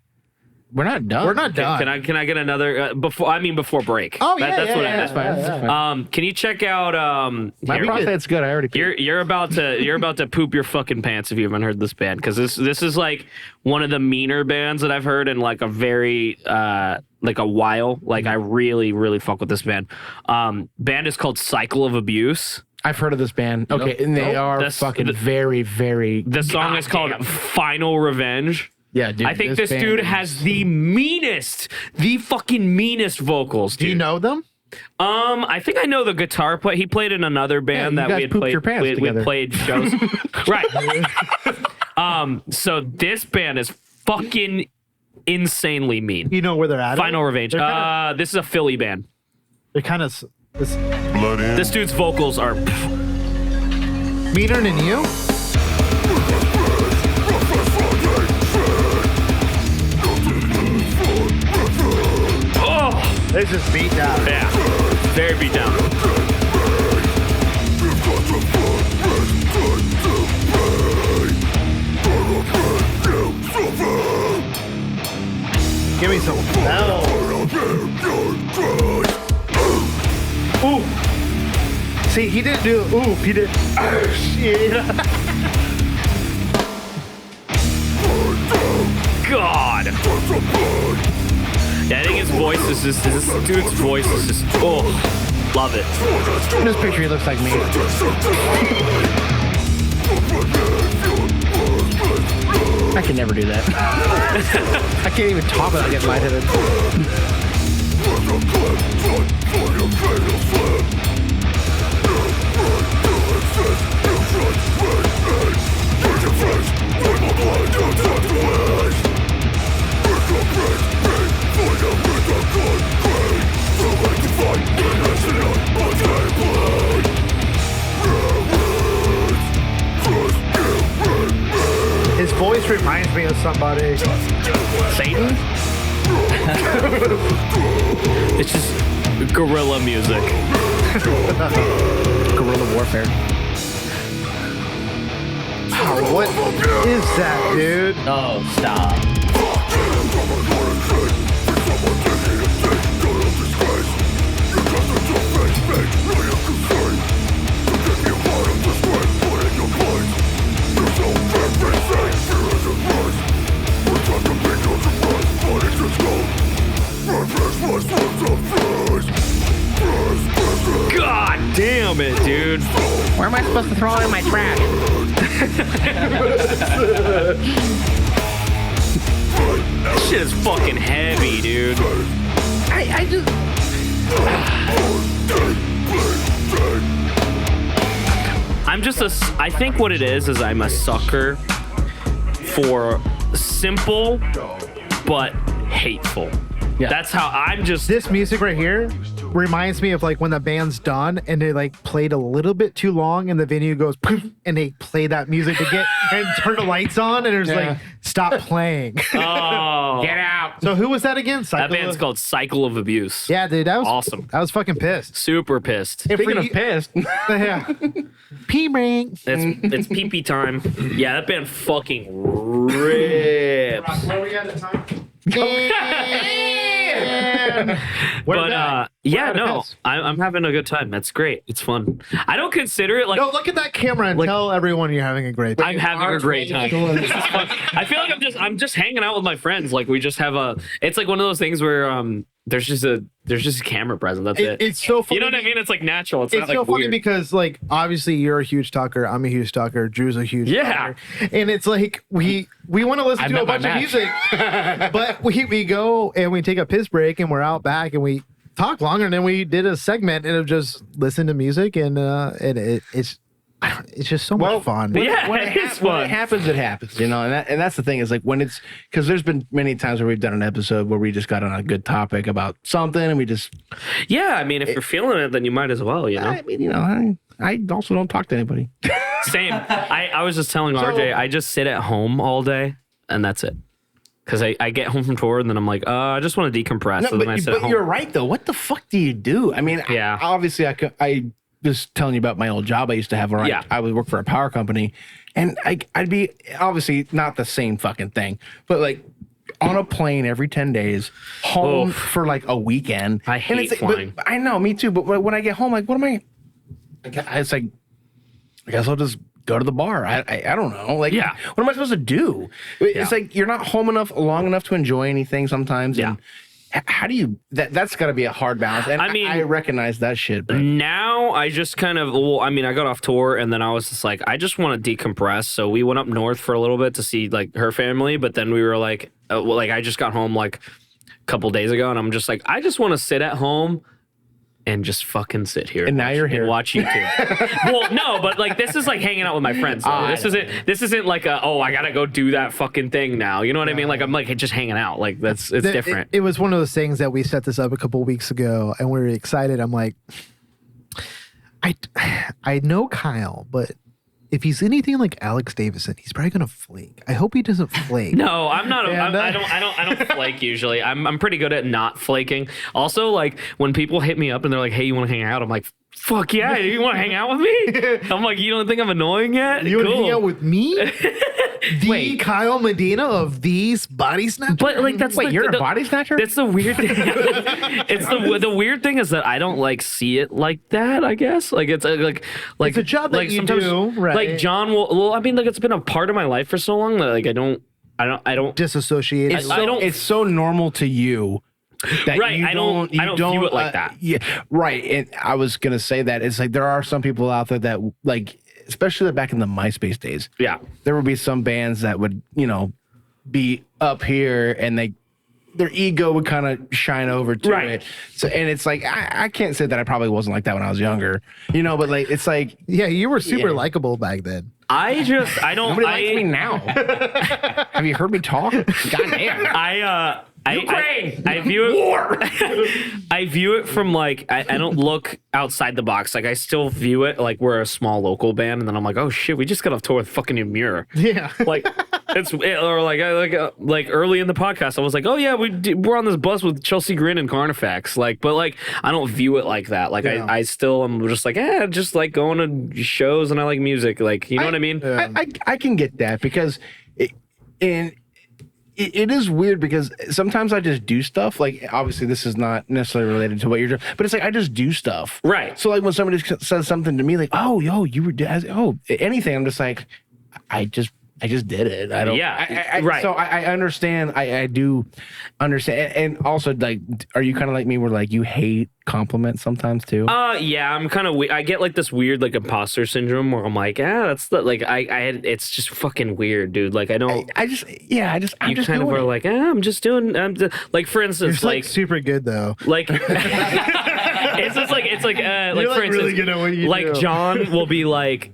We're not done. We're not done. Can I get another before break? Oh yeah, that's what I That's meant. fine. That's fine. Can you check out My prostate's good. I already. you're about to poop your fucking pants if you haven't heard this band, because this is like one of the meaner bands that I've heard in like a very like a while. Like I really fuck with this band. Band is called Cycle of Abuse. I've heard of this band. Okay, and they are fucking very. The song is called Final Revenge. Yeah, dude. I think this dude has the fucking meanest vocals. Dude. Do you know them? I think I know the guitar player. He played in another band you that guys we had pooped played. your pants We together. played shows. Right. So this band is fucking insanely mean. You know where they're at? Final Revenge. They're This is a Philly band. They're kind of This dude's vocals are. meaner than you. Oh, They just beat down. yeah, very beat down. Give me some metal. Ooh. See, he didn't do ooh. He did. God. Yeah, I think his voice is just. This dude's voice is just. Oh, love it. In this picture, he looks like me. I can never do that. I can't even talk without getting lightheaded. His voice reminds me of somebody. Satan? It's just guerrilla music. Guerrilla warfare. Oh, what is that, dude? Oh, stop. God damn it, dude. Where am I supposed to throw it in my trash? This shit is fucking heavy, dude. I just. I think what it is I'm a sucker for simple but hateful. Yeah. That's how I'm just. This music right here reminds me of like when the band's done and they like played a little bit too long and the venue goes poof, and they play that music to get and turn the lights on and it's like stop playing. Oh, Get out. So who was that again? that band's called Cycle of Abuse. Yeah, dude, that was Awesome. I was fucking pissed. Super pissed. Speaking of pissed, Yeah. Pee ring. It's pee-pee time. Yeah, that band fucking rips. Where are we at the time? But yeah, no, I'm having a good time. That's great. It's fun. I don't consider it like No, look at that camera and tell everyone you're having a great time. I'm having a great time. This is fun. I feel like I'm just hanging out with my friends. Like we just have it's like one of those things where there's just a camera present. That's it. It's so funny. You know what I mean? It's like natural. It's It's not like so funny weird. because, like, obviously you're a huge talker. I'm a huge talker. Drew's a huge talker. And it's like we want to listen to a bunch of music, but we go and we take a piss break and we're out back and we talk longer. And then we did a segment and of just listen to music and it's just so much fun. When it happens, it happens, you know, and that's the thing is like when it's because there's been many times where we've done an episode where we just got on a good topic about something and we just I mean, if you're feeling it, then you might as well, you know. I mean, you know, I also don't talk to anybody. Same. I was just telling RJ, I just sit at home all day and that's it. Because I get home from tour and then I'm like, I just want to decompress. So then I sit at home. You're right though. What the fuck do you do? I mean, obviously I just telling you about my old job I used to have where I would work for a power company and I'd be obviously not the same fucking thing, but like on a plane every 10 days, home for like a weekend. I hate flying. I know, me too. But when I get home, like, what am I? It's like, I guess I'll just go to the bar. I don't know. Like, what am I supposed to do? It's like you're not home long enough to enjoy anything sometimes. And how do you that's got to be a hard balance, and I mean I recognize that shit, but now I just kind of I got off tour and then I was just like I just want to decompress, so we went up north for a little bit to see like her family, but then we were like I just got home like a couple days ago and I'm just like I just want to sit at home and just fucking sit here and now you're here and watch YouTube. Well, no, but like this is like hanging out with my friends. This isn't like I gotta go do that fucking thing now. You know what I mean? Like I'm like just hanging out. Like it's different. It was one of those things that we set this up a couple of weeks ago and we were excited. I'm like, I know Kyle, but if he's anything like Alex Davison, he's probably gonna flake. I hope he doesn't flake. No, I'm not. I don't flake usually. I'm pretty good at not flaking. Also, like when people hit me up and they're like, "Hey, you want to hang out?" I'm like, "Fuck yeah, you want to hang out with me?" I'm like, "You don't think I'm annoying yet? You want to hang out with me?" Kyle Medina of these Body Snatchers. But like that's you're a body snatcher? That's the weird thing. It's the weird thing is that I don't like see it like that. I guess like it's like it's a job that like you do, right? Like John will. Well, I mean, like it's been a part of my life for so long that like I don't disassociate. It's so normal to you. That right, I don't view it like that. Yeah, right. And I was gonna say that it's like there are some people out there that like, especially back in the MySpace days. Yeah, there would be some bands that would be up here and their ego would kind of shine over to it. So and it's like I can't say that I probably wasn't like that when I was younger, but like it's like you were super likable back then. I don't. Nobody likes me now. Have you heard me talk? Goddamn. I view it war. I view it from like I don't look outside the box. Like I still view it like we're a small local band, and then I'm like, oh shit, we just got off tour with fucking Muir. Yeah, like like early in the podcast, I was like, oh yeah, we're on this bus with Chelsea Grin and Carnifex. But I don't view it like that. Like I still am just like just like going to shows and I like music. Like you know what I mean? I can get that because it is weird because sometimes I just do stuff. Like, obviously, this is not necessarily related to what you're doing, but it's like I just do stuff. Right. So, like, when somebody says something to me, like, "Oh, yo, you were anything," I'm just like, I just did it. I don't. Yeah. Right. So I understand. I do understand. And also, like, are you kind of like me, where like you hate compliments sometimes too? Yeah. I'm kind of. I get like this weird like imposter syndrome where I'm like, that's the like it's just fucking weird, dude. Like I don't. I'm just kind of are like, I'm just doing. Like for instance, it's like super good though. Like. It's just like for instance, really good at what you like do. John will be like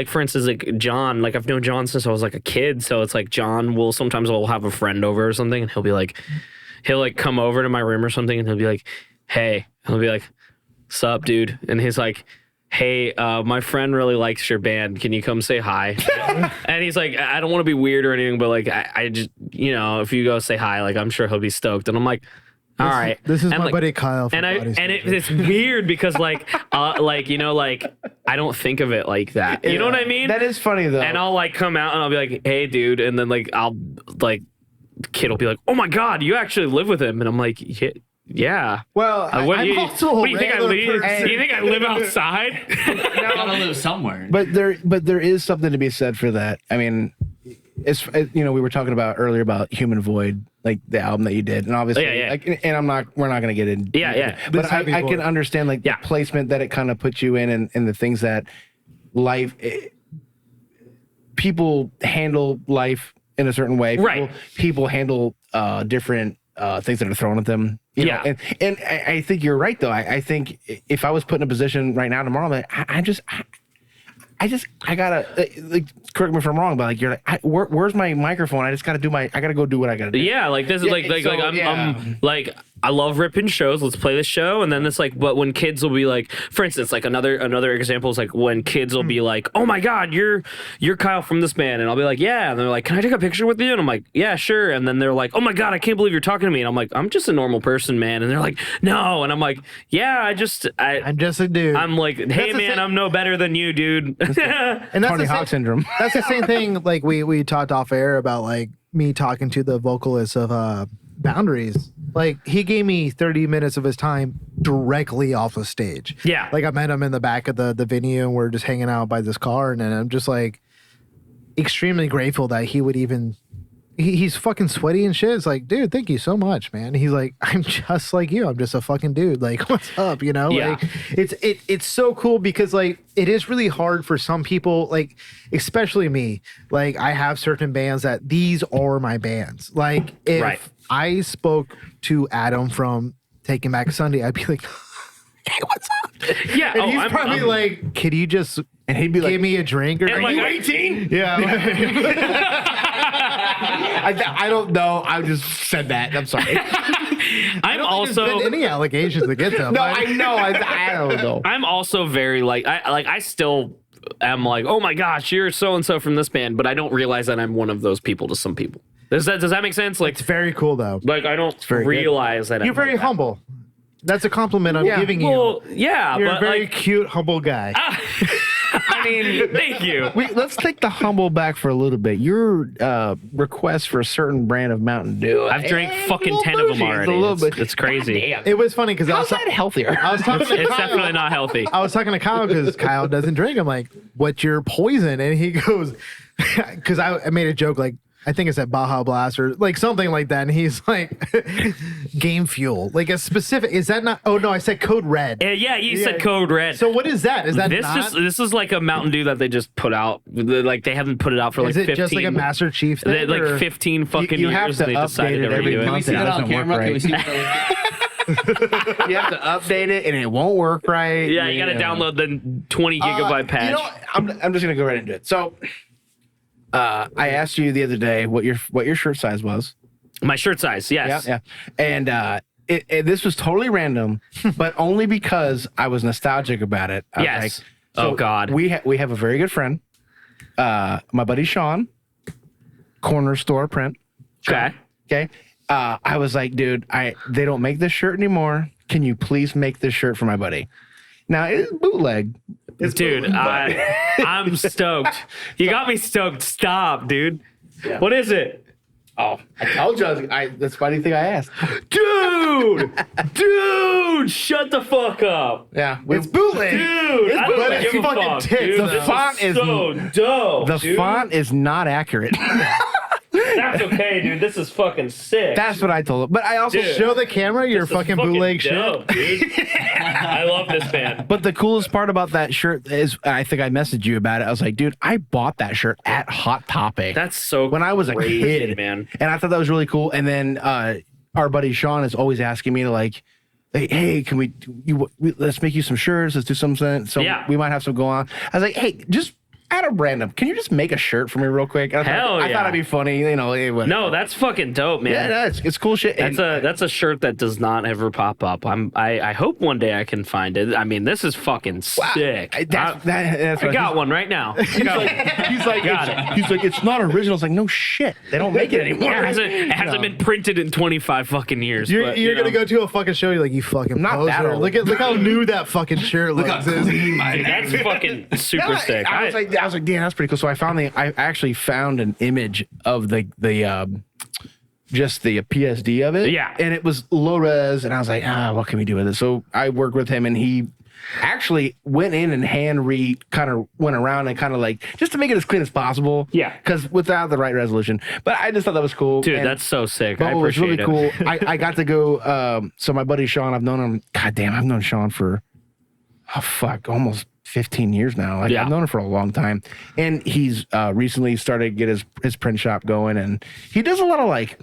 for instance, like John, like I've known John since I was like a kid, so it's like John will sometimes will have a friend over or something, and he'll like come over to my room or something, and he'll be like, hey, and I'll be like, sup, dude, and he's like, hey, my friend really likes your band. Can you come say hi? And he's like, I don't want to be weird or anything, but like I just if you go say hi, like I'm sure he'll be stoked, and I'm like. All right. This is and my like, buddy Kyle. It's weird because like I don't think of it like that. You know what I mean? That is funny though. And I'll like come out and I'll be like, hey, dude, and then like I'll like the kid will be like, "Oh my god, you actually live with him," and I'm like, "Yeah." Well, What do I'm you also a what do you think I regular live? person. Do you think I live outside? Gotta live somewhere. but there is something to be said for that. I mean, it's we were talking about earlier about Human Void, like the album that you did, and obviously, Yeah. Like, and we're not gonna get in. Yeah. But This Happy I Void. can understand like the placement that it kind of puts you in, and the things that life. People handle life in a certain way. Right. People handle different things that are thrown at them. You know? Yeah. And I think you're right though. I think if I was put in a position right now tomorrow, like, I gotta like correct me if I'm wrong, but like you're like, where's my microphone? I gotta go do what I gotta do. Yeah, like this is Yeah, like so, I'm yeah. like I love ripping shows. Let's play this show, and then it's like, but when kids will be like, for instance, like another example is like when kids will be like, "Oh my God, you're Kyle from this band," and I'll be like, "Yeah," and they're like, "Can I take a picture with you?" And I'm like, "Yeah, sure," and then they're like, "Oh my God, I can't believe you're talking to me," and I'm like, "I'm just a normal person, man," and they're like, "No," and I'm like, "Yeah, I'm just a dude. I'm like, hey the man, same- I'm no better than you, dude." and that's Tony the Hawk same, syndrome. that's the same thing. Like we talked off air about like me talking to the vocalist of Boundaries. Like he gave me 30 minutes of his time directly off the stage. Yeah. Like I met him in the back of the venue and we're just hanging out by this car, and then I'm just like extremely grateful that he would even. He's fucking sweaty and shit. It's like, dude, thank you so much, man. He's like, I'm just like you. I'm just a fucking dude. Like, what's up? You know? Yeah. Like, it's so cool because like it is really hard for some people, like especially me. Like I have certain bands that these are my bands. Like if Right. I spoke to Adam from Taking Back Sunday, I'd be like, hey, what's up? Yeah, And he's probably like, could you just And he'd be like, give me a drink or And like, something? 18? Yeah. I don't know. I just said that. I'm sorry. I'm There's also been any allegations against him. No, Like- I know. I don't know. I'm also very like I still am like, oh my gosh, you're so and so from this band, but I don't realize that I'm one of those people to some people. Does that make sense? Like It's very cool though. like I don't very good. realize that You're I'm very like that. humble. That's a compliment I'm giving you. Well, yeah, You're but a very like cute, humble guy. I mean, thank you. Let's take the humble back for a little bit. Your request for a certain brand of Mountain Dew. I've drank it's fucking a little 10 of them bougie. already. It's a little bit. It's crazy. Damn. It was funny because How's that healthier? I was talking to It's Kyle. definitely not healthy. I was talking to Kyle because Kyle doesn't drink. I'm like, what's your poison? And he goes, because I made a joke like, I think it said Baja Blast or like something like that. And he's like, Game Fuel. Like a specific, is that not? Oh no, I said Code Red. Yeah, you Yeah. said Code Red. So what is that? Is that this not? this is like a Mountain Dew that they just put out. Like they haven't put it out for like Is it 15. just like a Master Chief thing? They, or- like 15 fucking you years. have to they update decided it to every redo month. Can we see It that on doesn't work camera? Can we right. see that? You have to update it, and it won't work right. Yeah, you got to download the 20 gigabyte patch. You know what? I'm just gonna go right into it. So, I asked you the other day what your shirt size was. My shirt size, yes. Yeah. And this was totally random, but only because I was nostalgic about it. I was Yes. like, Oh, God. We have a very good friend, my buddy Sean, Corner Store Print. Okay. Okay. I was like, dude, they don't make this shirt anymore. Can you please make this shirt for my buddy? Now it's bootleg. Dude, I'm stoked. You got me stoked. Stop, dude. What is it? Oh, I told you. That's the funny thing I asked. Dude, shut the fuck up. Yeah, It's bootleg. Dude, I don't bootleg. give a Fucking fuck, tits. dude. The This font is- so dope, the dude. font is not accurate. That's okay, dude. This is fucking sick. That's what I told him. But I also Dude. Show the camera your This is fucking bootleg shit. dope, dude. I love this band. But the coolest part about that shirt is, I think I messaged you about it. I was like, dude, I bought that shirt at Hot Topic. That's so when I was a crazy, kid, man. And I thought that was really cool. And then our buddy Sean is always asking me to like, hey, can let's make you some shirts. Let's do something. So Yeah. we might have some go on. I was like, hey, just at a random, can you just make a shirt for me real quick? And Hell I yeah. thought it'd be funny, you know. No, that's fucking dope, man. Yeah, no, it's cool shit. That's a shirt that does not ever pop up. I hope one day I can find it. I mean, this is fucking sick. That's I what got one right now. He's like, it's not original. It's like, no shit, they don't make it anymore. It hasn't been printed in 25 fucking years. You're but, you're you know. gonna go to a fucking show. You're like, you fucking Not that poser. old. Look how new that fucking shirt looks. That's fucking super sick. I was like, damn, that's pretty cool. So I actually found an image of the just the PSD of it. Yeah. And it was low res, and I was like, what can we do with it? So I worked with him, and he actually went in and kind of went around and kind of like, just to make it as clean as possible. Yeah. Because without the right resolution. But I just thought that was cool. Dude, And that's so sick. but I what was appreciate really it. cool, I got to go, so my buddy Sean, I've known him, I've known Sean for, almost 15 years now. Like, Yeah. I've known him for a long time. And he's recently started to get his print shop going, and he does a lot of like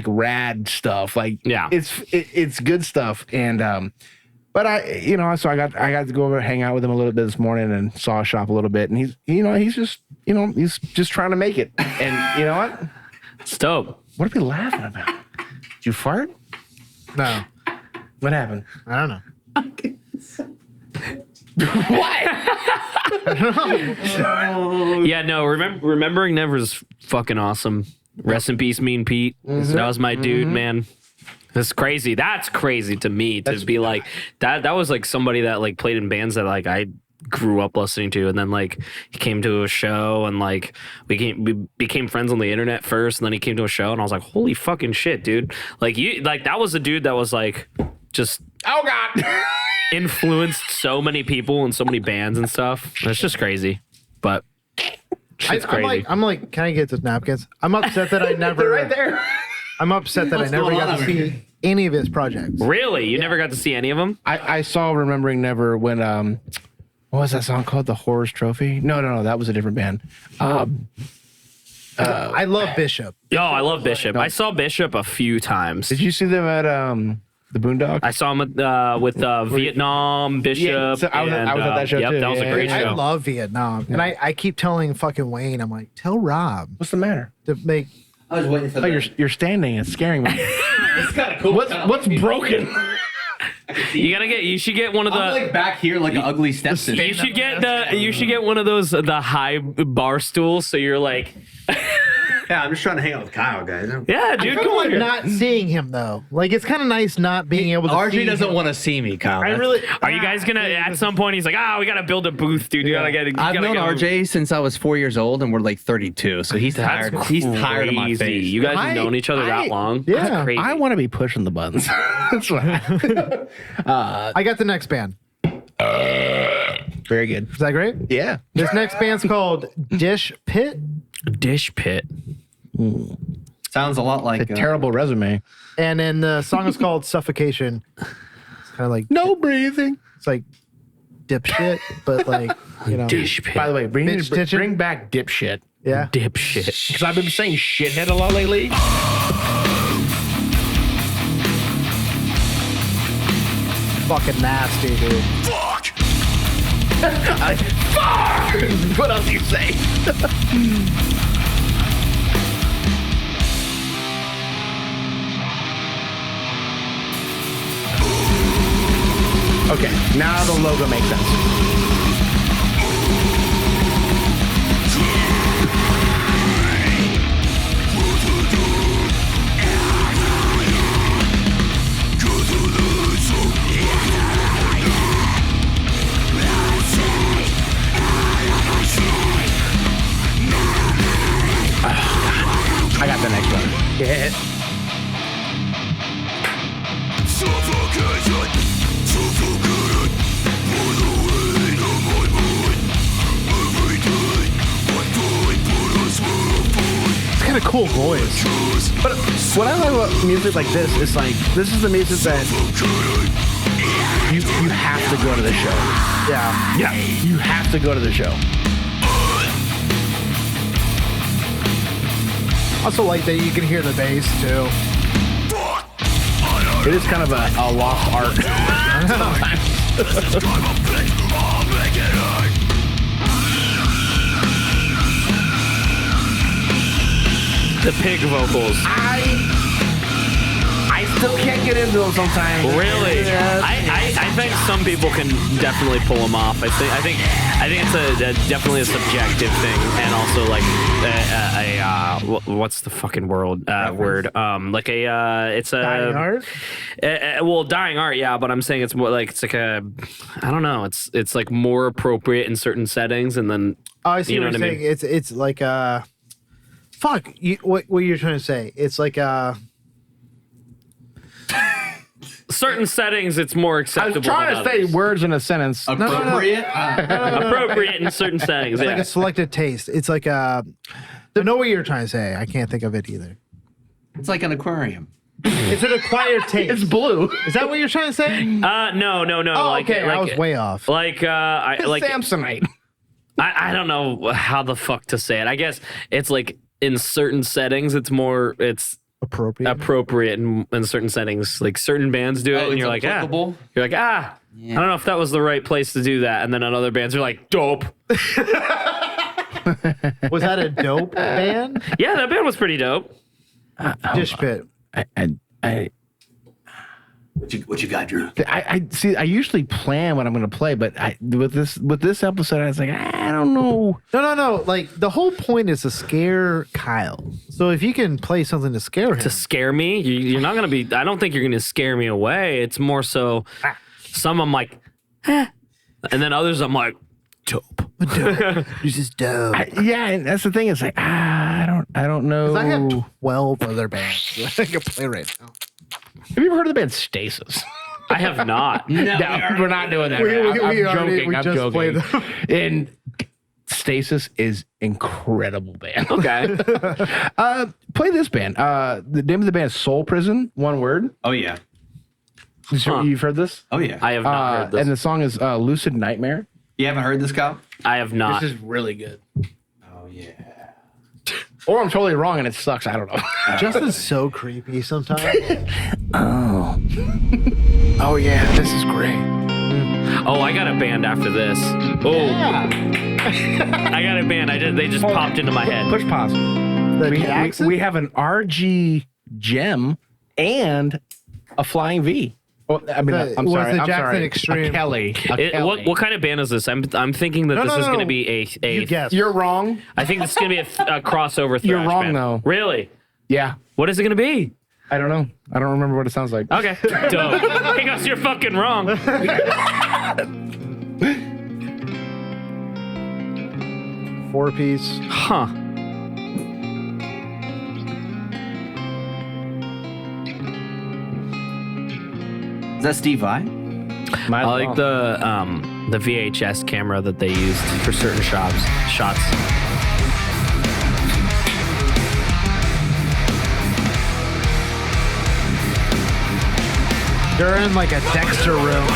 rad stuff. Like, Yeah. it's good stuff. And but so I got to go over and hang out with him a little bit this morning and saw a shop a little bit, and he's just trying to make it. And you know what? It's dope. What are we laughing about? Did you fart? No, What happened? I don't know. Yeah, no, remembering never is fucking awesome. Rest in peace, Mean Pete. That was my dude, man. That's crazy. That's crazy to me to be like that. That was like somebody that like played in bands that like I grew up listening to, and then like he came to a show, and like we became friends on the internet first, and then he came to a show, and I was like, holy fucking shit, dude! Like that was a dude that was like just influenced so many people and so many bands and stuff. It's just crazy, but it's crazy. I'm like, can I get the napkins? I'm upset that I never. Right there. I'm upset that I never got to see any of his projects. Really, you never got to see any of them? I saw Remembering Never when what was that song called? The Horrors Trophy? No, that was a different band. I love Bishop. Oh, I love Bishop. I saw Bishop a few times. Did you see them at the Boondocks? I saw him with Vietnam, Bishop. Yeah, so I was at that show yep, too. that was a great Yeah. show. I love Vietnam, and I keep telling fucking Wayne, I'm like, tell Rob What's the matter? to make. I was waiting for Oh, that. you're standing. It's scaring me. It's kind of cool. What's broken? You should get one of I'm the. like back here like an ugly stepsister. You should get one of those the high bar stools. So you're like, Yeah, I'm just trying to hang out with Kyle, guys. yeah, dude, come on. Not seeing him though, like it's kind of nice not being able to. see RJ doesn't him. want to see me, Kyle. I really. Are you guys gonna at some point? He's like, we gotta build a booth, dude. You gotta get. I've known RJ since I was 4 years old, and we're like 32, so he's tired. He's tired of my Crazy. face. You guys have known each other that long? Yeah. That's crazy. I want to be pushing the buttons. That's right. I got the next band. Very good. Is that great? Yeah. This next band's called Dish Pit, Dish Pit. Sounds a lot like A terrible resume. and then the song is called Suffocation. It's kind of like No breathing. it's like dipshit, but like Dish Pit. By the way, bring Bitch back dipshit. yeah. Dipshit. Because I've been saying shithead a lot lately. Fucking nasty, dude. What else do you say? Okay, now the logo makes sense. I got the next one. Yeah. It's kind of cool voice. But what I like about music like this is like, this is the music that you have to go to the show. Yeah. Yeah. You have to go to the show. Also like that you can hear the bass too. It is kind of a lost art. The pig vocals. I still can't get into them sometimes. Really? Yeah. I think some people can definitely pull them off. I think it's definitely a subjective thing, and also like what's the fucking word? Like it's a Dying art? well, dying art, yeah. But I'm saying it's more like it's like I don't know. It's like more appropriate in certain settings, and then Oh, I see You know what you're what I saying. It's like fuck. What you're trying to say? It's like certain settings, it's more I acceptable. was trying to say words in a sentence. Appropriate. appropriate in certain settings. It's Yeah. like a selected taste. It's like I know what you're trying to say. I can't think of it either. It's like an aquarium. It's an acquired taste. It's blue. Is that what you're trying to say? No. Oh, like, okay. I like, was way off. like, like Samsonite. I don't know how the fuck to say it. I guess it's like in certain settings, it's appropriate in certain settings. Like certain bands do it, and it's you're like, applicable? I don't know if that was the right place to do that. And then on other bands, you're like, dope. Was that a dope band? Yeah, that band was pretty dope. Dish Pit. What you got, Drew? I see. I usually plan what I'm going to play, but with this episode, I was like, I don't know. No. Like the whole point is to scare Kyle. So if you can play something to scare him, To scare me, you're not gonna be. I don't think you're gonna scare me away. It's more so. Some I'm like, and then others I'm like, dope. this is dope. Yeah, and that's the thing. It's like I don't know. I have 12 other bands I can play right now. Have you ever heard of the band Stasis? I have not. No, we're not doing that. I'm joking. And Stasis is incredible band. Okay. Play this band. The name of the band is Soul Prison. One word. Oh yeah. You've heard this? Oh yeah. I have not heard this. And the song is Lucid Nightmare. You haven't heard this, Kyle? I have not. This is really good. Oh yeah. Or I'm totally wrong and it sucks. I don't know. Justin's so creepy sometimes. Oh yeah, this is great. Oh, I got a band after this. Oh, I got a band. They just popped into my head. Push pause. We have an RG gem and a flying V. Well, I mean, I'm was sorry. the I'm Jackson sorry. Extreme. A Kelly. What kind of band is this? I'm thinking that this is going to be a. You guess. You're wrong. I think this is going to be a crossover. Thrash You're wrong, band. though. Really? Yeah. What is it going to be? I don't know. I don't remember what it sounds like. Okay. Dope. He goes, you're fucking wrong. Four-piece. Huh. Is that Steve Vai? I like the VHS camera that they used for certain shots. They're in like a Dexter room.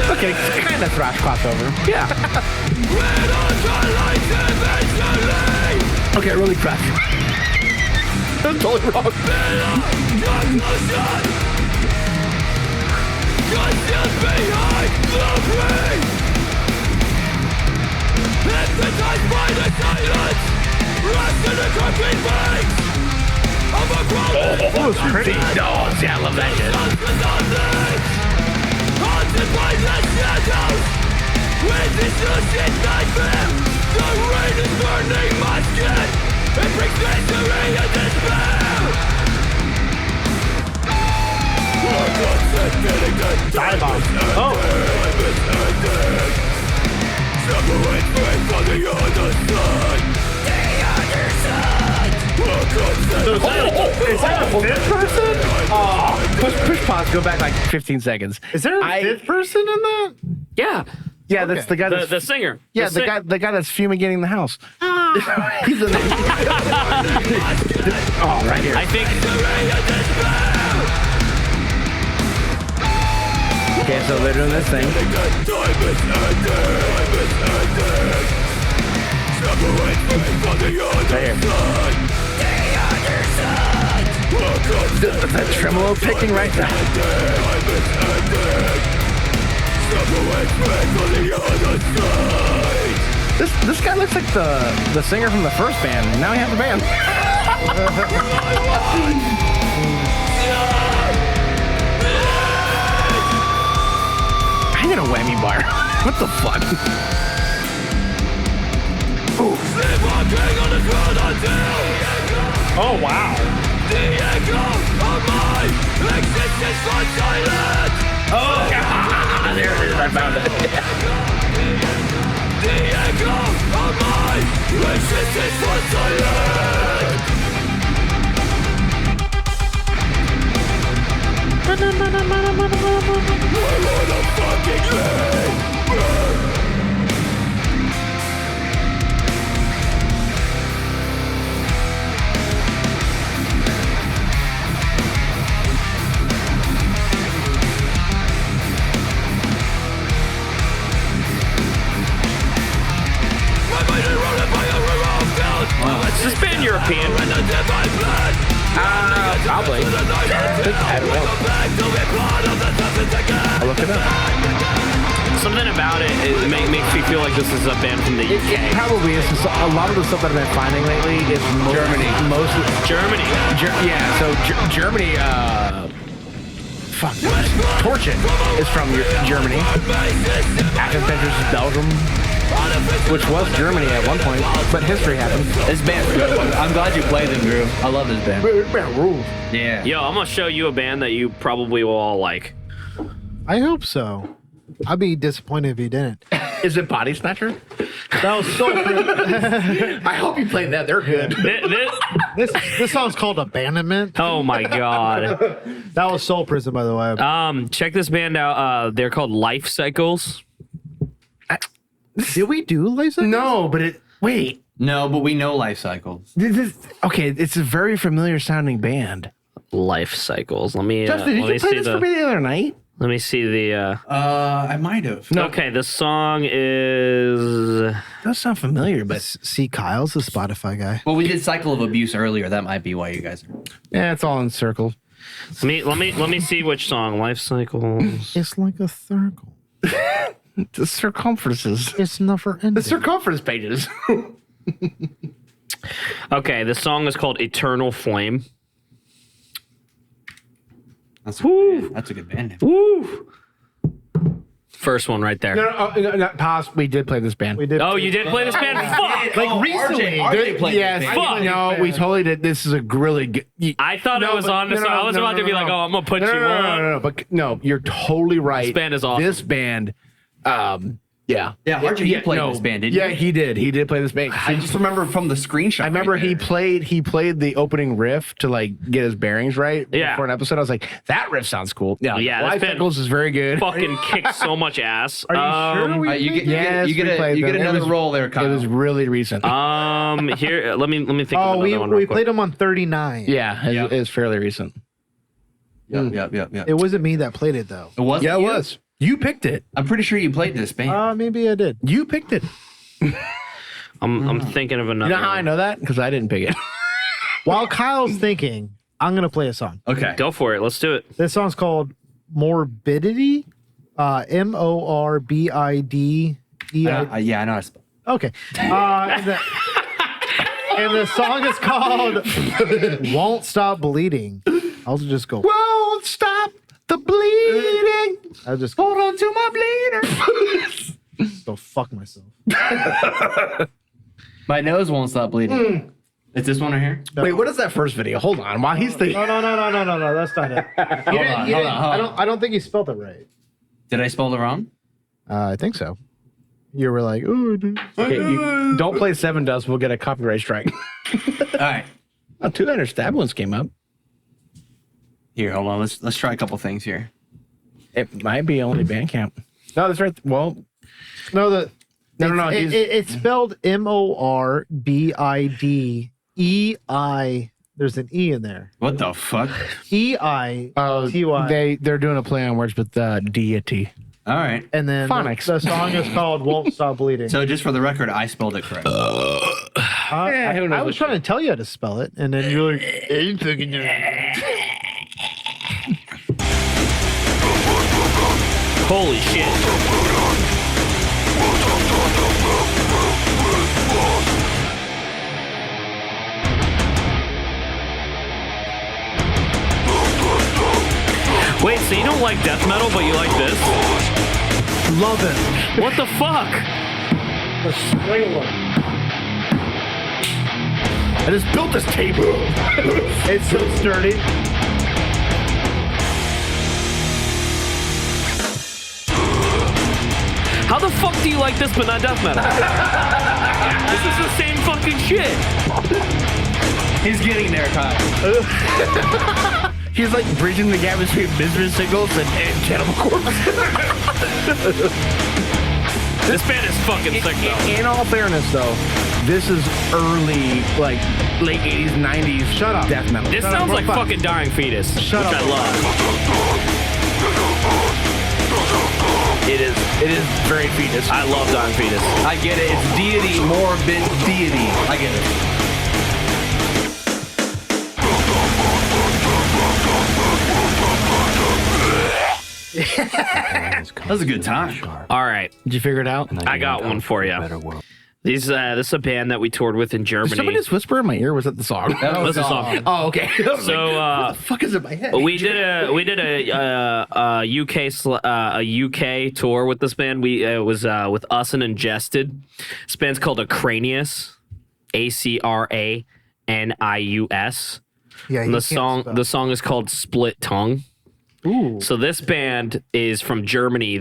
Okay, kind of thrash crossover. Yeah. Okay, really crash. I'm totally wrong. That was pretty. Oh, yeah, I love that shit. Haunted by the shadows, with this lucid nightmare, the rain is burning my skin. It brings misery and despair. Dive-bomb. Oh. Separate me from the other side. The other side. Is that a fifth person? Push pause, go back like 15 seconds. Is there a fifth person in that? Yeah. Yeah, that's the guy that's The singer. yeah, the guy that's fumigating the house. He's in oh, right here. I think. Okay, so they're doing this thing. Right here. That tremolo picking right there. This guy looks like the singer from the first band. Now he has a band. I need a whammy bar. What the fuck? Oh, wow. The echo of my I found it. The echo of my resistance was silent. I wanna fucking live. Is this band European? Probably. I don't know. I'll look it up. Something about it makes me feel like this is a band from the It UK. probably is. A lot of the stuff that I've been finding lately is Germany. Mostly Germany. Yeah, so Germany, fuck, Torchin is from Germany. Active Ventures is Belgium, which was Germany at one point, but history happened. This band's good. I'm glad you played them, Drew. I love this band. Rules. Yeah. Yo, I'm gonna show you a band that you probably will all like. I hope so. I'd be disappointed if he didn't. Is it Bodysnatcher? That was so. I hope you played that. They're good. This song's called Abandonment. Oh my god. That was Soul Prison, by the way. Check this band out. They're called Life Cycles. Did we do Life Cycles? No, but wait. No, but we know Life Cycles. Okay, it's a very familiar sounding band. Life Cycles. Let me. Justin, let did me you play see this for me the other night? Let me see the. I might have. No. Okay, the song is. Does sound familiar, but See, Kyle's a Spotify guy. Well, we did Cycle of Abuse earlier. That might be why you guys are. yeah, it's all in circle. Let me see which song. Life Cycles. It's like a circle. The circumferences. It's never ending. The circumference pages. Okay, the song is called Eternal Flame. That's a good band name. Woo! First one right there. No, pause. We did play this band. We did. Oh, you did play this band? Fuck! Like recently. RJ played Yes, this band. Fuck. no, we totally did. This is a really good. I thought it was on. I was about to be like, oh, I'm gonna put you on. No, but no, you're totally right. This band is awesome. This band, yeah. Yeah, RJ, you played no, this band, didn't yeah, you? he did. He did play this band. I just remember from the screenshot. I remember right he there. played the opening riff to like get his bearings right Yeah. for an episode. I was like, that riff sounds cool. Yeah, this Life band- Cycles is very good. Fucking kicks so much ass. Are you sure we You get, you Yes, get, you we get, played you get them. It another was- roll there, Kyle. It was really recent. Here, let me think of Oh, another one real we quick. played them on 39. yeah, it's fairly recent. Yep. It wasn't me that played it though. It was. Yeah, it was. You picked it. I'm pretty sure you played this band. Maybe I did. You picked it. I'm thinking of You another. know how I one. know that? Because I didn't pick it. While Kyle's thinking, I'm gonna play a song. Okay. Go for it. Let's do it. This song's called Morbidity. Morbidei. Yeah, I know. Okay. And the song is called Won't Stop Bleeding. I'll just go. Won't stop the bleeding. I'll just Hold on to my bleeder. go fuck myself. My nose won't stop bleeding. Is this one right here? Wait, what is that first video? Hold on. While he's thinking. No. That's not it. Hold on. I don't think you spelled it right. Did I spell it wrong? I think so. You were like, oh, Okay, don't play Seven Dust. We'll get a copyright strike. All right. Oh, 200 stab wounds came up. Here, hold on. Let's try a couple things here. It might be only Bandcamp. No, that's right. Well, no. he's- It's spelled Morbidei. There's an E in there. What the fuck? EITY. they're doing a play on words with deity. All right. And then Phonics. the song is called Won't Stop Bleeding. So just for the record, I spelled it correct. who knows I was what trying to tell you how to spell it, and then you're like, Holy shit. Wait, so you don't like death metal, but you like this? love it. What the fuck? The trailer. I just built this table. It's so sturdy. How the fuck do you like this but not death metal? This is the same fucking shit. He's getting there, Kyle. He's like bridging the gap between Misery Signals and Cannibal Corpse. This band is fucking sick though. In all fairness, though, this is early, like late 80s, 90s. Shut up. Death metal. This sounds like fucking Dying Fetus, which I love. It is very Fetus. I love Dying Fetus. I get it. It's deity, morbid deity. I get it. That was a good time. All right, Did you figure it out? I got one for you. This is a band that we toured with in Germany. Did somebody just whisper in my ear? Was that the song? That was the song. Oh, okay. So what the fuck is in my head? we did a UK tour with this band. It was with us and Ingested. This band's called Acranius, Acranius. Yeah, And the song is called Split Tongue. Ooh. So this band is from Germany.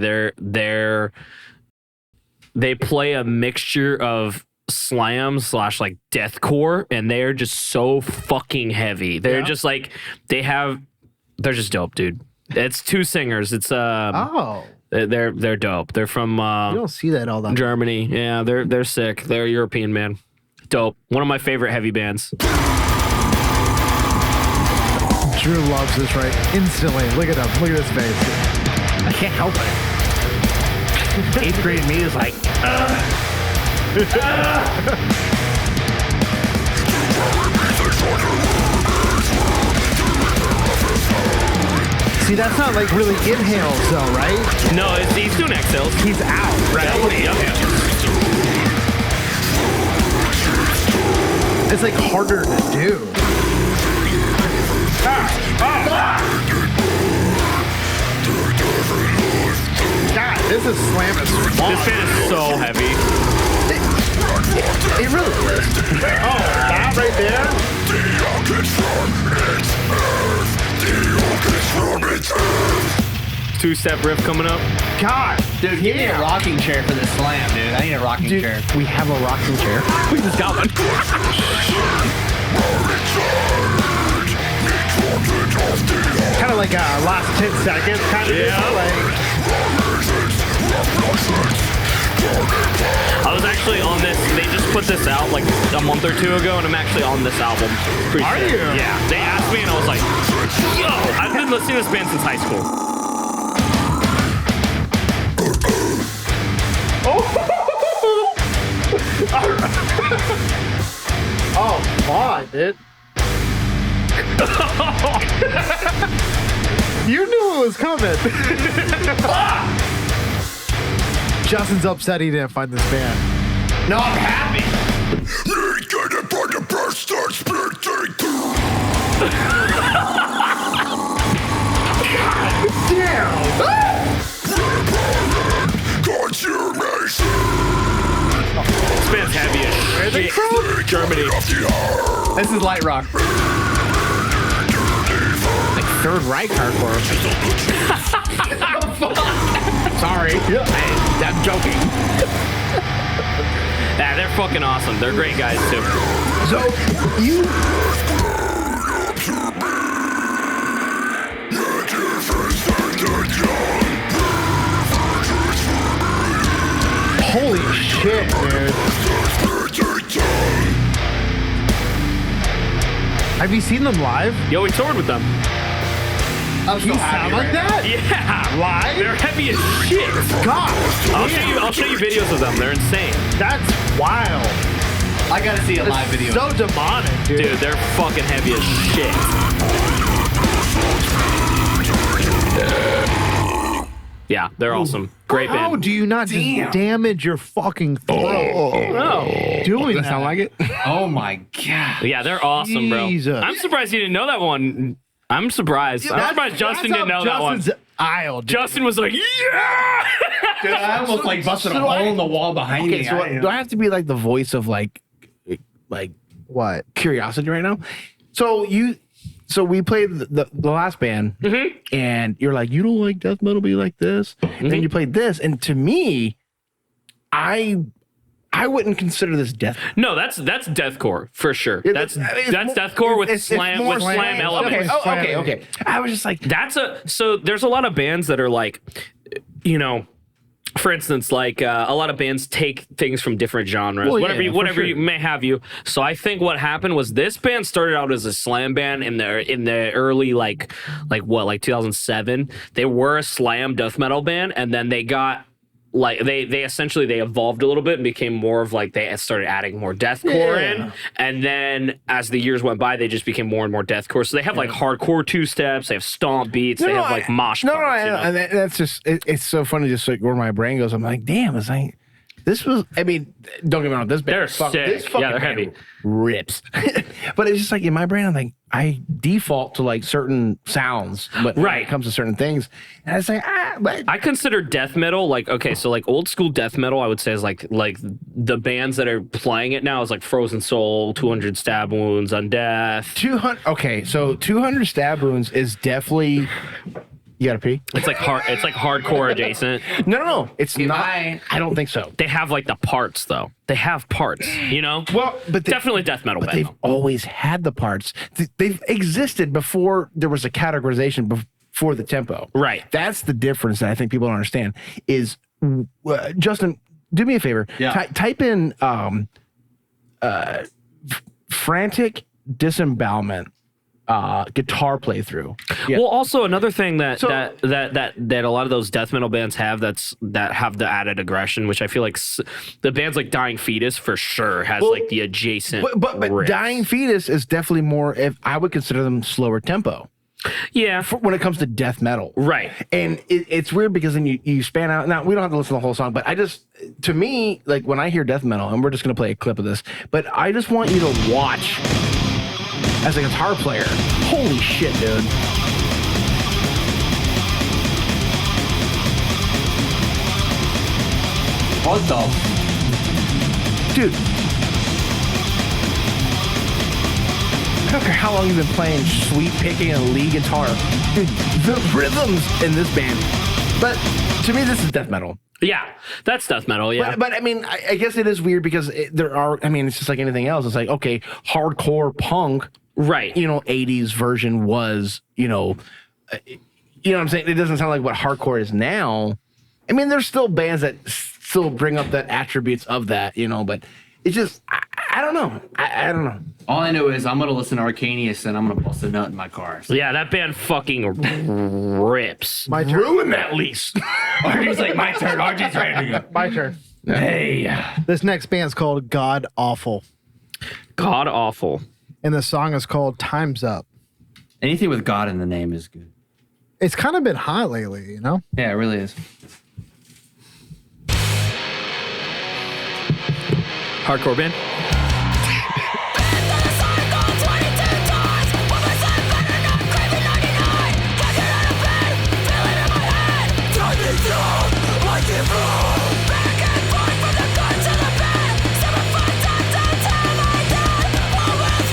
They play a mixture of slam / like deathcore, and they're just so fucking heavy. They're just like they're just dope, dude. It's two singers. It's they're dope. They're from you don't see that all the time. Germany. Yeah, they're sick. They're a European band. Dope. One of my favorite heavy bands. Drew loves this right instantly. Look at him. Look at his face. I can't help it. 8th grade me is like, See, that's not like really inhales though, right? No, he's doing exhales. He's out, right? It's like harder to do. God, this is slamming. This band is so heavy. it really is. Oh, that right there? Two-step riff coming up. God, Dude, give me a rocking chair for this slam, dude. I need a rocking chair. We have a rocking chair. We just got one. kind of like last 10 seconds, kind of. Yeah. I was actually on this. They just put this out like a month or two ago, and I'm actually on this album. Are you? Yeah. They asked me, and I was like, "Yo, I've been listening to this band since high school." Oh, my, dude. You knew it was coming. Justin's upset he didn't find this band. No, I'm happy. This band's heavy as shit. Germany. This is light rock. Like Third Reich hardcore. Sorry. I'm joking. Yeah, they're fucking awesome. They're great guys too. So you Holy shit, dude. Have you seen them live? Yo, we toured with them. I'm so You happy sound like right that? Yeah, Live? they're heavy as shit. God, I'll show you videos of them. They're insane, that's wild. now. I gotta see a live video. So demonic, dude. dude. They're fucking heavy as shit. Yeah, they're awesome. Great band. How do you not just damage your fucking throat? No. Doing doesn't that. sound like it. Oh my god. Yeah, they're awesome, bro. Jesus. I'm surprised you didn't know that one. I'm surprised. I'm surprised Justin didn't know that one. Justin's aisle, dude. Justin was like, yeah. Dude, I almost like busted a hole in the wall behind Okay, me. so do I have to be like the voice of like What? curiosity right now? So we played the last band, and you're like, you don't like death metal be like this, and then you played this, and to me, I wouldn't consider this death. No, that's deathcore for sure. That's deathcore with slam elements. Okay. I was just like, so there's a lot of bands that are like, you know, for instance, like a lot of bands take things from different genres, whatever you may have you. So I think what happened was this band started out as a slam band in the early like 2007. They were a slam death metal band, and then they got like they essentially evolved a little bit and became more of like they started adding more deathcore in, and then as the years went by, they just became more and more deathcore. So they have like hardcore two steps, they have stomp beats, they have like mosh parts. And that's just it's so funny. Just like where my brain goes, I'm like, damn, it's like this was. I mean, don't get me wrong, this band, they're sick. This fucking Yeah, they're band heavy. rips. But it's just like in my brain, I'm like, I default to like certain sounds, but when it comes to certain things, and I say, but I consider death metal like, okay, so like old school death metal, I would say is like the bands that are playing it now is like Frozen Soul, 200 Stab Wounds, Undeath. 200. Okay, so 200 Stab Wounds is definitely. You gotta pee? It's like hardcore adjacent. No, it's not. I don't think so. They have like the parts though. They have parts, you know. Well, but definitely death metal. But they've always had the parts. They've existed before there was a categorization before the tempo. Right. That's the difference that I think people don't understand. Is Justin, do me a favor. Yeah. Type in frantic disembowelment. Guitar playthrough. Yeah. Well, also another thing that a lot of those death metal bands have that have the added aggression, which I feel like the bands like Dying Fetus for sure has like the adjacent. But riffs. Dying Fetus is definitely more. If I would consider them slower tempo. Yeah, when it comes to death metal, right? And it's weird because then you span out. Now we don't have to listen to the whole song, but to me, like when I hear death metal, and we're just gonna play a clip of this, but I just want you to watch. As a guitar player, holy shit, dude! What the? Dude, I don't care how long you've been playing sweep picking and lead guitar, dude. The rhythms in this band, but to me, this is death metal. Yeah, that's death metal. Yeah, but I mean, I guess it is weird because there are. I mean, it's just like anything else. It's like okay, hardcore punk. Right. You know, 80s version was, you know what I'm saying? It doesn't sound like what hardcore is now. I mean, there's still bands that still bring up the attributes of that, you know, but it's just, I don't know. I don't know. All I know is I'm going to listen to Arcanius and I'm going to bust a nut in my car. So. Yeah, that band fucking rips. My turn. Ruin that lease. RJ's like, my turn. RJ's ready to go. My turn. Hey. This next band's called God Awful. God Awful. And the song is called Time's Up. Anything with God in the name is good. It's kind of been hot lately, you know? Yeah, it really is. Hardcore band.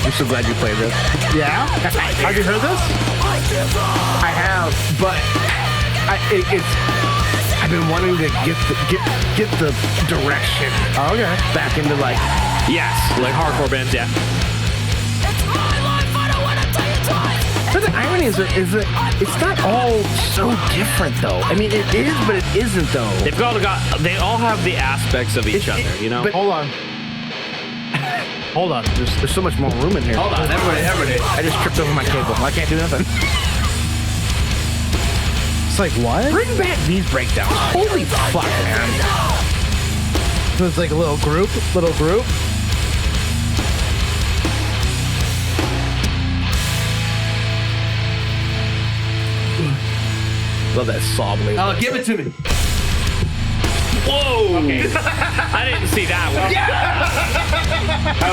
I'm so glad you played this. Yeah? Have you heard this? I have, but I've been wanting to get the direction. Okay. Back into like like hardcore bands. Yeah. But the irony is that it's not all so different though. I mean, it is, but it isn't though. They all have the aspects of each other, you know. But hold on. Hold on. There's so much more room in here. Hold on, everybody. I just tripped over my cable. I can't do nothing. It's like, what? Bring back these breakdowns. Holy fuck, man. So it's like a little group. Love that saw blade. Oh, give it to me. Whoa! Okay. I didn't see that one.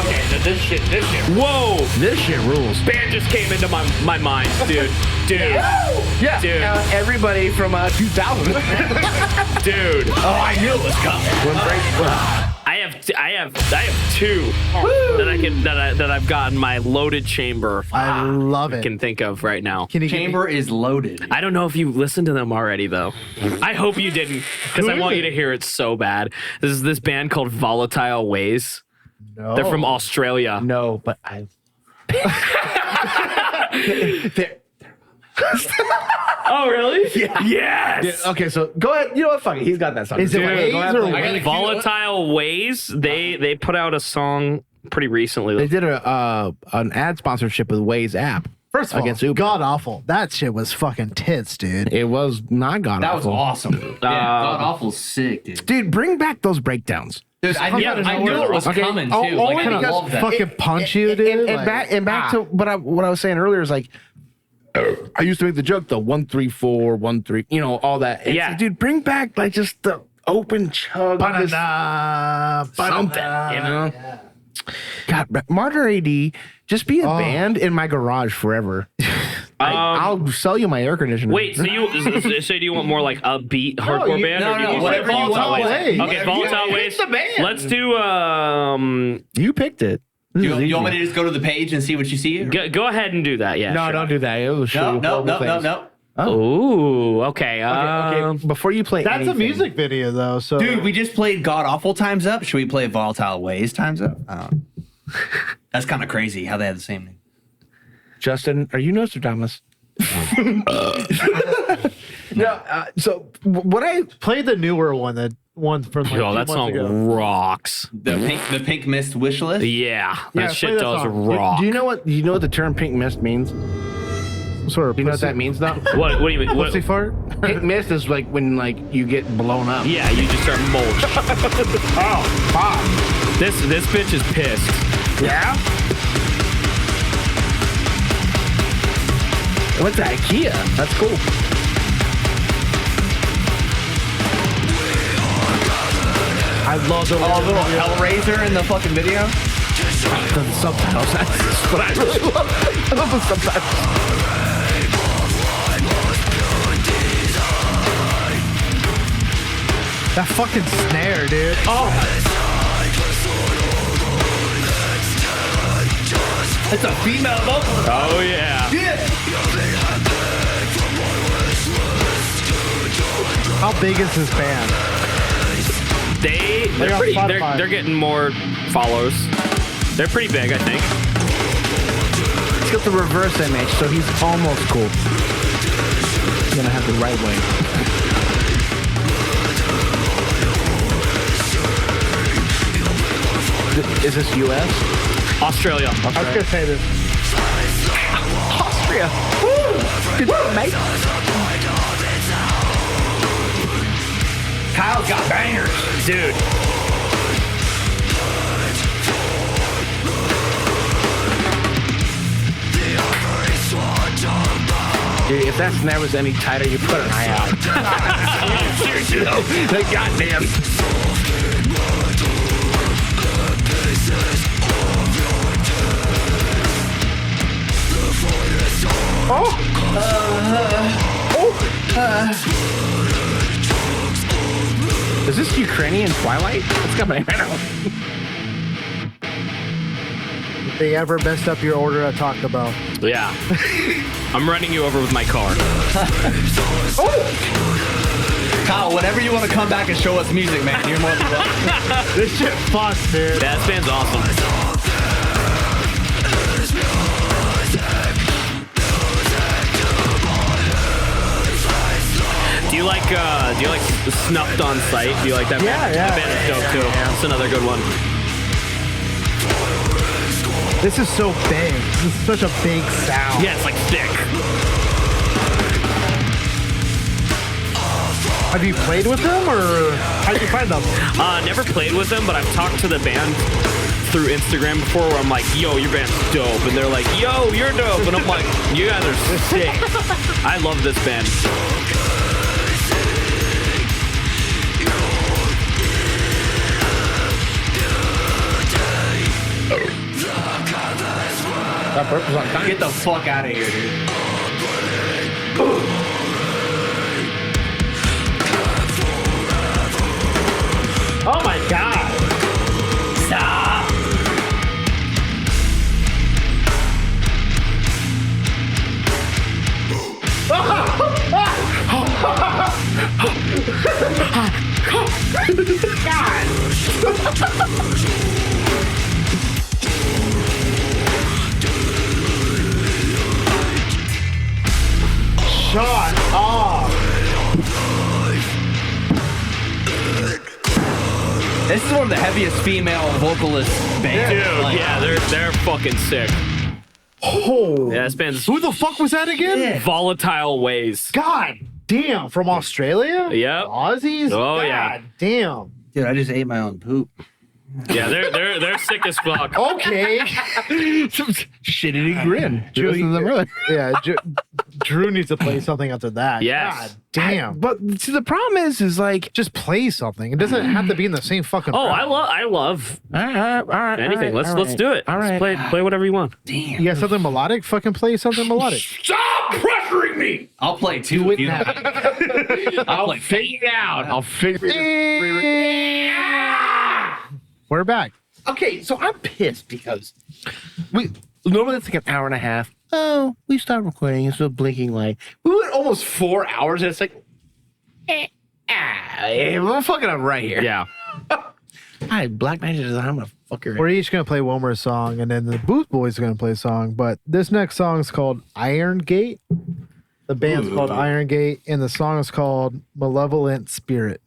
Okay, this shit. Whoa! This shit rules. Band just came into my mind, dude. Yeah. Dude. Everybody from 2000. Dude. Oh, I knew it was coming. I have See, I have two that I've gotten my loaded chamber. I love it. Can think of right now. Can you Chamber is loaded. I don't know if you've listened to them already though. I hope you didn't, because I want you to hear it so bad. This is this band called Volatile Ways. No. They're from Australia. No, but I. Oh really? Yeah. Yes. Yeah, okay, so go ahead. You know what? Fuck it. He's got that song. Is it Dude, Waves go ahead, or play it. I gotta Waves? Volatile Ways. They put out a song pretty recently. They did an ad sponsorship with Waze app. First of all, Against Uber. god awful. That shit was fucking tits, dude. It was not god That was awful. awesome. God awful sick, dude. Dude, bring back those breakdowns. Dude, I knew it was Okay. coming Oh, too. only Like, I because love that. Fucking punch you, dude. And Like, back to what I was saying earlier is like, I used to make the joke, the 1-3-4, 1-3, you know, all that. And it's Yeah. like, dude, bring back like just the open chug. just something, you know? God, Martyr AD, just be a band in my garage forever. I'll sell you my air conditioner. Wait, so do you want more like upbeat hardcore you- band? no, or do no, you want whatever you Volatile want. Ways. Okay, Volatile Ways. Let's do You picked it. This You is want me easy. to just go to the page and see what you see? go ahead and do that. Yeah. No, sure. don't do that. It will show No, you no, horrible no, no, things. no. Ooh, okay. Okay, before you play That's anything, a music video though, so Dude, we just played God Awful Times Up. Should we play Volatile Ways Times Up? That's kind of crazy how they have the same name. Justin, are you Nostradamus? No, so what I play the newer one, that one from like Yo, 2 that months song ago. rocks. The Pink Mist wish list. Yeah, Yeah, that play shit that does song. rock. do you know what the term pink mist means? Sort of. Do you know what that means though? What do you mean? What, Pussy fart? Pink mist is like when like you get blown up. yeah, you just start mulch. Oh, fuck. This bitch is pissed. Yeah. What's that? IKEA. That's cool. I love the little Hellraiser in the fucking video. The subtitles. That's what I really love. I love the subtitles. that fucking snare, dude. It's a female vocal. Oh yeah. How big is this band? They're on pretty. Spotify. They're getting more follows. They're pretty big, I think. He's got the reverse image, so he's almost cool. He's gonna have the right way. Is this U.S.? Australia. I was gonna say this. Austria. Woo! Good job, mate. Kyle's got bangers. Dude. Dude, if that snare was any tighter, you put an eye out. Seriously though, like goddamn. Is this Ukrainian Twilight? What's coming? I don't know. If they ever messed up your order at Taco Bell. Yeah. I'm running you over with my car. Kyle, whenever you want to come back and show us music, man, you're more than welcome. This shit fucks, dude. Yeah, this band's awesome. Do you like Snuffed on Sight? Do you like that band? Yeah, yeah. That band is dope too. That's another good one. This is so big. This is such a big sound. Yeah, it's like thick. Have you played with them, or how did you find them? Never played with them, but I've talked to the band through Instagram before where I'm like, yo, your band's dope. And they're like, yo, you're dope. And I'm like, you guys are sick. I love this band. That burp was on time. Get the fuck out of here, dude. Oh my god. Shut up. This is one of the heaviest female vocalist bands. Dude, Like, yeah, they're fucking sick. Oh. Yeah, this band's Who the fuck was that again? Volatile Ways. God damn. From Australia? Yep. Aussies? Oh, God yeah. damn. Dude, I just ate my own poop. Yeah, they're sick as fuck. Okay. Shitty grin. Drew, Yeah, Drew needs to play something after that. Yes. God damn. but see, the problem is like, Just play something. It doesn't have to be in the same fucking. Oh, round. I love all right, anything. Let's do it. All right. Let's play whatever you want. You got something melodic? Fucking play something melodic. Stop pressuring me! I'll play two if you have. I'll play figure it out. I'll figure it out. We're back. Okay, so I'm pissed because normally it's like an hour and a half. Oh, we stopped recording. It's a blinking light. We went almost 4 hours, and it's like, we're fucking up right here. Yeah. Hi, Black Magic is I'm gonna fuck your. We're each gonna play one more song, and then the Booth Boys are gonna play a song. But this next song is called Iron Gate. The band's called Iron Gate, and the song is called Malevolent Spirit.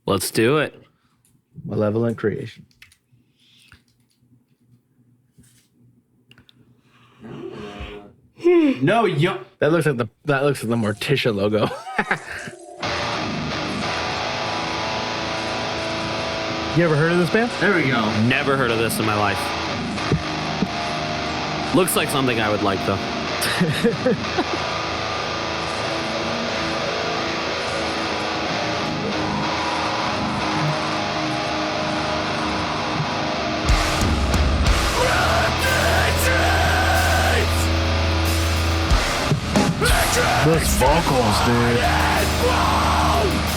Let's do it. Malevolent creation. No, you. That looks like the Morticia logo. You ever heard of this band? There we go. Never heard of this in my life. Looks like something I would like though. Those vocals, dude.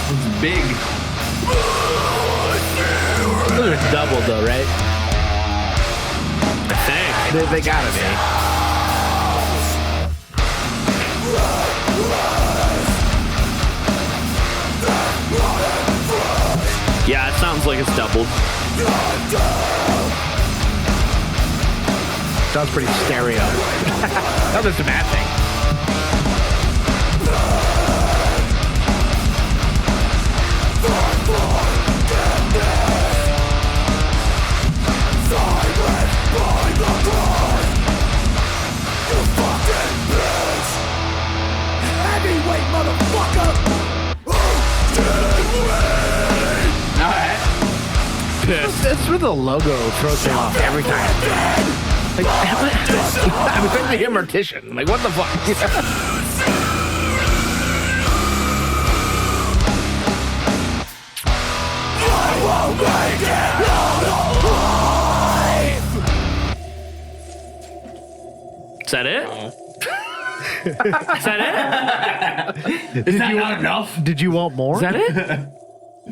It's big. Those are double though, right? I think. They gotta be. Yeah, it sounds like it's doubled. Sounds pretty stereo. Not that's a bad thing. That's where the logo throws me off every time. Like, I'm expecting to hear Mortician. Like, what the fuck? Is that it? Is that it? Is that not enough? Did you want more? Is that it?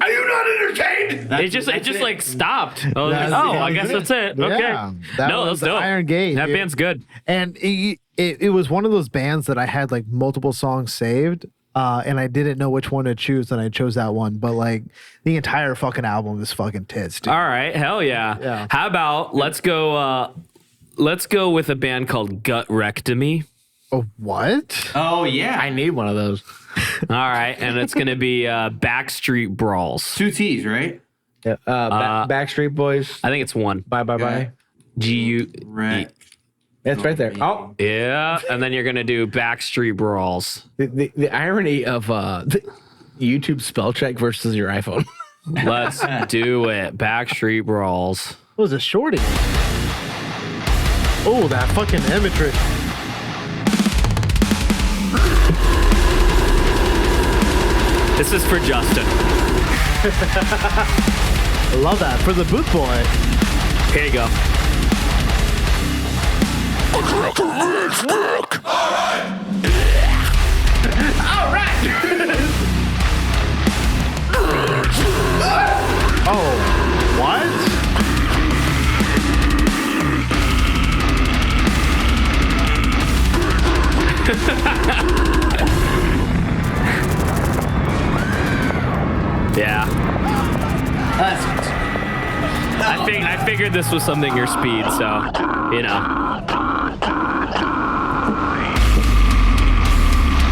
Are you not entertained? It just like stopped. I was like, That's- oh, that I was guess it. that's it. Yeah, Okay. that No, was that's dope. Iron Gate. That dude. band's good. And it was one of those bands that I had like multiple songs saved, and I didn't know which one to choose, and I chose that one. But like the entire fucking album is fucking tits, dude. All right, hell yeah. Yeah. How about let's go with a band called Gut Rectomy. Oh, what? Oh yeah. I need one of those. All right, and it's gonna be Backstreet Brawls. 2 T's, right? Yeah. Backstreet Boys. I think it's one. Bye. GU. Right. It's right there. Oh, Yeah, and then you're gonna do Backstreet Brawls. the irony of the YouTube spell check versus your iPhone. Let's do it. Backstreet Brawls. What was a shorty? Oh, that fucking imagery. This is for Justin. I love that for the boot boy. Here you go. Oh, what? Yeah. I figured this was something your speed, so you know.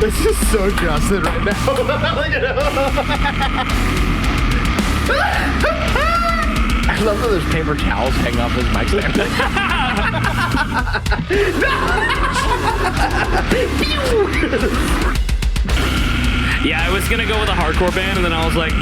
This is so Justin right now. I love that there's paper towels hanging off his mic stand. Yeah, I was gonna go with a hardcore band, and then I was like,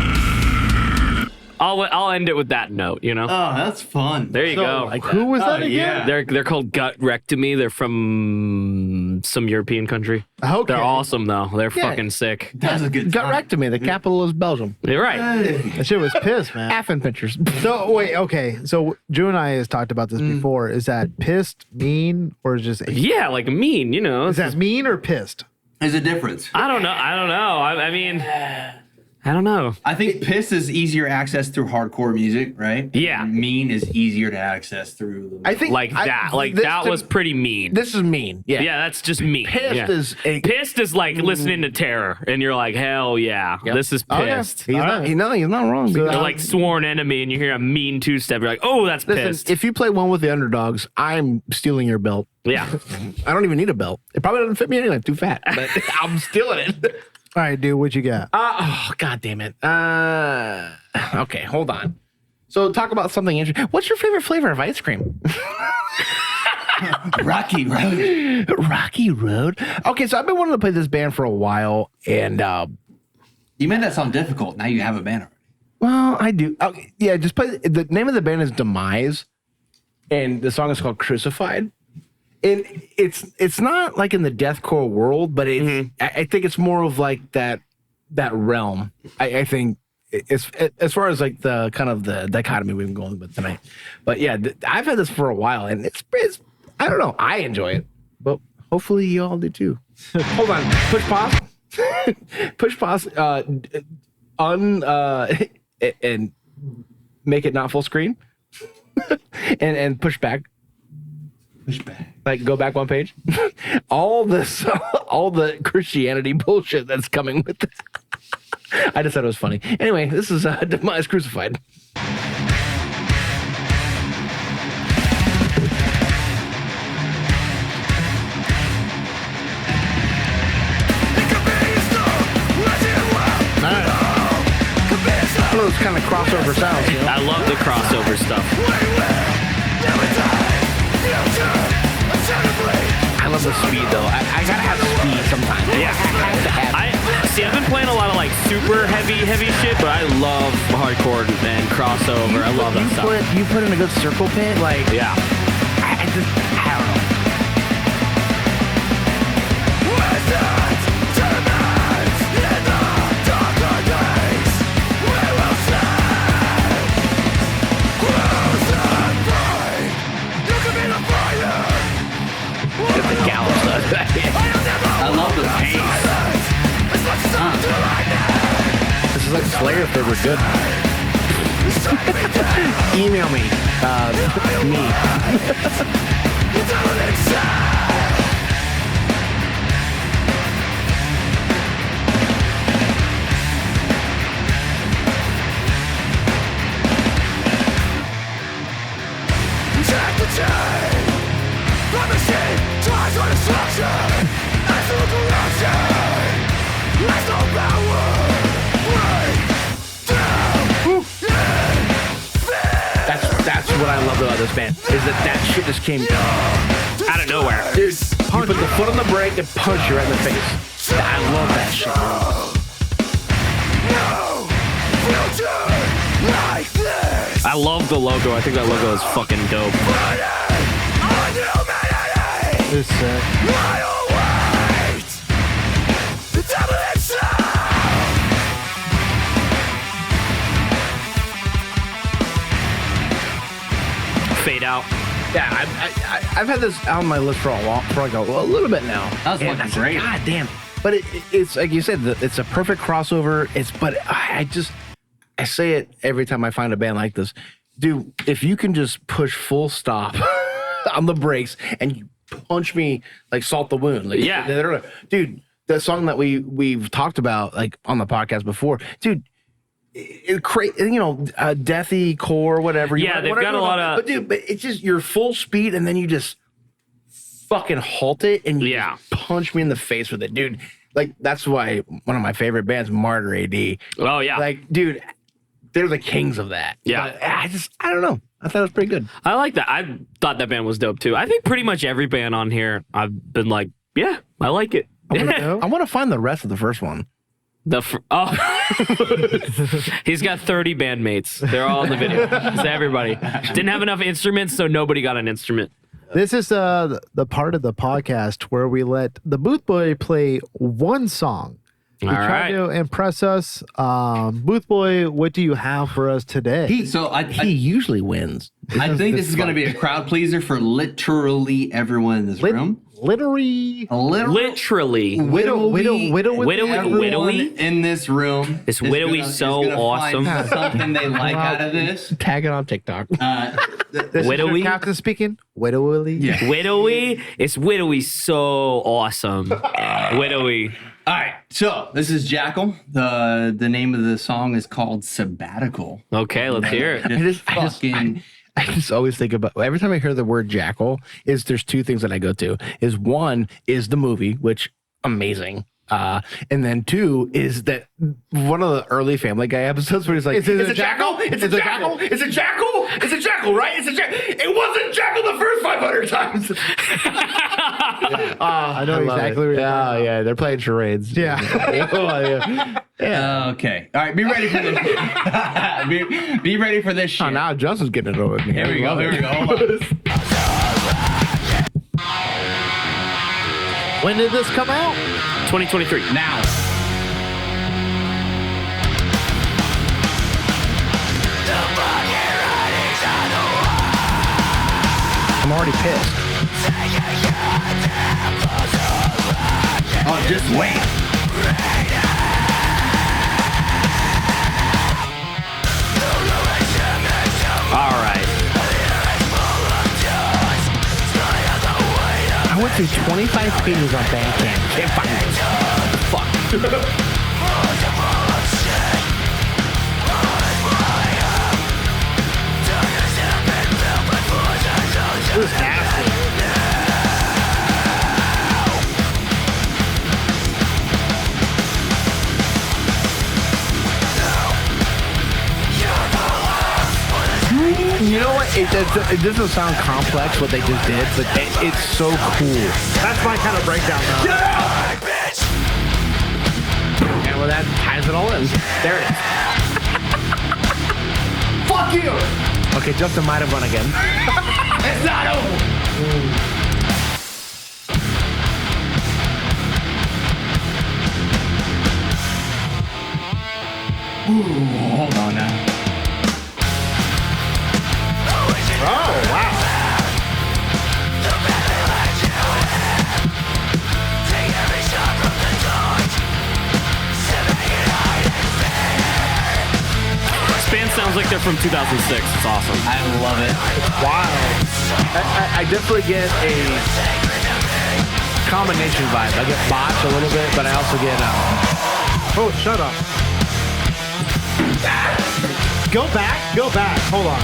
I'll end it with that note, you know. Oh, that's fun. There you go. like Who was that again? Yeah. They're called Gutrectomy. They're from some European country. Okay. They're awesome though. They're Yeah. fucking sick. That's a good time. Gutrectomy, the capital is Belgium. You're right. That shit was pissed, man. Affin pictures. So wait, okay. So Drew and I has talked about this before. Is that pissed, mean, or just Yeah, like mean, you know. is that mean or pissed? There's a difference. I don't know. I mean, I don't know. I think piss is easier access through hardcore music, right? Yeah. And mean is easier to access through. I think Like that. Like this that was pretty mean. This is mean. Yeah. Yeah, that's just mean. Pissed Yeah. is a, Pissed is like listening to Terror, and you're like, hell yeah, this is Oh, yeah. pissed. He's not. He's not wrong. So They're like sworn enemy, and you hear a mean two-step. You're like, oh, that's Listen, pissed. if you play one with the underdogs, I'm stealing your belt. Yeah. I don't even need a belt. It probably doesn't fit me anyway. I'm too fat. But I'm stealing it. All right, dude, what you got? Oh, God damn it. Okay, hold on. So talk about something interesting. What's your favorite flavor of ice cream? Rocky Road. Rocky Road. Okay, so I've been wanting to play this band for a while, and You made that sound difficult. Now you have a banner. well, I do. Okay, yeah, just play. The name of the band is Demise, and the song is called Crucified. And it's not like in the deathcore world, but it's I think it's more of like that realm. I think it's as far as like the kind of the dichotomy we've been going with tonight. But yeah, I've had this for a while, and it's I don't know. I enjoy it, but hopefully you all do too. Hold on, push pause, push pause, and make it not full screen, and push back. Push back. Like go back one page. all the Christianity bullshit that's coming with it. I just thought it was funny. Anyway, this is Demise Crucified. One of those kind of crossover sounds, you know? I love the crossover stuff. I love the speed though. I gotta have speed sometimes. Yeah. I've been playing a lot of like super heavy shit, but I love hardcore and crossover. I love that stuff. You put in a good circle pit, like Yeah. I don't know. Get the gallows. I love the pace. This is like Slayer if they were good. Email me. That's what I love about this band is that shit just came Out of nowhere. dude. You put the foot on the brake and punch you right in the face. I love that shit. I love the logo. I think that logo is fucking dope. It's sick. Fade out. Yeah, I've had this on my list for like a little bit now. That was And fucking I said, great. God damn. But it's like you said, it's a perfect crossover. But I say it every time I find a band like this. Dude, if you can just push full stop on the brakes and you punch me like salt the wound. Like, Yeah. Dude, the song that we've talked about like on the podcast before, dude, deathy core, whatever. Yeah, they've got a lot of. But dude, it's just you're full speed, and then you just fucking halt it, and you just punch me in the face with it, dude. Like that's why one of my favorite bands, Martyr AD. Oh yeah, like dude, they're the kings of that. Yeah, but I don't know. I thought it was pretty good. I like that. I thought that band was dope too. I think pretty much every band on here, I've been like, yeah, I like it. I want to find the rest of the first one. He's got 30 bandmates. They're all in the video. It's everybody. Didn't have enough instruments, so nobody got an instrument. This is the part of the podcast where we let the Booth Boy play one song. He tried to impress us. Booth Boy, what do you have for us today? He usually wins. I think this is going to be a crowd pleaser for literally everyone in this room. Literally. Everyone in this room. This widowy so awesome. Find something they like out of this. Tag it on TikTok. This widowy? is your captain speaking. Widowy. Yeah. Widowy. It's widowy so awesome. Widowy. All right, so this is Jackal. The name of the song is called Sabbatical. Okay, let's hear it. I just always think about every time I hear the word jackal there's two things that I go to is one is the movie, which amazing. And then two is that one of the early Family Guy episodes where he's like, it's a jackal? It's a jackal? It's a jackal? It's a jackal, right? It's a jackal. It wasn't jackal the first 500 times. I know exactly what you're talking yeah, they're playing charades. Yeah. Okay. All right, be ready for this. be ready for this shit. Oh, now Justin's getting it over me. Here we go. Hold on. When did this come out? 2023. Now. I'm already pissed. Oh, just wait. All right. I went through 25 pages on Bandcamp. Can't find it. Fuck. It was nasty. You know what? It doesn't sound complex what they just did, but it's so cool. That's my kind of breakdown, though. And well, that ties it all in. There it is. Fuck you! Okay, Justin might have won again. It's not over. Ooh, hold on now. Oh, wow. This band sounds like they're from 2006. It's awesome. I love it. Wow. I definitely get a combination vibe. I get botch a little bit, but I also get Oh, shut up. Go back. Hold on.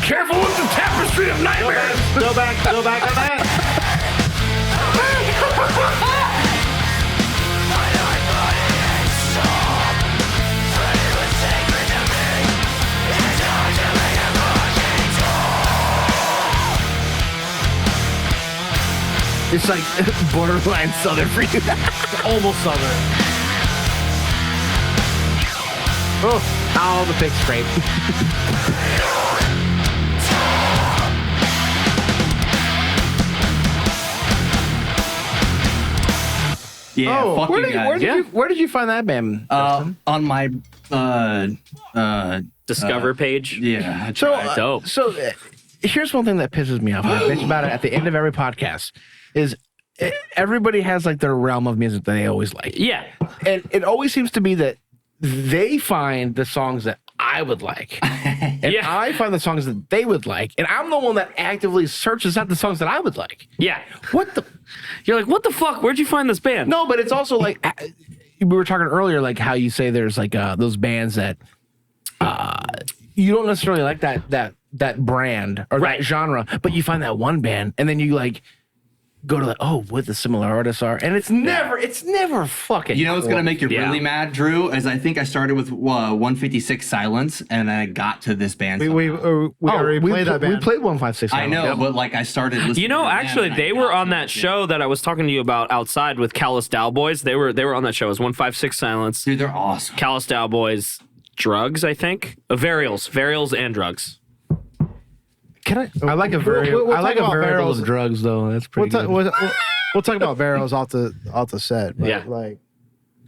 careful with the tapestry of nightmares. Go back. It's like borderline Southern for you. Almost Southern. Oh, all the pigs scrape. Yeah, fuck you guys. Where did you find that band? Justin? On my Discover page. yeah. Dope. So here's one thing that pisses me off. I bitch about it at the end of every podcast. Is everybody has like their realm of music that they always like. Yeah. And it always seems to be that they find the songs that I would like. And Yeah. I find the songs that they would like. And I'm the one that actively searches out the songs that I would like. Yeah. What the? You're like, what the fuck? Where'd you find this band? No, but it's also like we were talking earlier, like how you say there's like those bands that you don't necessarily like that brand or that genre, but you find that one band and then you like go to what the similar artists are, and it's never fucking. You know what's gonna make you really mad, Drew? Is I think I started with 156 Silence, and then I got to this band. We already played that band. We played 156. I know, but like I started listening. You know, actually, they were on that show that I was talking to you about outside with Callous Dowboys. They were on that show. It was 156 Silence. Dude, they're awesome. Callous Dowboys, Drugs, I think. Varials, and Drugs. Can I? I like a variable. I like a variable of drugs though. That's pretty good. We'll talk about barrels off the set. But Yeah. Like,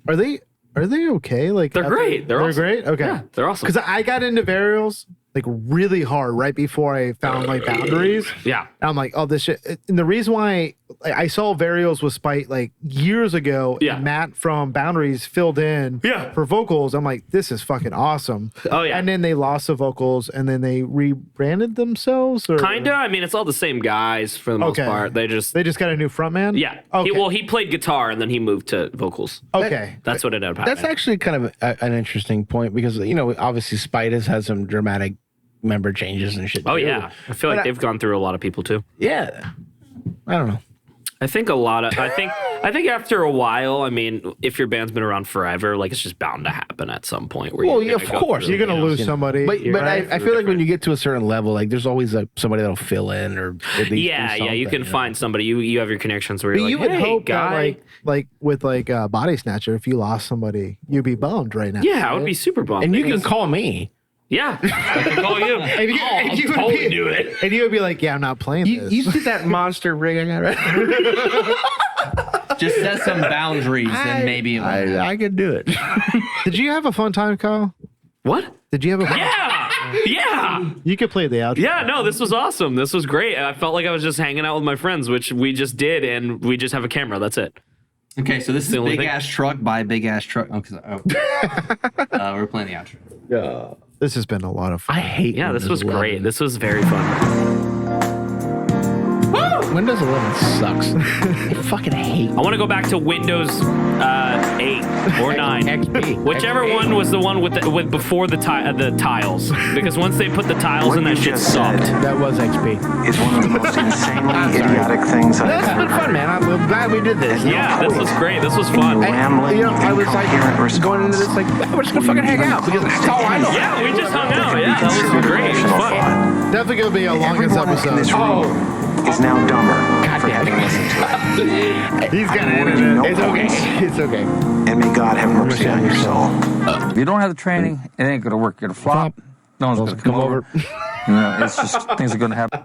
are they okay? Like They're great. They're awesome. great. Okay. Yeah, they're awesome. Because I got into varials like really hard right before I found like boundaries. Yeah. And I'm like, oh, this shit. And the reason why I saw varials with Spite like years ago, Yeah. and Matt from Boundaries filled in for vocals. I'm like, this is fucking awesome. Oh, yeah. And then they lost the vocals and then they rebranded themselves or Kinda. I mean, it's all the same guys for the most part. They just got a new frontman? Yeah. Okay. He played guitar and then he moved to vocals. Okay. That's what ended up happening. That's actually kind of an interesting point because obviously Spite has had some dramatic member changes and shit. Oh too. yeah. I feel like they've gone through a lot of people too. Yeah. I don't know. I think I think after a while, I mean, if your band's been around forever, like it's just bound to happen at some point where Of course You're going to lose somebody. But right? I feel like when you get to a certain level, like there's always somebody that'll fill in or at least do you can something, find somebody. You have your connections where But you're you like, would hey, hope guy. that like with Body Snatcher, if you lost somebody, you'd be bummed right now. Yeah, I would be super bummed. And you can call me. Yeah, I can call you. And you would totally do it. And you would be like, yeah, I'm not playing this. You see that monster rig I got right? Just set some boundaries and maybe I could do it. Did you have a fun time, Kyle? What? Did you have a Yeah. You could play the outro. Yeah, no, this was awesome. This was great. I felt like I was just hanging out with my friends, which we just did, and we just have a camera. That's it. Okay, so this is The only Big thing. Ass Truck by Big Ass Truck. We're playing the outro. This has been a lot of fun. I hate Yeah, this Windows was 11. great. This was very fun. Windows 11 sucks. I fucking hate I want to go back to Windows 8 or 9. XP. Whichever one was the one with before the tiles. Because once they put the tiles in, that shit sucked. That was XP. It's one of the most insanely idiotic things I've That's ever been fun, man. I'm glad we did this. Yeah, this was great. This was fun. I was like going into this like we're just gonna fucking hang out because that's all I know. Yeah, we just hung out. Yeah, that was great. It was fun. Definitely gonna be a longest Everyone in episode. this room is now dumber for having listened to it. He's gonna I'm edit awarding it. no It's okay. points, It's okay. and may God have mercy on your soul. If you don't have the training, it ain't gonna work. You're gonna flop. No one's gonna come over. You know, it's just things are gonna happen.